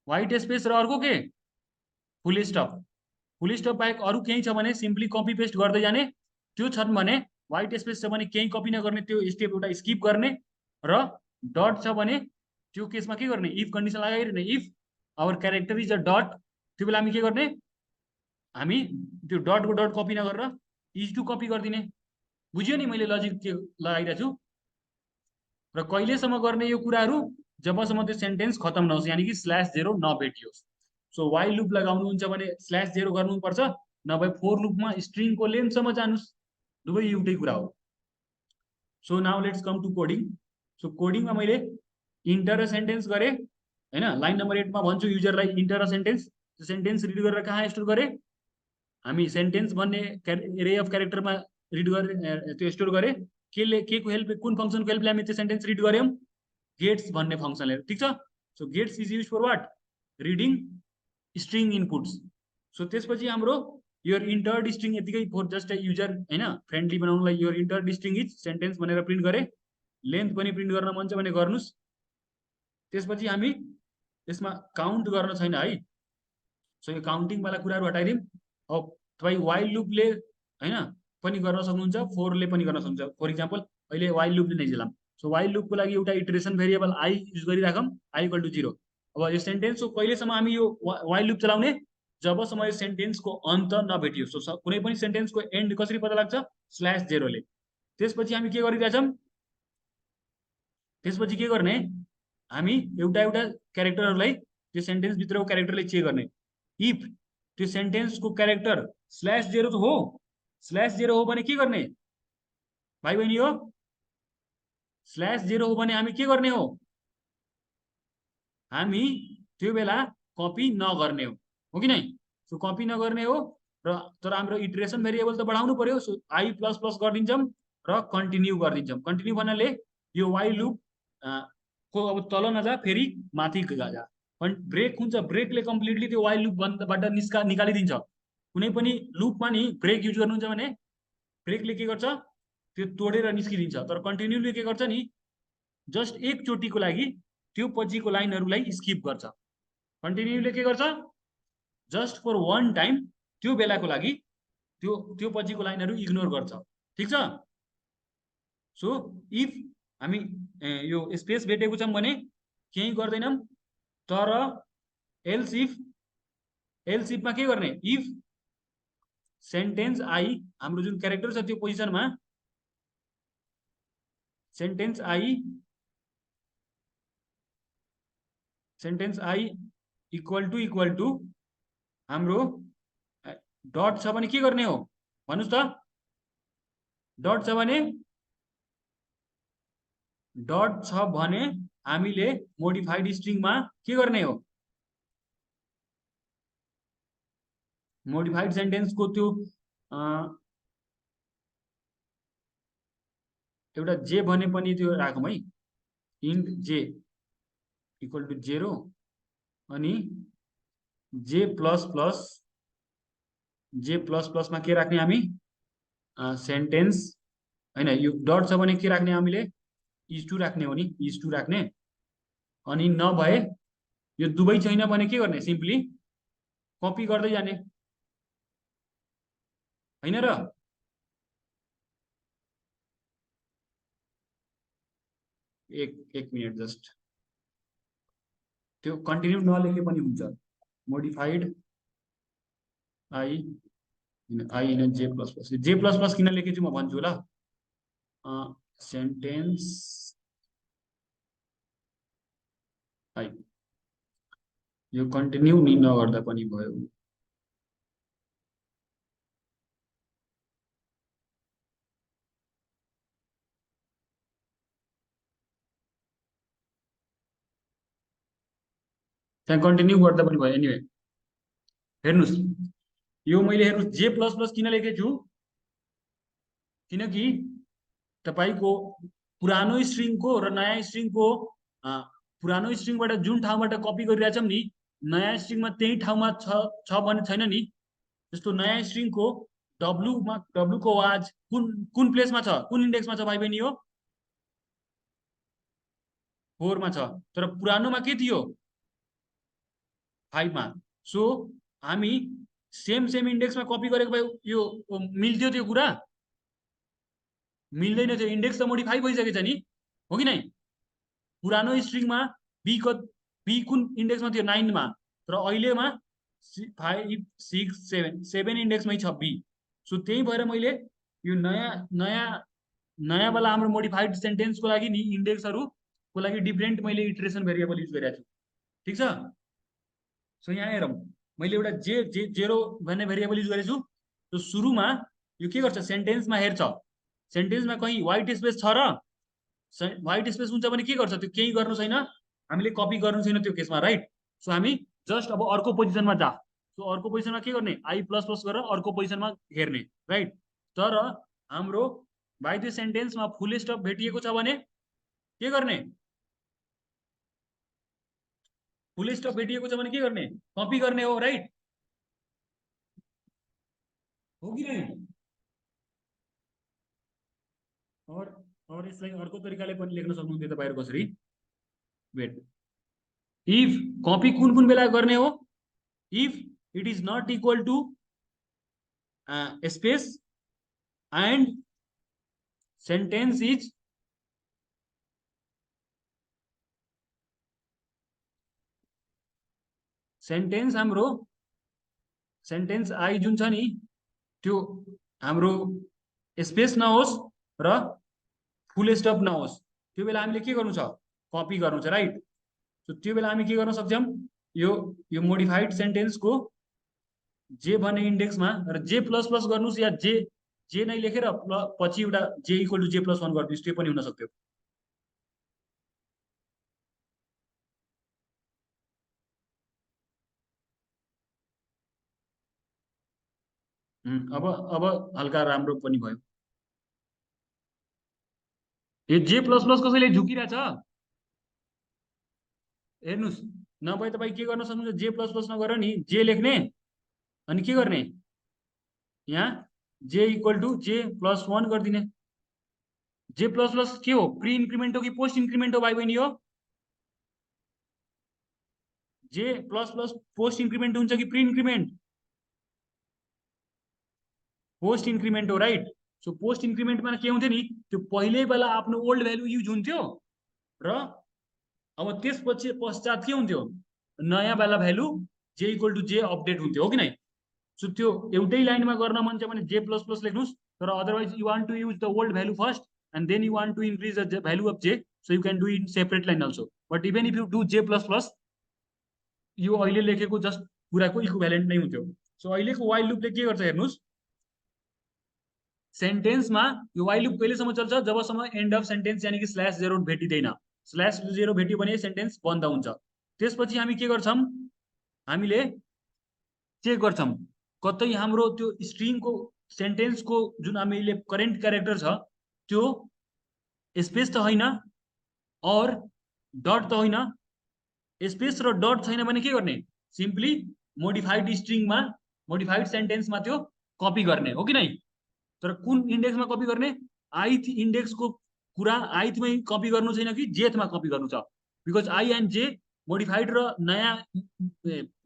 व्हाइट स्पेस र अर्को के फुल स्टप। फुल स्टप बाहेक अरू केही छ भने सिम्पली कपी पेस्ट गर्दै जाने। त्यो छन् भने व्हाइट स्पेस छ भने केही कपी नगर्ने, त्यो स्टेप एउटा स्किप गर्ने। र डट छ भने त्यो केसमा के गर्ने? इफ कन्डिसन लगाइरहने। If our character is a dot, त्यो बेला हामी के गर्ने? हामी त्यो डटको डट कपी नगरेर इज टु कपी गरिदिने। बुझ्यो नि मैले लजिक के लगाइरहेको छु? र कहिलेसम्म गर्ने यो कुराहरू? जबसम्म त्यो सेन्टेन्स खत्म नहोस्, यानी कि स्ल्यास जेरो नभेटियोस्। सो वाइल लुप लगाउनुहुन्छ भने स्ल्यास जेरो गर्नुपर्छ, नभए फोर लुपमा स्ट्रिङको लेन्थसम्म जानुस्। दुवै एउटै कुरा हो। So now let's come to coding. So कोडिङमा मैले इन्टर र सेन्टेन्स गरेँ हैन। लाइन नम्बर 8 मा भन्छु युजरलाई इन्टर र सेन्टेन्स। त्यो सेन्टेन्स रिड गरेर कहाँ स्टोर गरेँ? हामी सेन्टेन्स भन्ने एरे अफ क्यारेक्टरमा रिड गरेर त्यो स्टोर गरेँ। के को हेल्प, कुन फंक्शनको हेल्पले हामी त्यो सेन्टेन्स रिड गर्यौं? गेट्स भन्ने फंक्शनले। ठीक छ? So gets is use for what? Reading string inputs. So त्यसपछि हाम्रो योर इन्टर्ड स्ट्रिङ यतिकै फर जस्ट ए युजर हैन फ्रेन्डली बनाउनलाई your entered string is sentence भनेर प्रिन्ट गरे। लेन्थ पनि प्रिन्ट गर्न मन छ भने गर्नुस्। त्यसपछि हामी यसमा काउन्ट गर्न छैन है। सो यो काउन्टिङ वाला कुराहरू हटाइदिउँ। अब तपाई वाइल लुपले हैन पनि गर्न सक्नुहुन्छ, फोरले पनि गर्न सक्नुहुन्छ। फर इक्जाम्पल अहिले वाइल लुपले नै जिलाम। सो वाइल लुपको लागि एउटा इटरेसन भेरिएबल आई युज गरिराखौँ, आई इक्वल टु 0। अब यो सेन्टेन्सको कहिलेसम्म हामी यो वाइल लुप चलाउने? जबसम्म यो सेन्टेन्सको अन्त नभेटियोस्। सो कुनै पनि सेन्टेन्सको एन्ड कसरी पत्ता लाग्छ? स्ल्यास जेरोले। त्यसपछि हामी के गरिरहेछौँ? त्यसपछि के गर्ने? हामी एउटा एउटा क्यारेक्टरहरूलाई त्यो सेन्टेन्स भित्रको क्यारेक्टरले चेक गर्ने। इफ त्यो सेन्टेन्सको क्यारेक्टर स्ल्यास जेरो हो, स्ल्यास जेरो हो भने के गर्ने भाइ बहिनी हो? स्ल्यास जेरो हो भने हामी के गर्ने हो? हामी त्यो बेला कपी नगर्ने हो कि नै? सो कपी नगर्ने हो र तर हाम्रो इटरेसन भेरिएबल त बढाउनु पर्यो। सो आई प्लस प्लस गरिदिन्छौँ र कन्टिन्यू गरिदिन्छौँ। कन्टिन्यू भन्नाले यो वाइल लुप को अब तल नजा, फेरि माथि जा। ब्रेक हुन्छ, ब्रेकले कम्प्लिटली त्यो वाइल लुपबाट निकालिदिन्छ। कुनै पनि लुपमा नि ब्रेक युज गर्नुहुन्छ भने ब्रेकले के गर्छ? त्यो तोडेर निस्किदिन्छ। तर कन्टिन्यूले के गर्छ नि? जस्ट एकचोटिको लागि त्यो पछिको लाइनहरूलाई स्किप गर्छ। कन्टिन्यूले के गर्छ? जस्ट फर वान टाइम त्यो बेलाको लागि त्यो पछिको लाइनहरू इग्नोर गर्छ। ठीक छ? सो इफ हामी यो स्पेस भेटेको छौँ भने केही गर्दैनौँ। तर एल्स इफमा के गर्ने? इफ सेन्टेन्स आई, हाम्रो जुन क्यारेक्टर छ त्यो पोजिसनमा सेन्टेन्स आई इक्वल टु हाम्रो डट छ भने के गर्ने हो? भन्नुस् त। डट छ भने हामीले मोडिफाइड स्ट्रिङमा के गर्ने हो? मोडिफाइड सेन्टेन्सको त्यो एउटा जे भने पनि त्यो राखौँ है। इन्ट जे इक्वल टु 0 अनि जे प्लस प्लसमा के राख्ने हामी? सेन्टेन्स हैन, यो डट छ भने के राख्ने हामीले? इज टु राख्ने हो नि, इज टु राख्ने। अनि नभए यो दुवै छैन भने के गर्ने? सिम्पली कपी गर्दै जाने हैन र? एक मिनट जस्ट, त्यो कन्टिन्यू नलेखे पनि हुन्छ। मोडिफाइड आई इन जे प्लस प्लस किन लेखेछु म भन्छु ल। सेन्टेन्स आई, यो कन्टिन्यू नि नगर्दा पनि भयो। त्यहाँ कन्टिन्यू गर्दा पनि भयो। एनिवे हेर्नुस्, यो मैले हेर्नुस् जे प्लस प्लस किन लेखेछु? किनकि तपाईको पुरानो स्ट्रिङको र नयाँ स्ट्रिङको पुरानो स्ट्रिङबाट जुन ठाउँबाट कपी गरिरहेछौँ नि नयाँ स्ट्रिङमा त्यही ठाउँमा छ भने छैन नि। जस्तो नयाँ स्ट्रिङको डब्लुको आवाज कुन प्लेसमा छ, कुन इन्डेक्समा छ भाइ बहिनी हो? 4 मा छ। तर पुरानोमा के थियो? 5 मा। सो हामी सेम इन्डेक्समा कपी गरेको भए यो मिल्थ्यो त्यो कुरा? मिल्दैन थियो। इन्डेक्स त मोडिफाई भइसकेछ नि, हो कि नै? पुरानो स्ट्रिङमा बी कुन इन्डेक्समा थियो? 9 मा। तर अहिलेमा 5 6 7 इन्डेक्समै छ बी। सो त्यही भएर मैले यो नयाँ वाला हाम्रो मोडिफाइड सेन्टेन्सको लागि नि इन्डेक्सहरूको लागि डिफरेन्ट मैले इटरेसन भेरिएबल युज गरेको छु। ठिक छ? सो यहाँ हेरौँ, मैले एउटा जेरो भन्ने भेरिएबल युज गरेछु। सो सुरुमा यो के गर्छ? सेन्टेन्समा हेर्छ, सेन्टेन्समा कहीँ व्हाइट स्पेस छ र व्हाइट स्पेस हुन्छ भने के गर्छ? त्यो केही गर्नु छैन, हामीले कपी गर्नु छैन त्यो केसमा, राइट? सो हामी जस्ट अब अर्को पोजिसनमा जा। सो अर्को पोजिसनमा के गर्ने? आई प्लस प्लस गरेर अर्को पोजिसनमा हेर्ने, राइट? तर हाम्रो बाइ त्यो सेन्टेन्समा फुल स्टप भेटिएको छ भने के गर्ने? फुल स्टप भेटिएको छ भने के गर्ने? कपी गर्ने हो, राइट? हो कि नै? और यसलाई अर्को तरिकाले पनि लेख्न सक्नुहुन्थ्यो तपाईँहरू कसरी? वेट, इफ कपी कुन बेला गर्ने हो? If it is not equal to space and sentence is sentence हाम्रो सेन्टेन्स आई जुन छ नि त्यो हाम्रो स्पेस नहोस् र फुल स्टप नहोस्, त्यो बेला हामीले के गर्नु छ? कपी गर्नु छ, राइट? सो त्यो बेला हामी के गर्न सक्छौँ? यो मोडिफाइड सेन्टेन्सको जे भन्ने इन्डेक्समा र जे प्लस प्लस गर्नुहोस् या जे नै लेखेर पछि एउटा जे इक्वल टु जे प्लस 1 गरिदिनुहोस्, त्यो पनि हुन सक्थ्यो। अब हल्का राम्रो पनि भयो। यो जे प्लस प्लस कसैले झुकिरहेछ? हेर्नुहोस्, नभए तपाईँ के गर्न सक्नुहुन्छ? जे प्लस प्लस नगरेर नि जे लेख्ने अनि के गर्ने? यहाँ जे इक्वल टु जे प्लस 1 गरिदिने। जे प्लस प्लस के हो? प्री इन्क्रिमेन्ट हो कि पोस्ट इन्क्रिमेन्ट हो भाइ बहिनी हो? जे प्लस प्लस पोस्ट इन्क्रिमेन्ट हुन्छ कि प्री इन्क्रिमेन्ट? पोस्ट इन्क्रिमेन्ट हो, राइट? सो पोस्ट इन्क्रिमेन्टमा के हुन्थ्यो नि, त्यो पहिल्यै बेला आफ्नो ओल्ड भ्यालु युज हुन्थ्यो र अब त्यसपछि पश्चात के हुन्थ्यो? नयाँ वाला भ्यालु जे इक्वल टु जे अपडेट हुन्थ्यो, हो कि नै? सो त्यो एउटै लाइनमा गर्न मन छ भने जे प्लस प्लस लेख्नुहोस्, तर otherwise you want to use the old value first and then you want to increase the value of J, so you can do in separate line also. But even if you do J plus plus, यो अहिले लेखेको जस्ट कुराको इक्विभ्यालेन्ट नै हुन्थ्यो। सो अहिलेको वाइल लुपले के गर्छ हेर्नुहोस्, सेन्टेन्समा यो वाइल लुप कहिलेसम्म चल्छ? जबसम्म एन्ड अफ सेन्टेन्स यानि कि स्ल्यास जेरो भेटिँदैन। स्ल्यास जेरो भेट्यो भने सेन्टेन्स बन्द हुन्छ। त्यसपछि हामी के गर्छौँ? हामीले चेक गर्छौँ कतै हाम्रो त्यो स्ट्रिङको सेन्टेन्सको जुन हामीले करेन्ट क्यारेक्टर छ त्यो स्पेस त होइन और डट त होइन। स्पेस र डट छैन भने के गर्ने? सिम्पली मोडिफाइड स्ट्रिङमा मोडिफाइड सेन्टेन्समा त्यो कपी गर्ने, हो कि नै? तर कुन इन्डेक्समा कपी गर्ने? आइथ इन्डेक्सको कुरा आइथमै कपी गर्नु छैन कि जेथमा कपी गर्नु छ? बिकज आई एन्ड जे मोडिफाइड र नयाँ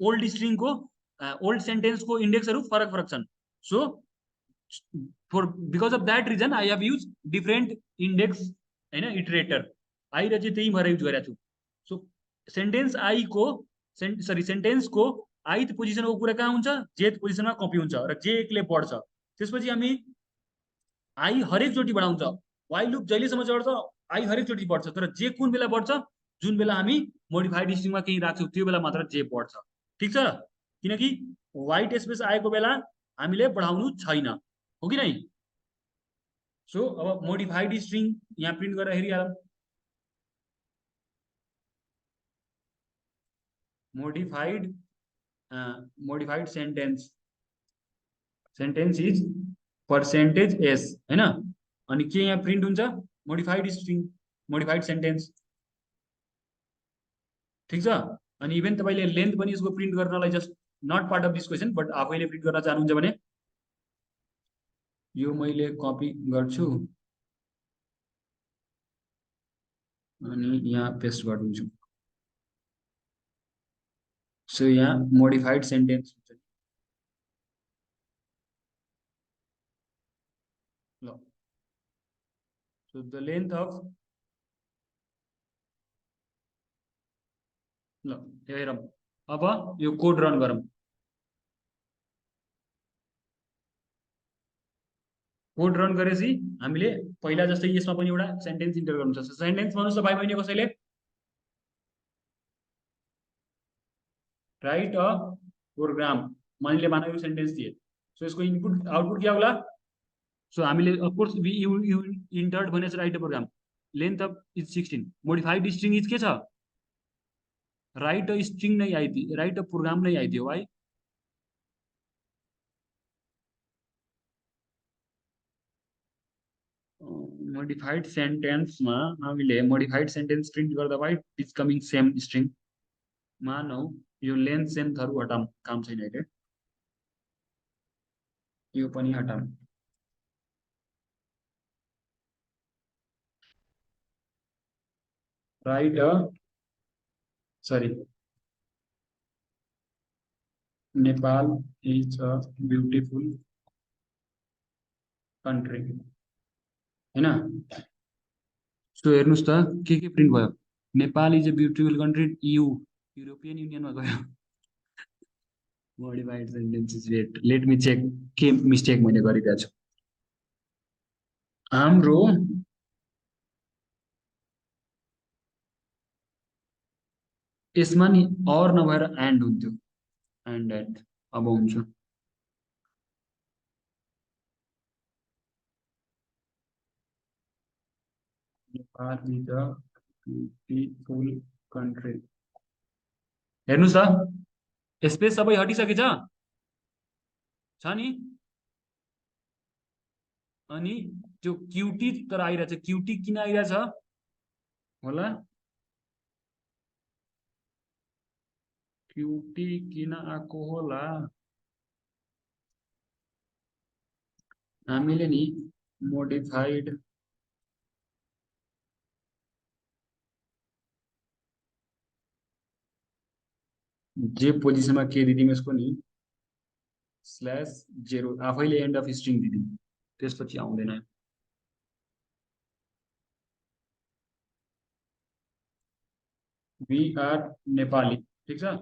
ओल्ड स्ट्रिङको ओल्ड सेन्टेन्सको इन्डेक्सहरू फरक फरक छन्। So for because of that reason I have use different index, होइन, इटरेटर। आई र चाहिँ त्यही भएर युज गरेको छु। सो सेन्टेन्स आईको सेन्टेन्सको आइथ पोजिसनको कुरा कहाँ हुन्छ? जेथ पोजिसनमा कपी हुन्छ र जे एकले बढ्छ। त्यसपछि हामी आई हरेकचोटि बढाउँछ। वाइल लुप जहिलेसम्म चढ्छ आई हरेकचोटि बढ्छ, तर जे कुन बेला बढ्छ? जुन बेला हामी मोडिफाइड स्ट्रिङमा केही राख्छौँ त्यो बेला मात्र जे बढ्छ। ठिक छ? किनकि व्हाइट स्पेस आएको बेला हामीले बढाउनु छैन, हो कि नै? सो अब मोडिफाइड स्ट्रिङ यहाँ प्रिन्ट गरेर हेरिहालौँ। Modified sentence is percentage S, होइन? अनि के यहाँ प्रिन्ट हुन्छ? मोडिफाइड स्ट्रिङ, मोडिफाइड सेन्टेन्स, ठिक छ। अनि इभेन तपाईँले लेन्थ पनि यसको प्रिन्ट गर्नलाई just not part of this question but आफैले प्रिन्ट गर्न चाहनुहुन्छ भने यो मैले कपी गर्छु अनि यहाँ पेस्ट गरिदिन्छु। सो यहाँ मोडिफाइड सेन्टेन्स हुन्छ ल। सो द लेन्थ अफ ल हेरौँ अब यो कोड रन गरौँ। कोड रन गरेपछि हामीले पहिला जस्तै यसमा पनि एउटा सेन्टेन्स इन्टर गर्नुपर्छ। सेन्टेन्स भन्नुहोस् त भाइ बहिनी कसैले राइट अ प्रोग्राम, मैले मानव सेन्टेन्स दिए। सो यसको इनपुट आउटपुट क्या होला? सो हामीले अफकोर्स यु इन्टर्ड भनेर right a program, length of is 16, modified string is के छ? राइट अ स्ट्रिङ नै आइदियो, राइट अ प्रोग्राम नै आइदियो है। मोडिफाइड सेन्टेन्समा हामीले मोडिफाइड सेन्टेन्स प्रिन्ट गर्दा भाइ इज कमिङ सेम स्ट्रिङ। मानौ यो लेन्थ सेन्थहरू हटाम, काम छैन अहिले, यो पनि हटाम। Right uh sorry, Nepal is a beautiful country हैन। सो हेर्नुस् त के प्रिन्ट भयो? Nepal is a beautiful country, European युनियनमा गयो। Modified sentences, let me check के मिस्टेक मैले गरिरहेको छु। हाम्रो यसमा नि और नभएर एन्ड हुन्थ्यो, एन्ड एट अब हुन्छ। Nepal is a beautiful country, हेर्नुस् त स्पेस सबै हटिसकेछ छ नि। अनि त्यो क्युटी तर आइरहेछ, क्युटी किन आइरहेछ होला? क्युटी किन आएको होला? हामीले नि मोडिफाइड जे पोजिसनमा के दिदिउँ यसको नि /0 आफैले एन्ड अफ स्ट्रिङ दिदिउँ, त्यसपछि आउँदैन। वी आर नेपाली, ठिक छ।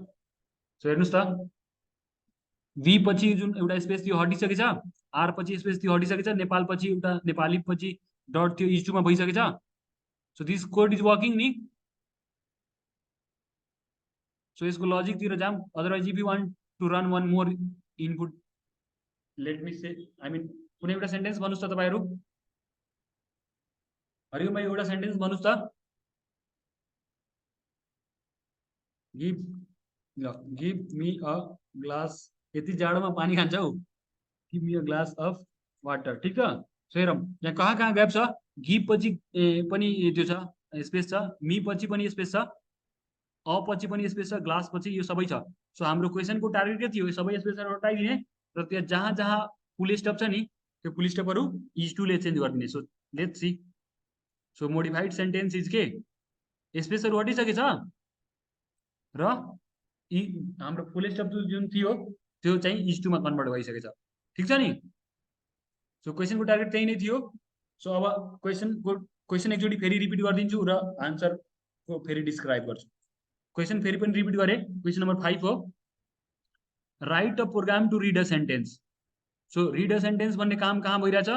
सो हेर्नुस् त वी पछि जुन एउटा स्पेस थियो हटिसकेछ, आर पछि स्पेस थियो हटिसकेछ, नेपाल पछि एउटा नेपाली पछि डट थियो इज2 मा भइसकेछ। So this code is working नि। सो यसको लजिकतिर जाम, otherwise if you want to run one more input, let me say I mean कुनै एउटा सेन्टेन्स भन्नुहोस् त तपाईँहरू। हरिओम भाइ एउटा सेन्टेन्स भन्नुहोस् त। गिभ ल, गिभ मी अ ग्लास, यति जाडोमा पानी खान्छौ, give me a glass of water, ठिक छ। सो हेरौँ यहाँ कहाँ ग्याप छ? गिभ पछि पनि त्यो छ स्पेस छ, मी पछि पनि स्पेस छ, अ पछि पनि स्पेस छ, ग्लास पछि यो सबै छ। सो हाम्रो क्वेसनको टार्गेट के थियो? सबै स्पेसहरू हटाइदिने र त्यहाँ जहाँ जहाँ फुल स्टप छ नि त्यो फुल स्टपहरू इज2 ले चेन्ज गरिदिने। So let's C. So modified sentence is के स्पेसहरू हटिसकेछ र हाम्रो फुल स्टप जुन थियो त्यो चाहिँ इज2 मा कन्भर्ट भइसकेछ, ठिक छ नि। सो क्वेसनको टार्गेट त्यही नै थियो। सो अब क्वेसन एकचोटि फेरि रिपिट गरिदिन्छु र आन्सरको फेरि डिस्क्राइब गर्छु। क्वेसन फेरि पनि रिपिट गरेँ, क्वेसन नम्बर 5 हो, right a program to read a sentence. So read a sentence भन्ने काम कहाँ भइरहेछ?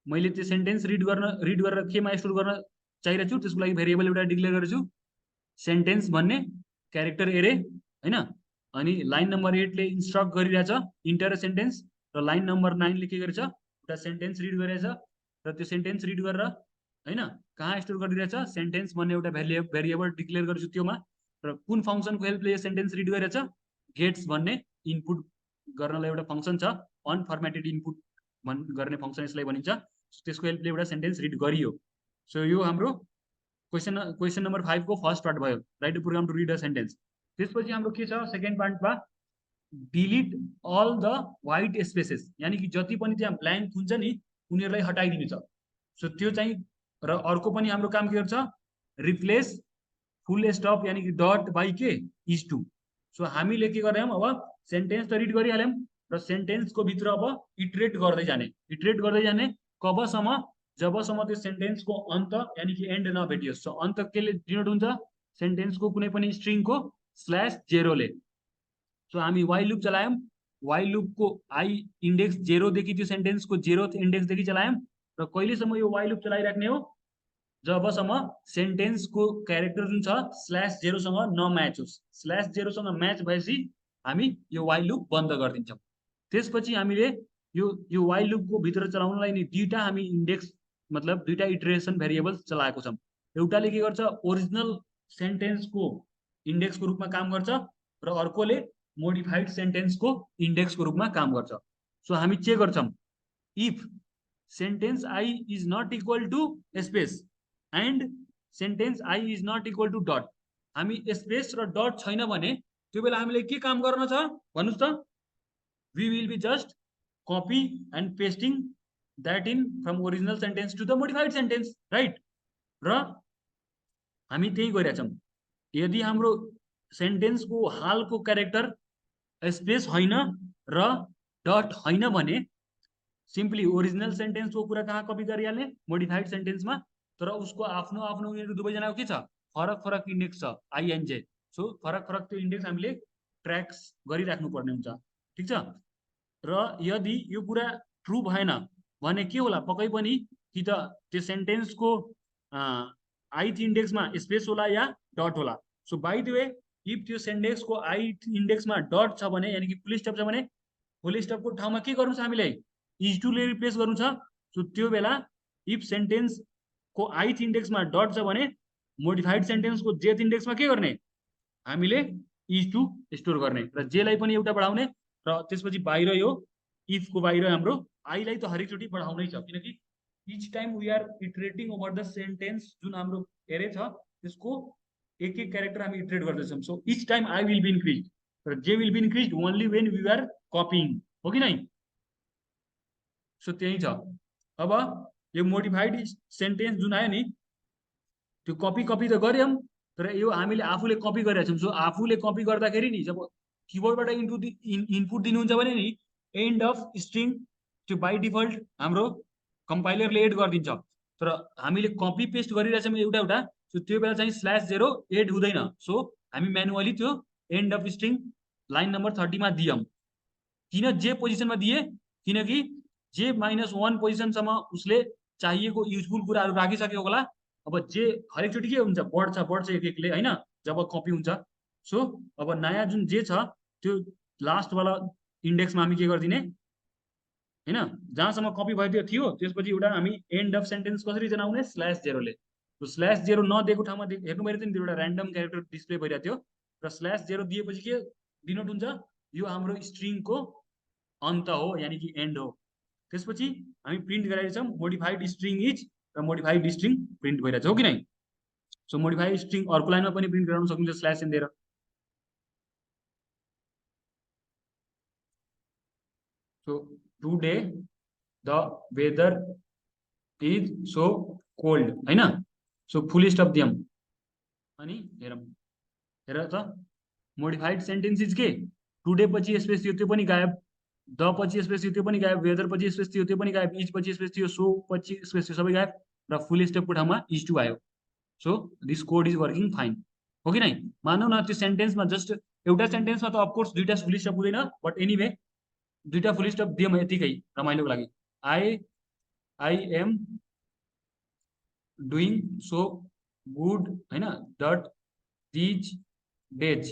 मैले त्यो सेन्टेन्स रिड गरेर केमा स्टोर गर्न चाहिरहेको छु, त्यसको लागि भेरिएबल एउटा डिक्लेयर गरेछु, सेन्टेन्स भन्ने क्यारेक्टर एरे हैन। अनि लाइन नम्बर 8 ले इन्स्ट्रक्ट गरिरहेछ इन्टर अ सेन्टेन्स, र लाइन नम्बर 9 ले के गरेछ? एउटा सेन्टेन्स रिड गरेछ र त्यो सेन्टेन्स रिड गरेर हैन कहाँ स्टोर गरिरहेछ? सेन्टेन्स भन्ने एउटा भेरिएबल डिक्लेयर गरेछु त्योमा, र कुन फङ्सनको हेल्पले यो सेन्टेन्स रिड गरेछ? गेट्स भन्ने इनपुट गर्नलाई एउटा फङ्सन छ, अनफर्मेटेड इनपुट गर्ने फङ्सन यसलाई भनिन्छ। त्यसको हेल्पले एउटा सेन्टेन्स रिड गरियो। सो यो हाम्रो क्वेसन नम्बर 5 को फर्स्ट पार्ट भयो, write the program to read a sentence. त्यसपछि हाम्रो के छ सेकेन्ड पार्टमा, delete all the white spaces, यानी कि जति पनि त्यहाँ ब्ल्याङ्क हुन्छ नि उनीहरूलाई हटाइदिनु छ। सो त्यो चाहिँ, र अर्को पनि हाम्रो काम के गर्छ, रिप्लेस फुल स्टप यानी कि डट बाई के इज टू। सो हामीले के गर्यौँ, अब सेन्टेन्स त रिड गरिहाल्यौँ र सेन्टेन्सको भित्र अब इटरेट गर्दै जाने कबसम्म, जबसम्म त्यो सेन्टेन्सको अन्त यानी कि एन्ड नभेटियोस्। सो अन्त केले डिनोट हुन्छ, सेन्टेन्सको कुनै पनि स्ट्रिङको /0 ले। सो हामी वाइल लुप चलायौँ, वाइल लुपको आई इन्डेक्स 0 देखि त्यो सेन्टेन्सको 0th इन्डेक्सदेखि चलायौँ र कहिलेसम्म यो वाइल लुप चलाइराख्ने हो, जबसम्म सेन्टेन्सको क्यारेक्टर जुन छ /0 सँग नम्याच होस्। /0 सँग म्याच भएपछि हामी यो वाइल लुप बन्द गरिदिन्छौँ। त्यसपछि हामीले यो वाइल लुपको भित्र चलाउनलाई नि दुईटा हामी इन्डेक्स मतलब दुईटा इटरेसन भेरिएबल चलाएको छौँ। एउटाले के गर्छ, ओरिजिनल सेन्टेन्सको इन्डेक्सको रूपमा काम गर्छ र अर्कोले मोडिफाइड सेन्टेन्सको इन्डेक्सको रूपमा काम गर्छ। सो हामी चेक गर्छौँ, if sentence I is not equal to space and sentence I is not equal to dot, हामी स्पेस र डट छैन भने त्यो बेला हामीले के काम गर्न छ भन्नुहोस् त, we will be just copy and pasting that in from original sentence to the modified sentence, right. र हामी त्यही गरिरहेछौँ। यदि हाम्रो सेन्टेन्सको हालको क्यारेक्टर स्पेस होइन र डट होइन भने सिम्पली ओरिजिनल सेन्टेन्सको कुरा कहाँ कपी गरिहाल्ने, मोडिफाइड सेन्टेन्समा। तर उसको आफ्नो आफ्नो उनीहरू दुवैजनाको के छ, फरक फरक इन्डेक्स छ आइएनजे। सो फरक फरक त्यो इन्डेक्स हामीले ट्र्याक्स गरिराख्नु पर्ने हुन्छ, ठिक छ। र यदि यो कुरा ट्रु भएन भने के होला, पक्कै पनि कि त त्यो सेन्टेन्सको आइथ इन्डेक्समा स्पेस होला या डट होला। So by the way, if त्यो सेन्टेन्सको आइथ इन्डेक्समा डट छ भने यानी कि फुल स्टप छ भने फुल स्टपको ठाउँमा के गर्नु छ, हामीले इज टू ले रिप्लेस गर्नु छ। सो त्यो बेला इफ सेन्टेन्सको आइथ इन्डेक्समा डट छ भने मोडिफाइड सेन्टेन्सको जेथ इन्डेक्समा के गर्ने, हामीले इज टू स्टोर गर्ने र जेलाई पनि एउटा बढाउने। र त्यसपछि बाहिर यो इफको बाहिर हाम्रो आईलाई त हरेकचोटि बढाउनै छ, किनकि each time we are iterating over the sentence, जुन हाम्रो एरे छ त्यसको एक एक क्यारेक्टर हामी इटरेट गर्दैछौँ। So each time I will be increase र J will be increase only when we are copying, हो कि नै। सो त्यही छ। अब यो मोडिफाइड सेन्टेन्स जुन आयो नि त्यो कपी त गर्यौँ, तर यो हामीले आफूले कपी गरिरहेछौँ। सो आफूले कपी गर्दाखेरि नि जब किबोर्डबाट इनपुट दिनुहुन्छ भने नि एन्ड अफ स्ट्रिङ त्यो बाई डिफल्ट हाम्रो कम्पाइलरले एड गरिदिन्छ। तर हामीले कपी पेस्ट गरिरहेछौँ एउटा, सो त्यो बेला चाहिँ /0 एड हुँदैन। सो हामी म्यानुअली त्यो end of string line number 30मा दियौँ। किन जे पोजिसनमा दिए, किनकि जे -1 पोजिसनसम्म उसले चाहिएको युजफुल कुराहरू राखिसक्यो होला। अब जे हरेकचोटि के हुन्छ, बढ्छ एक एकले होइन, जब कपी हुन्छ। सो अब नयाँ जुन जे छ त्यो लास्टवाला इन्डेक्समा हामी के गरिदिने होइन, जहाँसम्म कपी भयो थियो त्यसपछि एउटा हामी एन्ड अफ सेन्टेन्स कसरी जनाउने, /0 ले। /0 नदिएको ठाउँमा हेर्नु भयो नि, एउटा ऱ्यान्डम क्यारेक्टर डिस्प्ले भइरहेको थियो र /0 दिएपछि के डिनोट हुन्छ, यो हाम्रो स्ट्रिङको अन्त हो यानी कि एन्ड हो। त्यसपछि हामी प्रिन्ट गराइरहेछौँ मोडिफाइड स्ट्रिङ इज र मोडिफाइड स्ट्रिङ प्रिन्ट भइरहेछ, हो कि नै। सो मोडिफाइड स्ट्रिङ अर्को लाइनमा पनि प्रिन्ट गराउन सकिन्छ /n दिएर। So today the weather is so cold होइन। सो फुल स्टप दियौँ अनि हेरौँ, हेर त मोडिफाइड सेन्टेन्स इज के, टुडे पछि स्पेस थियो त्यो पनि गायब, द पछि स्पेस थियो त्यो पनि गायब, वेदर पछि स्पेस थियो त्यो पनि गायब, इज पछि स्पेस थियो, सो पछि स्पेस थियो, सबै गायब र फुल स्टपको ठाउँमा इज टू आयो। So this code is working fine, हो कि नै। मानौ न त्यो सेन्टेन्समा जस्ट एउटा सेन्टेन्समा त अफकोर्स दुईटा फुल स्टप हुँदैन, बट एनिवे दुईटा फुल स्टप दियौँ यतिकै रमाइलोको लागि। I am doing so good होइन, डट दिज डेज,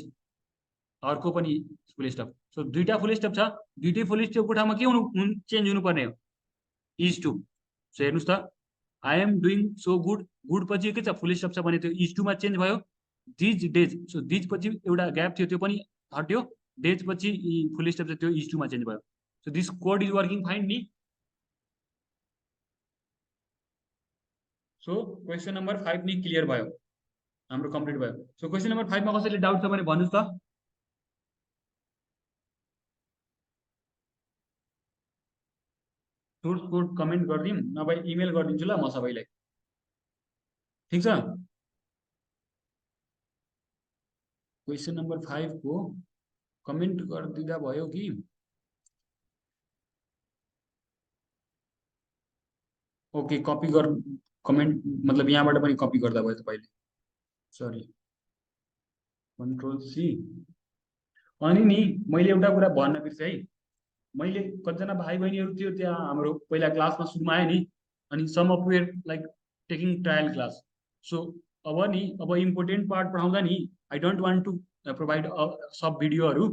अर्को पनि फुल स्टप। सो दुईटा फुल स्टप छ, दुईटै फुल स्टपको ठाउँमा के चेन्ज हुनुपर्ने हो, इज टू। सो हेर्नुहोस् त, I am doing so good, good पछि के छ फुल स्टप छ भने त्यो इज टूमा चेन्ज भयो। दिज डेज, सो दिज पछि एउटा ग्याप थियो त्यो पनि हट्यो, डेज पछि फुल स्टप छ त्यो इज टूमा चेन्ज भयो। So this code is working fine नि। सो क्वेसन नम्बर 5 नि क्लियर भयो, हाम्रो कम्प्लिट भयो। सो क्वेसन नम्बर 5 मा कसैले डाउट छ भने भन्नुस् त। सोर्स कोड कमेन्ट गरिदिउँ, नभए इमेल गरिदिन्छु ल म सबैलाई, ठिक छ। क्वेसन नम्बर 5 को कमेन्ट गरिदिँदा भयो कि? ओके, कपी गर, कमेन्ट मतलब यहाँबाट पनि कपी गर्दा भयो तपाईँले, सरी कन्ट्रोल सी। अनि नि मैले एउटा कुरा भन्न बिर्सेँ है, मैले कतिजना भाइ बहिनीहरू थियो त्यहाँ हाम्रो पहिला क्लासमा सुरुमा आयो नि, अनि some of where like taking trial class. So अब नि, अब इम्पोर्टेन्ट पार्ट पढाउँदा नि I don't want to provide सब भिडियोहरू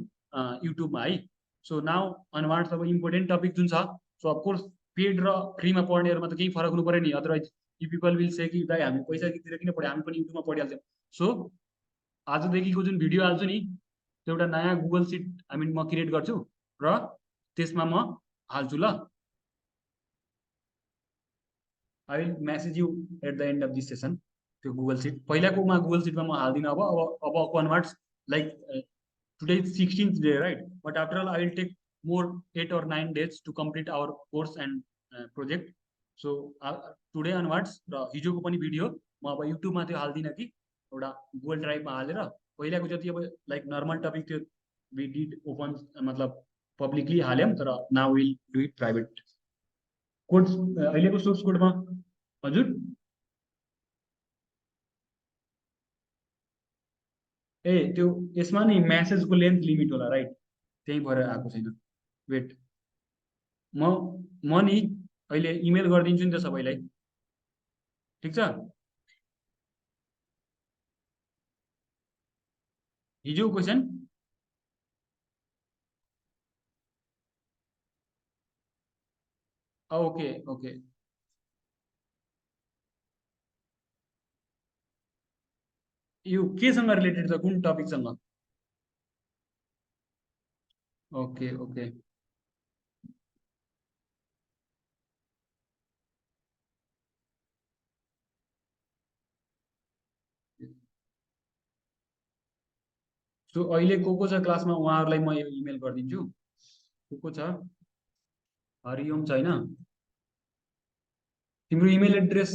युट्युबमा है। सो नाउ अनवार्ड्स अब इम्पोर्टेन्ट टपिक जुन छ, सो अफकोर्स पेड र फ्रीमा पढ्नेहरूमा त केही फरक हुनु पऱ्यो नि, otherwise you people will say कि दाइ हामी पैसा तिरेर किन पढ्यो, हामी पनि युट्युबमा पढिहाल्छौँ। सो आजदेखिको जुन भिडियो हाल्छु नि, त्यो एउटा नयाँ गुगल सिट आई मिन म क्रिएट गर्छु र त्यसमा म हाल्छु ल। I will message you at the end of this session त्यो गुगल सिट। पहिलाकोमा गुगल सिटमा म हाल्दिनँ, अब converts like today 16th day right, but after all I will take more 8 or 9 days to complete our course and project. So today onwards र हिजोको पनि भिडियो म अब युट्युबमा त्यो हाल्दिनँ कि एउटा गुगल ड्राइभमा हालेर, पहिलाको जति अब लाइक नर्मल टपिक थियो वी डिड ओपन मतलब पब्लिकली हाल्यौँ, तर now will do it private. Code अहिलेको सोर्स कोडमा हजुर ए त्यो यसमा नि म्यासेजको लेन्थ लिमिट होला राइट, त्यही भएर आएको छैन। वेट, म म नि अहिले इमेल गरिदिन्छु नि त सबैलाई, ठिक छ। हिजो क्वेसन ओके ओके, यो केसँग रिलेटेड छ, कुन टपिकसँग? ओके ओके, सो अहिले को छ क्लासमा उहाँहरूलाई म यो इमेल गरिदिन्छु। को छ? हरिओम छैन? तिम्रो इमेल एड्रेस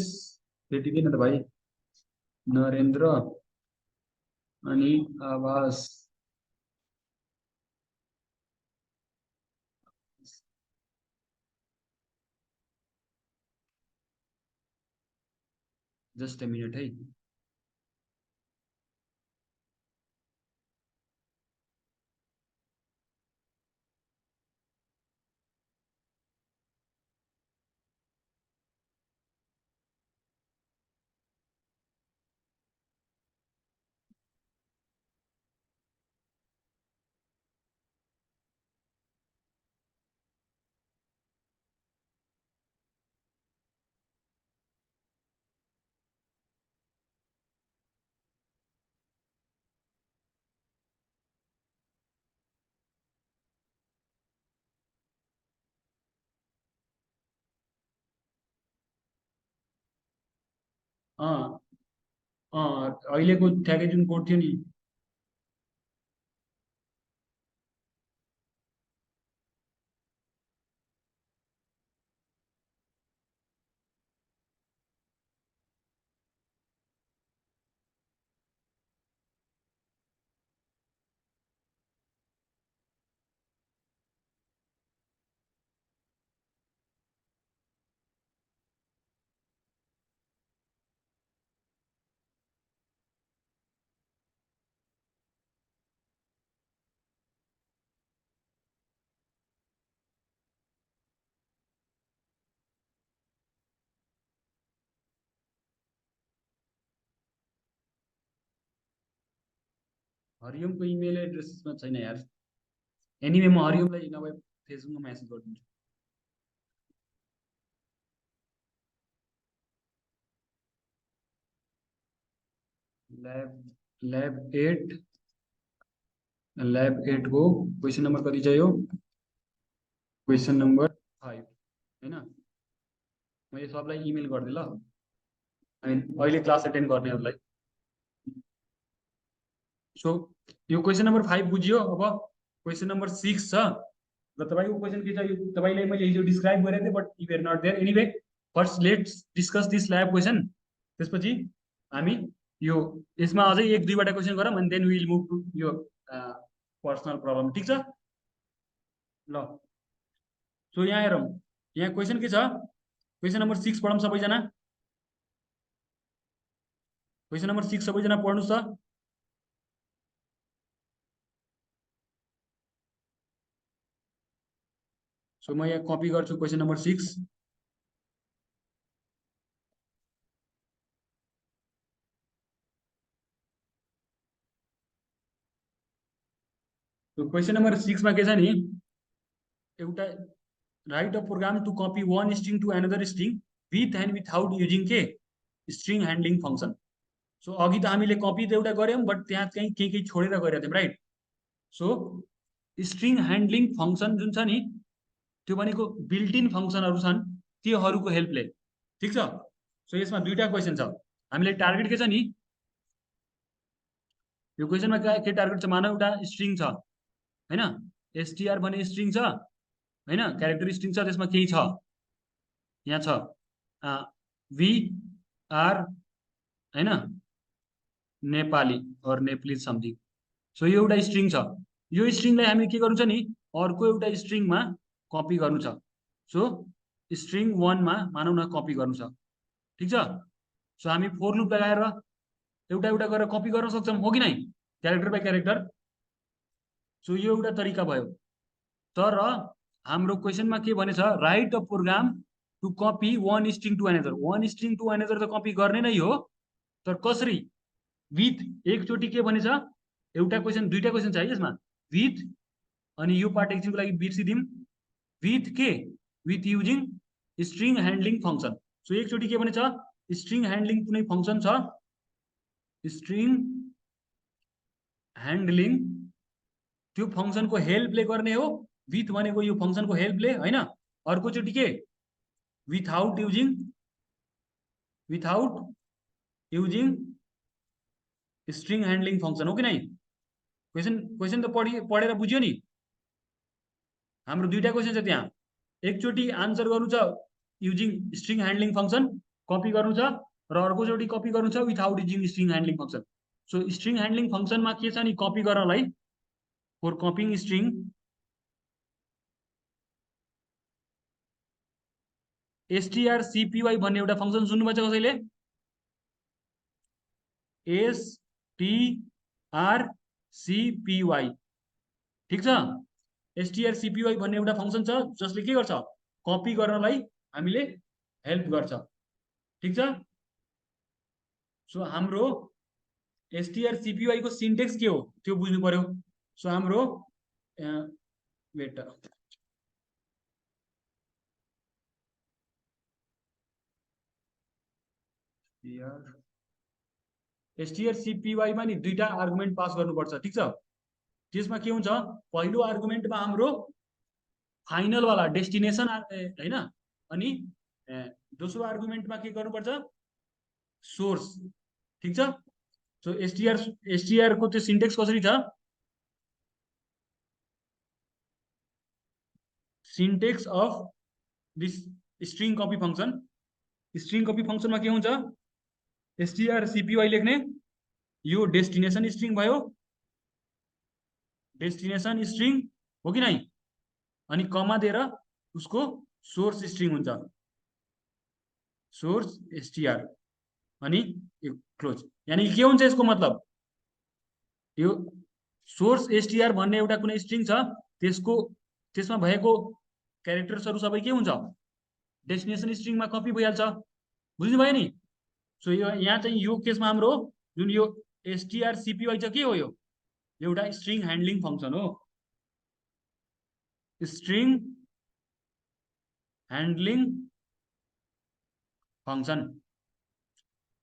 भेटिँदैन त भाइ। नरेन्द्र अनि आवास, जस्ट अ मिनट है। अँ अहिलेको ठ्याक्कै जुन कोड थियो नि, हरिओमको इमेल एड्रेसमा छैन यार। एनिवे म हरिओमलाई नभए फेसबुकमा म्यासेज गरिदिन्छु। ल्याब 8, ल्याब 8 को क्वेसन नम्बर कति चाहियो? क्वेसन नम्बर 5 होइन, मैले सबलाई इमेल गरिदिएँ ल। आई मिन अहिले क्लास एटेन्ड गर्नेहरूलाई। सो यो क्वेसन नम्बर 5 बुझियो। अब क्वेसन नम्बर 6 छ र तपाईँको क्वेसन के छ, यो तपाईँलाई मैले हिजो डिस्क्राइब गरेको थिएँ, but you were not there. Anyway first let's discuss this lab question. त्यसपछि हामी यो यसमा अझै एक दुईवटा क्वेसन गरौँ अनि देन विल मुभ टु यो पर्सनल प्रब्लम। ठिक छ ल। सो यहाँ हेरौँ, यहाँ क्वेसन के छ, क्वेसन नम्बर 6 पढौँ सबैजना। क्वेसन नम्बर 6 सबैजना पढ्नुहोस् त। सो म यहाँ कपी गर्छु क्वेसन नम्बर 6। क्वेसन नम्बर 6 मा के छ नि, एउटा right a program to copy one string to another string with and without using के स्ट्रिङ ह्यान्डलिङ फङ्सन। सो अघि त हामीले कपी त एउटा गऱ्यौँ, बट त्यहाँ चाहिँ केही केही छोडेर गरेका थियौँ, right. So string handling function जुन छ नि, त्यो भनेको बिल्ट इन फङ्सनहरू छन्, त्योहरूको हेल्पले। ठिक छ। सो यसमा दुईवटा क्वेसन छ। हामीले टार्गेट के छ नि, यो क्वेसनमा के टार्गेट छ, मानव एउटा स्ट्रिङ छ होइन, एसटिआर भन्ने स्ट्रिङ छ होइन, क्यारेक्टर स्ट्रिङ छ, त्यसमा केही छ, यहाँ छ वी आर होइन नेपाली और नेप्लिज समथिङ। सो यो एउटा स्ट्रिङ छ, यो स्ट्रिङलाई हामी के गर्नु छ नि, अर्को एउटा स्ट्रिङमा कपी गर्नु छ। सो स्ट्रिङ 1 मा मानौ न कपी गर्नु छ। ठिक छ। सो हामी फोर लुप लगाएर एउटा एउटा गरेर कपी गर्न सक्छौँ, हो कि नै, क्यारेक्टर बाई क्यारेक्टर। सो यो एउटा तरिका भयो। तर हाम्रो क्वेसनमा के भनेछ, right a program to copy one string to another. one string to another त कपी गर्ने नै हो, तर कसरी, विथ, एकचोटि के भनेछ, एउटा क्वेसन दुईटा क्वेसन छ है यसमा, विथ, अनि यो पार्ट एकछिनको लागि बिर्सिदिउँ, विथ के, with using string handling function. So एकचोटि के भनेछ, स्ट्रिङ ह्यान्डलिङ कुनै फङ्सन छ, स्ट्रिङ ह्यान्डलिङ, त्यो फङ्सनको हेल्पले गर्ने हो, विथ भनेको यो फङ्सनको हेल्पले होइन। अर्कोचोटि के, without using string handling function, हो कि नै। क्वेसन क्वेसन त पढेर बुझ्यो नि। हाम्रो दुईटा क्वेसन छ त्यहाँ, एकचोटि आन्सर गर्नु छ using string handling function, copy गर्नु छ, र अर्कोचोटि कपी गर्नु छ without using string handling function. So string handling फङ्सनमा के छ नि, कपी गर्नलाई, फर कपिङ स्ट्रिङ strcpy भन्ने एउटा फङ्सन सुन्नुभएको छ कसैले, strcpy। ठिक छ। strcpy भन्ने एउटा फङ्सन छ जसले के गर्छ, कपी गर्नलाई हामीले हेल्प गर्छ। ठिक छ। सो हाम्रो strcpy को सिन्टेक्स के हो त्यो बुझ्नु पर्यो। सो हाम्रो वेट, strcpy मा नि दुईटा आर्गुमेन्ट पास गर्नुपर्छ। ठिक छ। त्यसमा के हुन्छ, पहिलो आर्गुमेन्टमा हाम्रो फाइनल वाला डेस्टिनेसन होइन, अनि दोस्रो आर्गुमेन्टमा के गर्नुपर्छ, सोर्स। ठिक छ। सो एसटीआर को त्यो सिन्टेक्स कसरी छ, syntax of this string copy function. String copy फङ्सनमा के हुन्छ, strcpy लेख्ने, यो डेस्टिनेसन स्ट्रिङ भयो, डेस्टिनेसन स्ट्रिङ हो कि नै, अनि कमा दिएर उसको सोर्स स्ट्रिङ हुन्छ, सोर्स एसटीआर, अनि क्लोज। यानी के हुन्छ यसको मतलब, यो सोर्स एसटीआर भन्ने एउटा कुनै स्ट्रिङ छ, त्यसमा भएको क्यारेक्टर्सहरू सबै के हुन्छ, डेस्टिनेसन स्ट्रिङमा कपी भइहाल्छ। बुझ्नु भयो नि। सो यो यहाँ चाहिँ यो केसमा हाम्रो जुन यो strcpy चाहिँ के हो, यो एउटा स्ट्रिङ ह्यान्डलिङ फङ्सन हो, स्ट्रिङ ह्यान्डलिङ फङ्सन।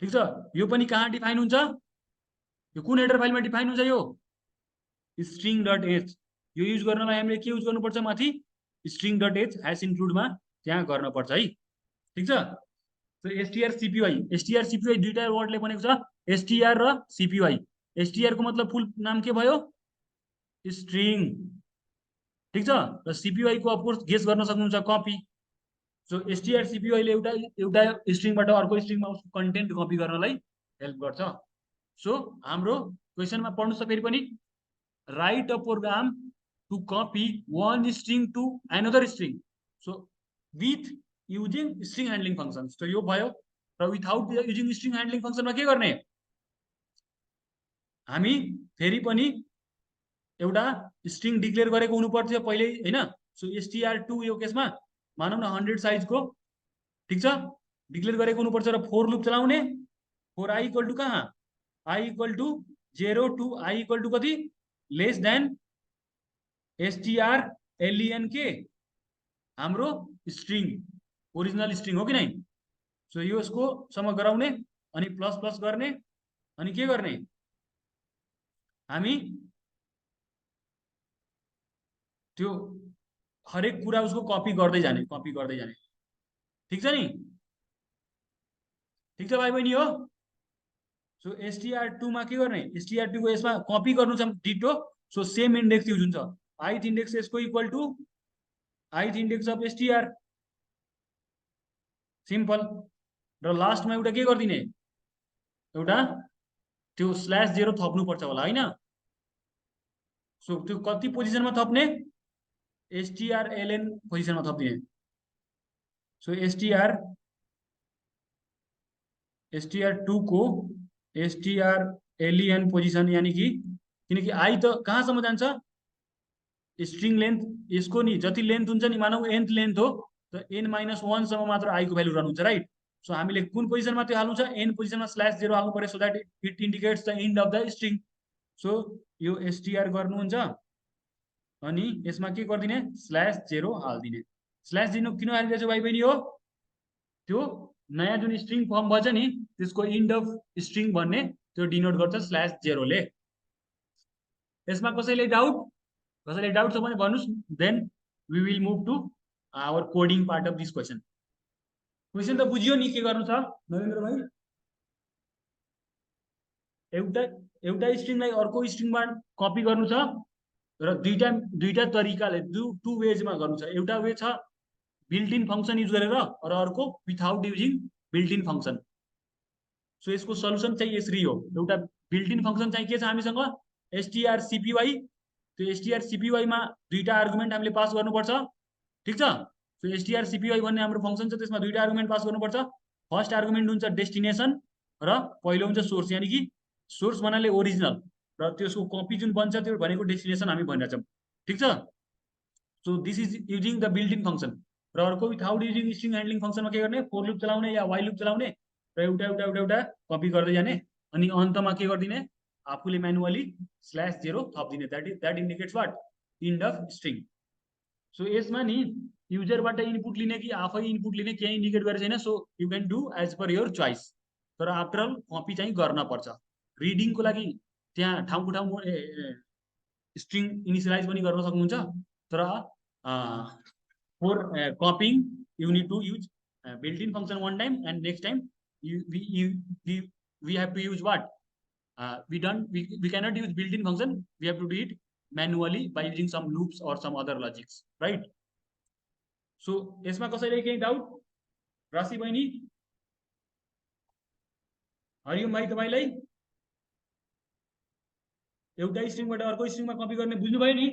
ठिक छ। यो पनि कहाँ डिफाइन हुन्छ, यो कुन हेडर फाइलमा डिफाइन हुन्छ, यो स्ट्रिङ डट एच। यो युज गर्नलाई हामीले के युज गर्नुपर्छ, माथि स्ट्रिङ डट एच ह्यास इन्क्लुडमा त्यहाँ गर्नुपर्छ है। ठिक छ। सो एसटीआर सीपीवाई दुईटा वर्डले बनेको छ, एसटीआर र सीपीवाई। एसटीआर को मतलब फुल नाम के भयो? स्ट्रिङ, ठीक छ। र सीपीवाई को अफकोर्स गेस गर्न सक्नुहुन्छ, कपी। सो एसटीआर सीपीवाई ले एउटा स्ट्रिङबाट अर्को स्ट्रिङमा उसको कन्टेन्ट कपी गर्नलाई हेल्प गर्छ। सो हाम्रो क्वेसनमा पढ्नुस् त फेरि पनि, right a program to copy one string to another string, so with using string handling functions। so यो भयो। र विथआउट युजिङ स्ट्रिङ ह्यान्डलिङ फंक्शनमा के गर्ने? हामी फेरि पनि एउटा स्ट्रिङ डिक्लेयर गरेको हुनु पर्थ्यो पहिले, हैन? सो str2 यो केसमा मानौ न 100 साइजको, ठीक छ, डिक्लेयर गरेको हुनु पर्छ। र फोर लुप चलाउने, फोर आई इक्वल टु कहाँ? I equal to 0 to I equal to कति? लेस देन str len के हाम्रो स्ट्रिङ, ओरिजिनल स्ट्रिङ हो कि नै? सो यो यसको सम गराउने अनि प्लस प्लस गर्ने अनि के गर्ने? हामी त्यो हरेक कुरा उसको कपी गर्दै जाने, कपी गर्दै जाने, ठीक छ नि? ठीक छ भाइ बहिनी हो? सो str2 मा के गर्ने? str2 को यसमा कपी गर्नु छ ditto. So same index use हुन्छ, ith इन्डेक्स यसको equal to ith index of str, simple. र लास्टमा एउटा के गर्दिने? एउटा त्यो /0 थप्नु पर्छ होला, हैन? सो त्यो कति पोजिसनमा थप्ने? strln पोजिसनमा थप्दिने। सो str2 को strlen पोजिसन, यानी कि किनकि आई त कहाँसम्म जान्छ? स्ट्रिङ लेन्थ यसको नि जति लेन्थ हुन्छ नि, मानौ nth लेन्थ हो, त n-1 सम्म मात्र आई को भ्यालु रहनु हुन्छ, राइट? सो हामीले कुन पोजिसनमा त्यो हाल्नु छ? n पोजिसनमा /0 हाल्नु पर्यो, so that it indicates the end of the string. So यो str गर्नुहुन्छ अनि यसमा के गर्दिने? /0 हाल्दिने। /0 किन हालिरहेछ भाइ बहिनी हो? त्यो नयाँ जुन स्ट्रिङ फर्म भएछ नि, त्यसको एन्ड अफ स्ट्रिङ भन्ने त्यो डिनोट गर्छ /0 ले। यसमा कसैले डाउट? कसैले डाउट छ भने भन्नुस्, then we will move to our coding part of this question. Question त बुझियो नि के गर्नु छ नरेन्द्र भाइ? एउटा स्ट्रिङलाई अर्को स्ट्रिङमा कपी गर्नु छ, र दुईटा तरिकाले टु वेजमा गर्नु छ। एउटा वे छ बिल्ट इन फंक्शन युज गरेर, र अर्को without using built in function. So यसको सल्युसन चाहिँ यसरी हो। एउटा बिल्ट इन फंक्शन चाहिँ के छ हामीसँग? strcpy। त्यो strcpy मा दुईटा आर्गुमेन्ट हामीले पास गर्नुपर्छ, ठीक छ? सो strcpy भन्ने हाम्रो फंक्शन छ, त्यसमा दुईटा आर्गुमेन्ट पास गर्नुपर्छ। फर्स्ट आर्गुमेन्ट हुन्छ डेस्टिनेसन र पहिलो हुन्छ सोर्स, यानी कि सोर्स भन्नाले ओरिजिनल, र त्यसको कपी जुन बन्छ त्यो भनेको डेस्टिनेसन हामी भनिरहेछौँ, ठीक छ? So this is using the built in function. र अर्को विथआउट युजिङ स्ट्रिङ ह्यान्डलिङ फंक्शनमा के गर्ने? फोर लुप चलाउने या वाइल लुप चलाउने, र एउटा एउटा एउटा एउटा कपी गर्दै जाने अनि अन्तमा के गरिदिने? आफूले म्यानुअली /0 थपिदिने। That indicates what? End of string. So यसमा नि युजरबाट इनपुट लिने कि आफै इनपुट लिने केही इन्डिकेट गरेको छैन। So you can do as per your choice, तर आफ्टर अल कपी चाहिँ गर्न पर्छ। रिडिङको लागि त्यहाँ ठाउँको ठाउँ स्ट्रिङ इनिसियलाइज पनि गर्न सक्नुहुन्छ, तर for copying you need to use built in function one time, and next time we have to use what? We cannot use built-in function. We have to do it manually by using some loops or some other logics, right? So यसमा कसैले केही डाउट? राशि बहिनी, हरिओम भाइ, तपाईलाई एउटा स्ट्रिङबाट अर्को स्ट्रिङमा कपी गर्ने बुझ्नु भयो नि?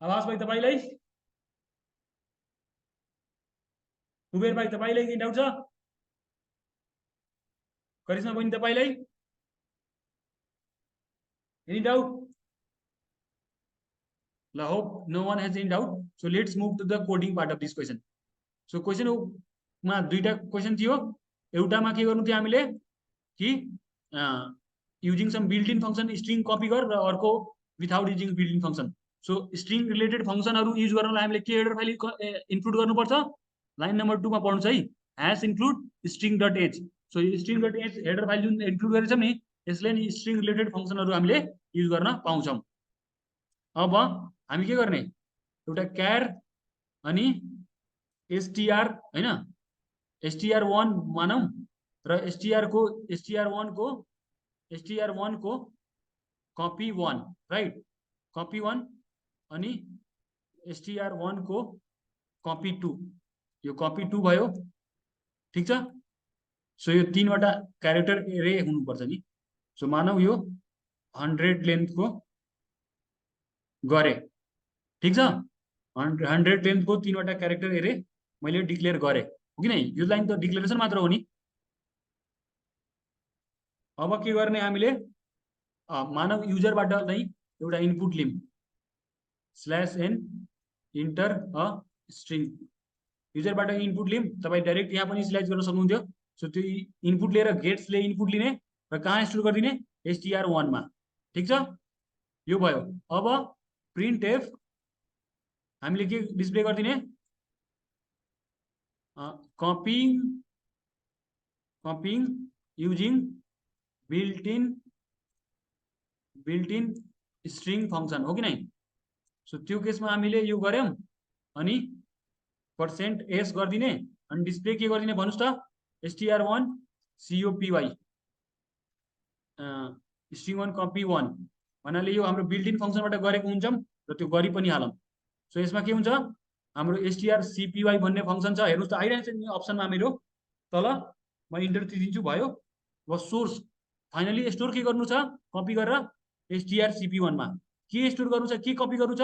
आवाज भाइ तपाईलाई? कुबेर भाइ तपाईलाई केही डाउट छ? करिश्मा बहिनी तपाईलाई any doubt? I hope no one has any doubt. So let's move to the coding part of this question. So question मा दुईटा क्वेशन थियो। एउटामा के गर्नु थियो हामीले कि using some built in function string copy गर, र अर्को without using built in function. So string related फंक्शनहरु युज गर्नलाई हामीले के हेडर फाइल इन्क्लुड गर्नुपर्छ? लाइन नम्बर 2 मा पढ्नुस् है, हैश इन्क्लुड string.h। सो यो string.h हेडर फाइल जुन इन्क्लुड गरेछौं नि, यसले नि स्ट्रिङ रिलेटेड फंक्शनहरु हामीले युज गर्न पाउँछौं। अब हामी के गर्ने? एउटा क्यार अनि str, हैन, str1 मानौ र str1 को कपी 1 राइट, कपी 1 अनि str1 को कपी 2, यो कपी 2 भयो। ठीक छ, सो यो तीनवटा क्यारेक्टर एरे हुनुपर्छ नि। सो मानौ यो 100 लेन्थको गरे, ठीक छ, 100 लेन्थको तीनवटा क्यारेक्टर एरे मैले डिक्लेयर गरे हो कि नै? यो लाइन त डिक्लेरेसन मात्र हो नि। अब के गर्ने हामीले, मानव युजरबाट नै एउटा इनपुट लिम /n इन्टर अ स्ट्रिङ, युजरबाट इनपुट लिम। तपाईँ डाइरेक्ट यहाँ पनि सिलेक्ट गर्न सक्नुहुन्थ्यो। सो त्यो इनपुट लिएर गेट्सले इनपुट लिने र कहाँ स्टोर गरिदिने, str1 मा। ठीक छ, यो भयो। अब प्रिन्ट एफ हामीले के डिस्प्ले गरिदिने, cupping using built in string function हो कि नै? सो त्यो केसमा हामीले यो गर्यौं अनि %s गरिदिने अनि डिस्प्ले के गरिदिने भन्नुस् त, str1 copy string1 copy 1 भन्नाले यो हाम्रो बिल्ट इन फङ्सनबाट गरेको हुन्छौं र त्यो गरि पनि हालौं। सो यसमा के हुन्छ, हाम्रो strcpy भन्ने फङ्सन छ, हेर्नुस् त आइरहेछ नि अप्सनमा मेरो तल, म इन्टर दिन्छु, भयो। अब सोर्स फाइनली स्टोर के गर्नु छ, कपी गरेर strcpy मा के स्टोर गर्नु छ, के कपी गर्नु छ,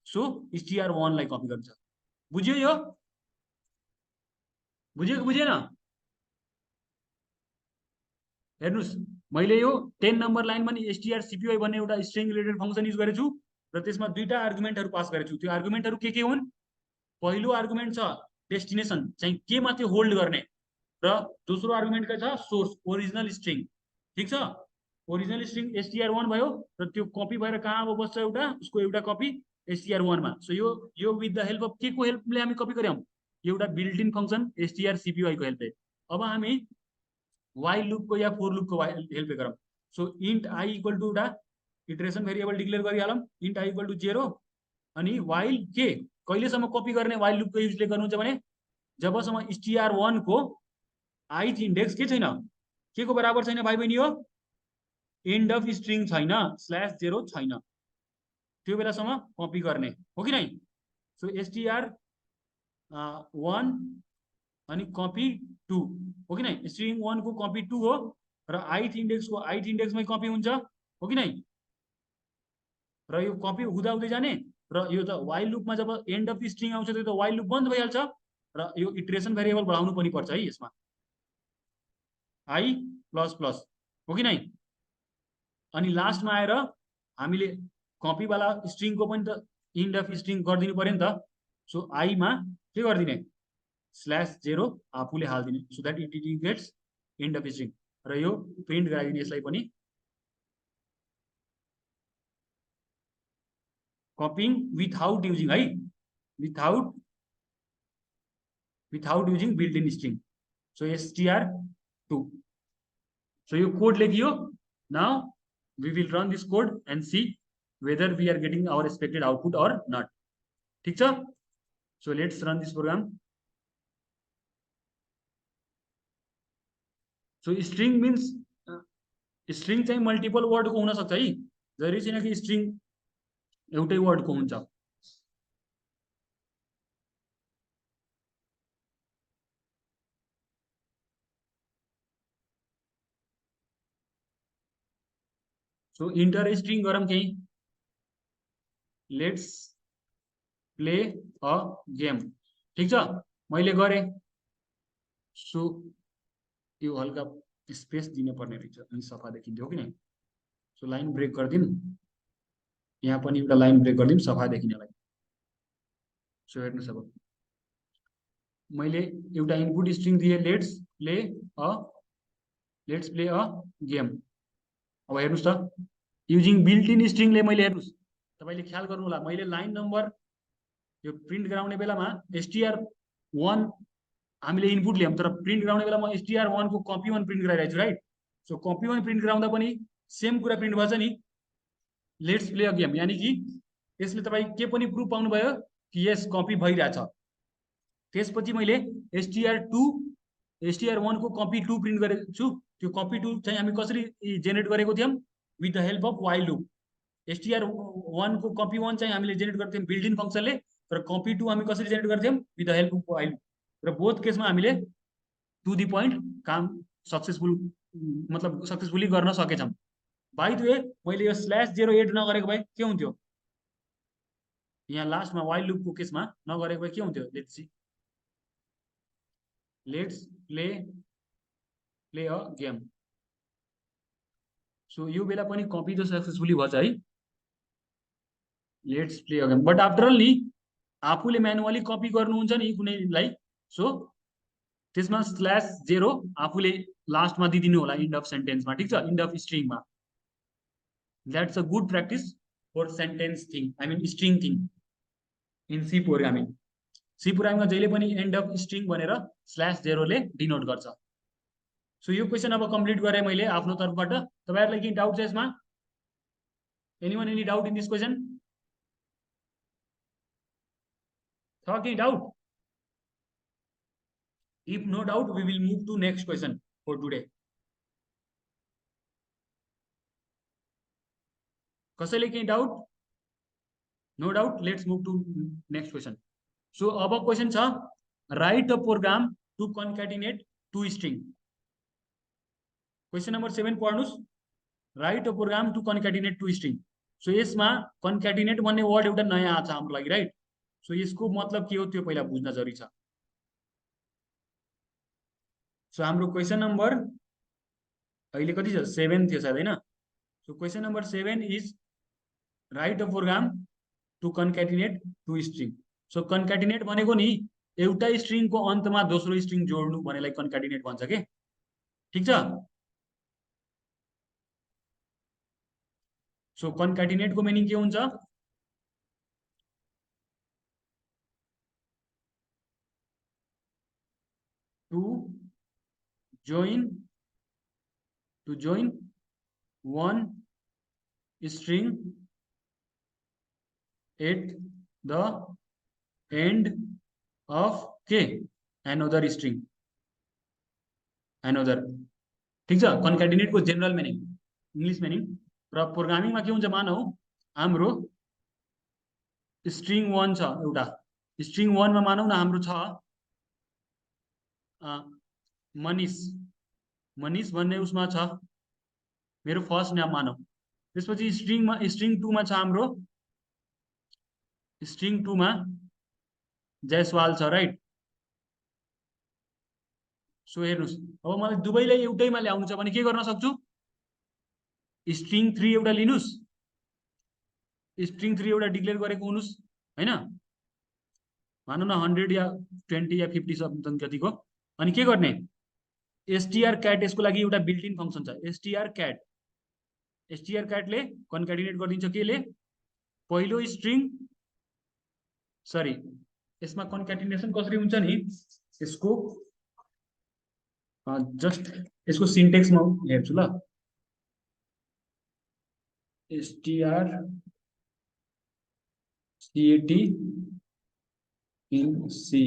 सो str1 लाई कपी गर्नु छ। बुझ्यो यो? बुझ्यो कि बुझेन? हेर्नुस्, मैले यो 10 नम्बर लाइनमा नि strcpy भन्ने एउटा स्ट्रिङ रिलेटेड फङ्सन युज गरेछु र त्यसमा दुईटा आर्गुमेन्टहरु पास गरेछु। त्यो आर्गुमेन्टहरु के हुन्? पहिलो आर्गुमेन्ट छ डेस्टिनेसन, चाहिँ केमा त्यो होल्ड गर्ने, र दोस्रो आर्गुमेन्ट के छ, सोर्स ओरिजिनल स्ट्रिङ। ठीक छ, ओरिजिनल स्ट्रिङ str1 भयो र त्यो कपी भएर कहाँ अब बस्छ, एउटा उसको एउटा कपी str1 मा। सो यो विथ द हेल्प अफ के को हेल्पले हामी कपी गर्यौं, एउटा बिल्ट इन फङ्सन strcpy को हेल्पले। अब हामी वाइल लुप को या फोर लुप को हेल्पले गरौँ। So int I equal to एउटा इटरेसन भेरिएबल डिक्लेयर गरिहालौं, इन्ट आई इक्वल टू 0 अनि वाइल के कहिलेसम्म कपी गर्ने वाइल लुप को युजले गर्नुहुन्छ भने, जबसम्म str1 को ith इन्डेक्स के छैन, के को बराबर छैन भाइ बहिनी हो, एन्ड अफ स्ट्रिङ छैन, /0 छैन, त्यो बेलासम्म कपी गर्ने हो कि नै? सो str1 अनि कपी 2 हो कि नै? string1 को कपी 2 हो र ith इन्डेक्समै कपी हुन्छ हो कि नै? र यो कपी हुँदा हुँदै जाने र यो त while लुपमा job and of string आउँछ त्यो त वाइल लुप बन्द भइहाल्छ र यो इटरेसन भेरिएबल बढाउनु पनि पर्छ है यसमा, i प्लस प्लस हो कि नै? अनि लास्टमा आएर हामीले कपी वाला स्ट्रिङ को पनि त एन्ड अफ स्ट्रिङ गरिदिनु पर्यो नि त। सो आई मा के गरिदिने, /0 आफूले हाल्दिने, so that it gets end of string, र यो प्रिन्ट गराइदिने यसलाई पनि, कपिङ विथआउट युजिङ है, without using built in string, so str2। So यो कोड लेखियो। Now we will run this code and see whether we are getting our expected output or not. ठीक छ, so let's run this program. So string means string चाहिँ मल्टिपल वर्ड को हुन सक्छ है, जरुरी छैन कि स्ट्रिङ एउटै वर्ड को हुन्छ। सो इन्टर स्ट्रिङ गरौँ केही, लेट्स प्ले अ गेम। ठीक छ, मैले गरे। सो यो हल्का स्पेस दिन पर्ने रहेछ अनि सफा देखिन्थ्यो कि नै? सो लाइन ब्रेक गरिदिउँ, यहाँ पनि एउटा लाइन ब्रेक गरिदिउँ सफा देखिनलाई। सो हेर्नुस्, अब मैले एउटा इनपुट स्ट्रिङ दिए, लेट्स प्ले अ गेम। अब हेर्नुस् त, युजिङ बिल्ट इन स्ट्रिङले मैले, हेर्नुस् तपाईले ख्याल गर्नु होला, मैले लाइन नम्बर यो प्रिन्ट गराउने बेलामा str1 हामीले इनपुट ल्यायौं, तर प्रिन्ट गराउने बेलामा str1 को कपी 1 प्रिन्ट गराइरहेको छु राइट? सो कपी 1 प्रिन्ट गराउँदा पनि सेम कुरा प्रिन्ट भन्छ नि, लेट्स प्ले अ गेम, यानी कि यसले तपाई के पनि प्रुफ पाउनु भयो कि यस कपी भइरहेछ। त्यसपछि मैले str2 str1 को copy2 प्रिन्ट गरेको छु। त्यो copy2 चाहिँ हामी कसरी जेनेरेट गरेको थियौं with the help of while loop. str1 को copy1 चाहिँ हामीले जेनेरेट गर्थ्यौं बिल्ट इन फंक्सनले, तर copy2 हामी कसरी जेनेरेट गर्थ्यौं with the help of while loop. र बोथ केसमा हामीले टु द पोइन्ट काम सक्सेसफुल मतलब सक्सेसफुली गर्न सकेछौं। बाइ द वे मैले यो /0 एड नगरेको भए के हुन्थ्यो, यहाँ लास्टमा while लूप को केसमा नगरेको भए के हुन्थ्यो, let's see, let's play a game. So यो बेला पनि कपी त सक्सेसफुली भछ है, let's play a game. But after all नि आफूले म्यानुअली कपी गर्नुहुन्छ नि कुनैलाई, सो त्यसमा /0 आफूले लास्टमा दिदिनु होला इन्ड अफ सेन्टेन्समा, ठीक छ, इन्ड अफ स्ट्रिङमा। That's a good practice for sentence thing, I mean string thing in C programming. C प्रोग्रामिङमा जहिले पनि एन्ड अफ स्ट्रिङ भनेर /0 ले डिनोट गर्छ। सो यो क्वेसन अब कम्प्लिट गरेँ मैले आफ्नो तर्फबाट। तपाईहरुलाई केही डाउट छ यसमा? Anyone any doubt in this question? छ केही doubt? If no doubt, we will move to next question for today. कसैले केही doubt? No doubt. Let's move to next question. So अब क्वेसन छ, write a program to concatenate two string. Question number 7 पढ्नुस्। Write a program to concatenate two string. So यसमा concatenate भन्ने वर्ड एउटा नयाँ आछ हाम्रो लागि, राइट? सो यसको मतलब के हो त्यो पहिला बुझ्न जरुरी छ। सो हाम्रो क्वेसन नम्बर अहिले कति छ, 7 थियो सायद हैन? So question number 7 is write a program to concatenate two string. So concatenate भनेको नि एउटा स्ट्रिङको अन्तमा दोस्रो स्ट्रिङ जोड्नु भनेलाई कन्क्याटिनेट भन्छ के, ठीक छ? सो कन्क्याटिनेट को मिनिङ के हुन्छ? To join one string at the end of another string, another, ठीक छ? कन्क्याटिनेट को जनरल मिनिङ, इंग्लिश मिनिङ। र प्रोग्रामिङ मा के हुन्छ, मानौ हाम्रो स्ट्रिङ 1 छ एउटा, स्ट्रिङ 1 मा मानौ न हाम्रो छ मनीष, मनीष भन्ने उसमा छ मेरो फर्स्ट नाम मानौ। त्यसपछि स्ट्रिङ 2 मा छ हाम्रो, स्ट्रिङ 2 मा जयसवाल छ, राइट? सो हेर्नुस्, अब मलाई दुवैलाई एउटैमा ल्याउनु छ भने के गर्न सक्छु, स्ट्रिङ 3 एउटा लिनुस्, स्ट्रिङ 3 एउटा डिक्लेयर गरेको हुनुस् हैन, मानौ न 100 या 20 या 50 समथिङ जतिको। अनि के गर्ने, strcat यसको लागि एउटा बिल्ट इन फंक्सन छ, strcat ले कन्क्याटिनेट गरिदिन्छ के ले, पहिलो स्ट्रिङ, सरी यसमा कन्क्याटिनेसन कसरी हुन्छ नि, यसको जस्ट यसको सिन्टेक्स म हेर्छु ल। strcat in C.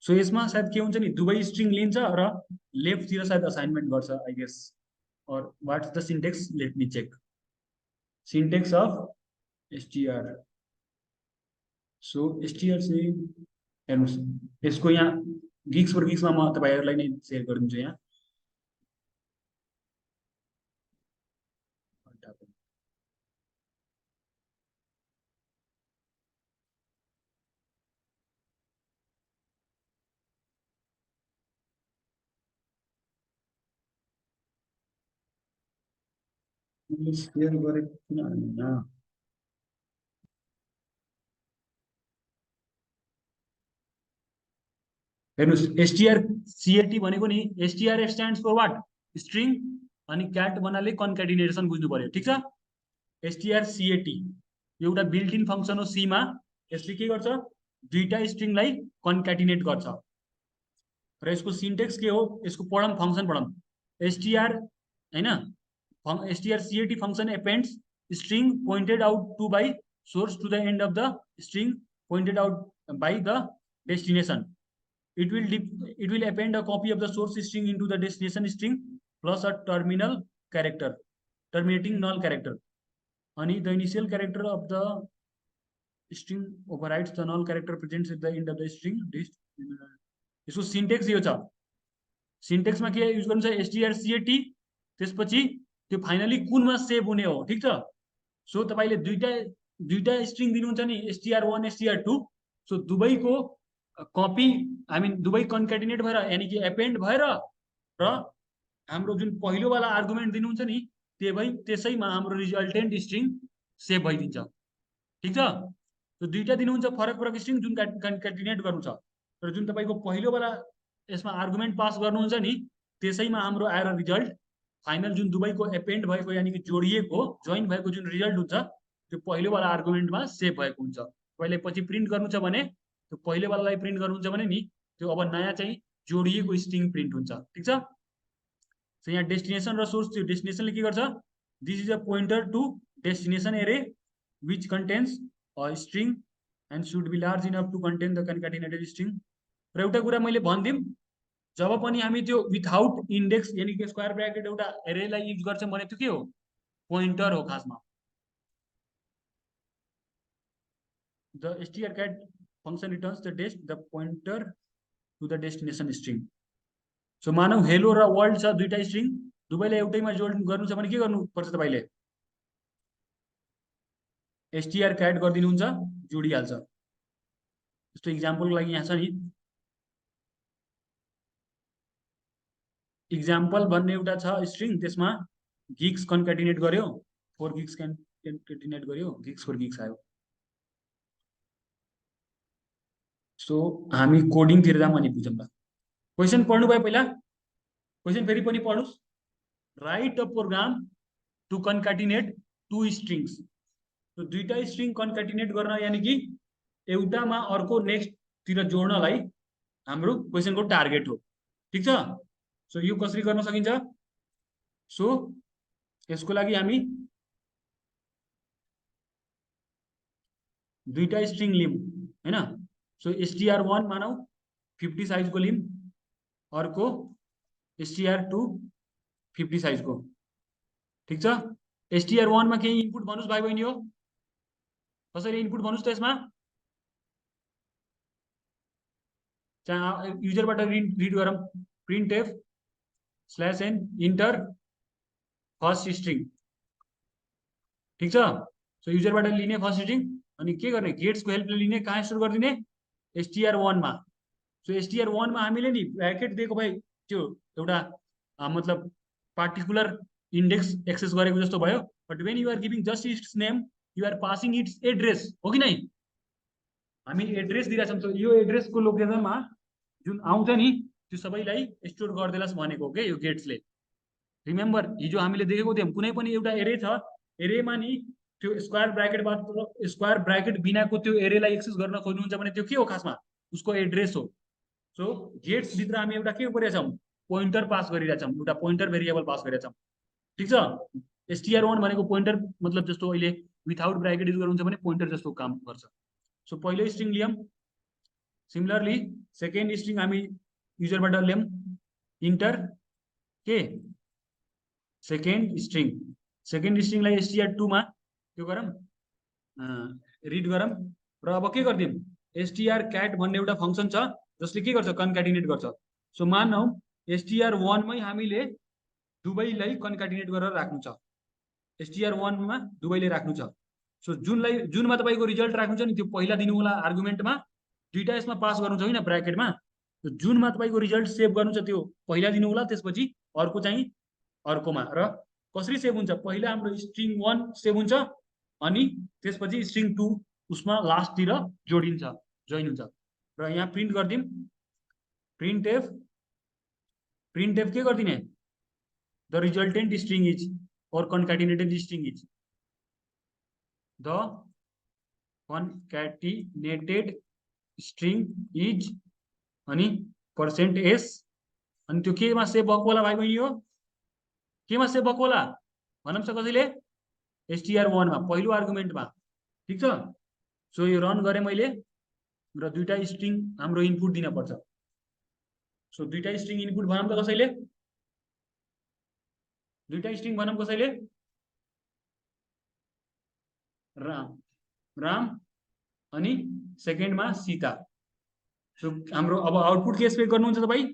सो यसमा सायद के हुन्छ नि, दुवै स्ट्रिङ लिन्छ र लेफ्ट तिर सायद असाइनमेन्ट गर्छ आई गेस, और what's the syntax, let me check syntax of str। So str चाहिँ हेर्नुस्, यसको यहाँ गिक्स फर गिक्समा म तपाईहरुलाई नै शेयर गरिदिन्छु यहाँ। शेयर गरेको किन हैन, हेर्नुस् strcat भनेको नि, str stands for what, string, अनि क्याट भन्नाले कन्क्याटिनेसन बुझ्नु पर्यो, ठीक छ? strcat एउटा बिल्ट इन फंक्सन हो सी मा, यसले के गर्छ, दुईटा स्ट्रिङलाई कन्क्याटिनेट गर्छ। र यसको सिन्टेक्स के हो, यसको पढम फंक्सन पढम, str हैन, strcat function appends string pointed out to by source to the end of the string pointed out by the destination. It will append a copy of the source string into the destination string plus a terminating null character. And the initial character of the string overrides the null character present at the end of the string. यसको सिन्टेक्स यो छ, सिन्टेक्समा के युज गर्नु छ, strcat, त्यसपछि त्यो फाइनली कुनमा सेभ हुने हो, ठीक छ। सो तपाईले दुईटा स्ट्रिङ दिनुहुन्छ नि, str1 str2, सो दुवैको कपी आई मिन दुवै कन्क्याटिनेट भएर यानी कि एपेन्ड भएर र हाम्रो जुन पहिलो वाला आर्गुमेन्ट दिनुहुन्छ नि त्यसैमा हाम्रो रिजल्टेन्ट स्ट्रिङ सेभ भइदिन्छ, ठीक छ। सो दुईटा दिनुहुन्छ फरक स्ट्रिङ जुन कन्क्याटिनेट गर्नु छ, र जुन तपाईको पहिलो वाला यसमा आर्गुमेन्ट पास गर्नुहुन्छ नि त्यसैमा हाम्रो आएर रिजल्ट फाइनल जुन दुवैको एपेन्ड भएको यानी कि जोडिएको जोइन भएको जुन रिजल्ट हुन्छ त्यो पहिलो वाला आर्गुमेन्टमा सेभ भएको हुन्छ। तपाईले पछि प्रिन्ट गर्नु छ भने त्यो पहिलो वालालाई प्रिन्ट गर्नुहुन्छ भने नि त्यो अब नयाँ चाहिँ जोडिएको स्ट्रिङ प्रिन्ट हुन्छ, ठीक छ। सो यहाँ डेस्टिनेसन र सोर्स, त्यो डेस्टिनेसनले के गर्छ, this is a pointer to destination array which contains a string and should be large enough to contain the concatenated string. र एउटा कुरा मैले भनिदिम, जब पनि हामी त्यो विथआउट इन्डेक्स यानी कि स्क्वायर ब्र्याकेट एउटा एरेलाई युज गर्छौं भने त्यो के हो, पोइन्टर हो खासमा। The strcat function returns the pointer to the destination string. So मानौ हेलो र वर्ल्ड छ दुईटा स्ट्रिङ, दुवैलाई एउटैमा जोड गर्नु छ भने के गर्नु पर्छ, तपाईले strcat गर्दिनुहुन्छ, जोडिहाल्छ। जस्तो एक्जाम्पलको लागि यहाँ छ नि, एक्जाम्पल भन्ने एउटा छ स्ट्रिङ, त्यसमा गिग्स कन्क्याटिनेट गर्यो, 4 गिग्स कन्क्याटिनेट गर्यो, गिग्स 4 गिग्स आयो। सो हामी कोडिङ तिर जाम अनि बुझौँ ल। क्वेशन पढ्नु भयो पहिला, क्वेशन फेरि पनि पढ्नुस्। Write a program to concatenate two strings. तो दुईटा स्ट्रिङ कन्क्याटिनेट गर्न यानी कि एउटामा अर्को नेक्स्ट तिर जोड्नलाई हाम्रो क्वेशनको टार्गेट हो, ठीक छ। सो यो कसरी गर्न सकिन्छ, सो यसको लागि हामी दुईटा स्ट्रिङ लिम हैन। सो str1 मानौ 50 साइज को लिम, अर्को str2 50 साइज को, ठीक छ। str1 मा केही इनपुट भन्नुस् भाइ बहिनी हो, कसरी इनपुट भन्नुस् त यसमा, चाहे युजरबाट रिड गरौँ, printf/n इन्टर फर्स्ट स्ट्रिङ, ठीक छ। सो युजरबाट लिने फर्स्ट स्ट्रिङ अनि के गर्ने, गेट्सको हेल्पले लिने, कहाँ स्टोर गरिदिने, str1 मा। सो str1 मा हामीले नि ब्र्याकेट दिएको भए त्यो एउटा मतलब पार्टिकुलर इन्डेक्स एक्सेस गरेको जस्तो भयो, but when you are giving just its name you are passing its address, हो कि नै, हामी एड्रेस दिइरहेछौँ। सो यो एड्रेसको लोकेसनमा जुन आउँछ नि त्यो सबैलाई स्टोर गरिदेलास् भनेको हो के यो गेट्सले। रिमेम्बर हिजो हामीले देखेको थियौँ कुनै पनि एउटा एरे छ, एरेमा नि त्यो स्क्वायर ब्र्याकेट बिनाको त्यो एरेलाई एक्सेस गर्न खोज्नुहुन्छ भने त्यो के हो, खासमा उसको एड्रेस हो। सो गेट्स भित्र हामी एउटा के गरिरहेछौँ, पोइन्टर पास गरिरहेछौँ, एउटा पोइन्टर भेरिएबल पास गरिरहेछौँ, ठीक छ। str1 भनेको पोइन्टर मतलब जस्तो अहिले विथआउट ब्र्याकेट युज गर्नुहुन्छ भने पोइन्टर जस्तो काम गर्छ। सो पहिलो स्ट्रिङ लियौँ, सिमिलरली सेकेन्ड स्ट्रिङ हामी युजरबाट ल्याउँ, इन्टर के सेकेन्ड स्ट्रिङलाई str2 मा त्यो गरौँ, रिड गरौँ, र अब के गरिदिउँ, strcat भन्ने एउटा फंक्सन छ जसले के गर्छ, कन्क्याटिनेट गर्छ। सो मानौ str1 मै हामीले दुवैलाई कन्क्याटिनेट गरेर राख्नु छ, str1 मा दुवैले राख्नु छ। सो जुनमा तपाईको रिजल्ट राख्नुहुन्छ नि त्यो पहिला दिनु होला आर्गुमेन्टमा, दुईटा यसमा पास गर्नु छ हैन ब्र्याकेटमा, त्यो जुनमा तपाईको रिजल्ट सेभ गर्नु छ त्यो पहिला दिनु होला, त्यसपछि अर्को चाहिँ अर्कोमा। र कसरी सेभ हुन्छ, पहिला हाम्रो स्ट्रिङ 1 सेभ हुन्छ अनि त्यसपछि स्ट्रिङ 2 उसमा लास्ट तिर जोडिन्छ, जोइन हुन्छ। र यहाँ प्रिन्ट गर्दिम, प्रिन्टफ के गर्दिने, the resultant string is or concatenated string is, the concatenated string is अनि %s अनि त्यो केमा सेभ भएको होला भाइ बहिनी हो, केमा सेभ भएको होला भनौँ छ कसैले, str1 मा पहिलो आर्गुमेन्टमा, ठीक छ। सो यो रन गरे मैले, र दुईटा स्ट्रिङ हाम्रो इनपुट दिन पर्छ। सो दुईटा स्ट्रिङ इनपुट भनौँ त कसैले, दुईटा स्ट्रिङ भनौँ कसैले, राम, राम अनि सेकेन्डमा सीता। सो हाम्रो अब आउटपुट के एक्सपेक्ट गर्नुहुन्छ तपाईँ,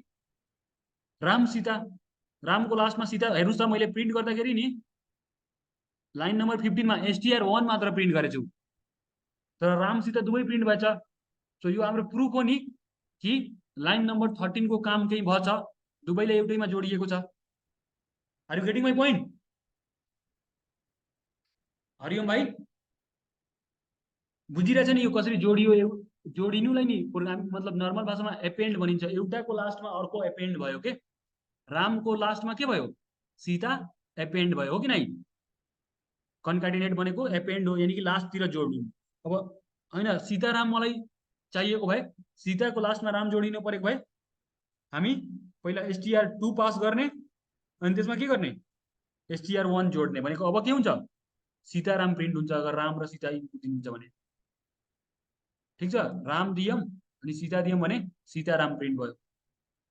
राम सीता। रामको लास्टमा सीता। हेर्नुहोस् त मैले प्रिन्ट गर्दाखेरि नि लाइन नम्बर 15 मा STR1 मात्र प्रिन्ट गरेछु, तर राम सीता दुवै प्रिन्ट भएछ। सो यो हाम्रो प्रुफ हो नि कि लाइन नम्बर 13 को काम केही भएछ, दुवैले एउटैमा जोडिएको छ। Are you getting my point? Hariom भाइ बुझिरहेछ नि यो कसरी जोडियो? जोडिनुलाई नि प्रोग्रामिङ मतलब नर्मल भाषामा एपेन्ड भनिन्छ। एउटाको लास्टमा अर्को एपेन्ड भयो के, रामको लास्टमा के भयो, सीता एपेन्ड भयो, हो कि नै? कन्कार्डिनेट भनेको एपेन्ड हो, यानी कि लास्टतिर जोड्नु। अब हैन सीताराम मलाई चाहिएको भए, सीताको लास्टमा राम जोडिनु परेको भए हामी पहिला STR2 पास गर्ने अनि त्यसमा के गर्ने, STR1 जोड्ने। भनेको अब के हुन्छ, सीताराम प्रिन्ट हुन्छ अगर राम र सीता इनपुट दिनुहुन्छ भने। ठिक छ, राम दियौँ अनि सीता दियौँ भने सीताराम प्रिन्ट भयो।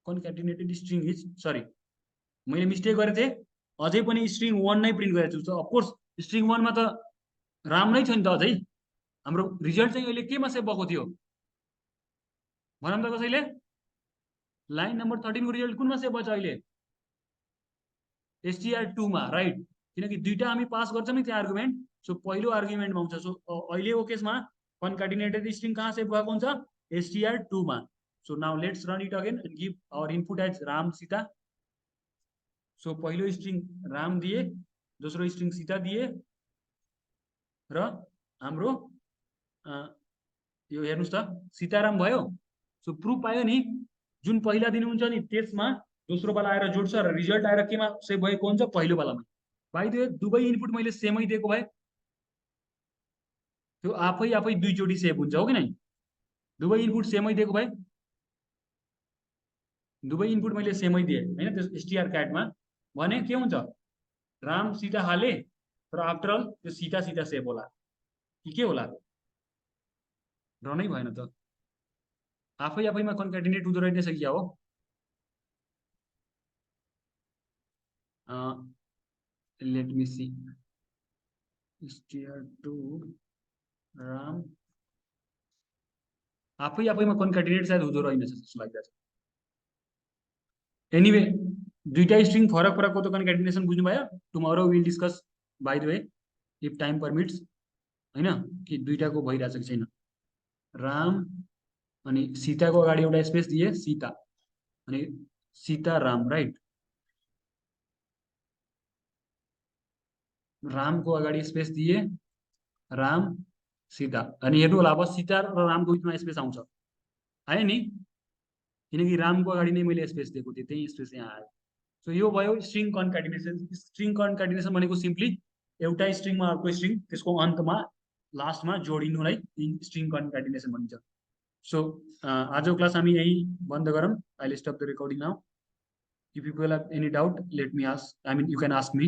कन्क्याटिनेटेड स्ट्रिङ इज, सरी मैले मिस्टेक गरेको थिएँ, अझै पनि स्ट्रिङ 1 नै प्रिन्ट गरेको छु। अफकोर्स स्ट्रिङ 1 मा त राम नै छ नि त। अझै हाम्रो रिजल्ट चाहिँ अहिले केमा सेभ भएको थियो भनौँ त कसैले, लाइन नम्बर 13 को रिजल्ट कुनमा सेभ भएछ अहिले, STR2 मा, राइट? किनकि दुईटा हामी पास गर्छौँ नि त्यहाँ आर्गुमेन्ट। सो पहिलो आर्गुमेन्टमा आउँछ। सो अहिलेको केसमा कन्कार्डिनेटेड स्ट्रिङ कहाँ सेभ भएको हुन्छ, STR2 मा। So now let's run it again and give our input as Ram Sita. So पहिलो स्ट्रिङ राम दिए, दोस्रो स्ट्रिङ सीता दिए र हाम्रो यो हेर्नुस् त सीताराम भयो। सो प्रुफ पायो नि, जुन पहिला दिनुहुन्छ नि त्यसमा दोस्रो वाला आएर जोड्छ र रिजल्ट आएर केमा सेभ भएको हुन्छ, पहिलो वालामा। बाइ द वे दुवै इनपुट मैले सेमै दिएको भए त्यो आफै आफै दुईचोटि सेभ हुन्छ, हो कि नै? दुवै इनपुट सेमै दिएको भए, दुवै इनपुट मैले सेमै दिएँ हैन त्यो STR क्याटमा भने के हुन्छ, राम सीता हाले तर आफ्टर अल त्यो सीता सीता सेभ होला कि के होला, रहनै भएन त। आफै आफैमा कन्क्याटिनेट हुँदो रहेछ कि क्या हो? Let me C, STR2 Ram आफै आफैमा कन्क्याटिनेट सायद हुँदो रहेछ जस्तो लागिरहेछ। एनीवे दुईटा स्ट्रिङ फरक फरकको त कन्क्याटिनेसन बुझ्नु भयो। Tomorrow will discuss by the way if time permits, हैन कि दुईटाको भइरहेछ कि छैन। राम अनि सीताको अगाडि एउटा स्पेस दिए सीता अनि सीता राम, राइट? रामको अगाडि स्पेस दिए राम सीता अनि हेर्नु होला अब सीता र रामको बिचमा स्पेस आउँछ, आयो नि? किनकि रामको अगाडि नै मैले स्पेस दिएको थिएँ, त्यही स्पेस यहाँ आयो। सो यो भयो स्ट्रिङ कन्क्याटिनेसन। स्ट्रिङ कन्क्याटिनेसन भनेको सिम्पली एउटा स्ट्रिङमा अर्को स्ट्रिङ त्यसको अन्तमा लास्टमा जोडिनुलाई स्ट्रिङ कन्क्याटिनेसन भनिन्छ। सो आजको क्लास हामी यही बन्द गरौँ। I will stop the recording now. If you will have any doubt let me ask, I mean you can ask me.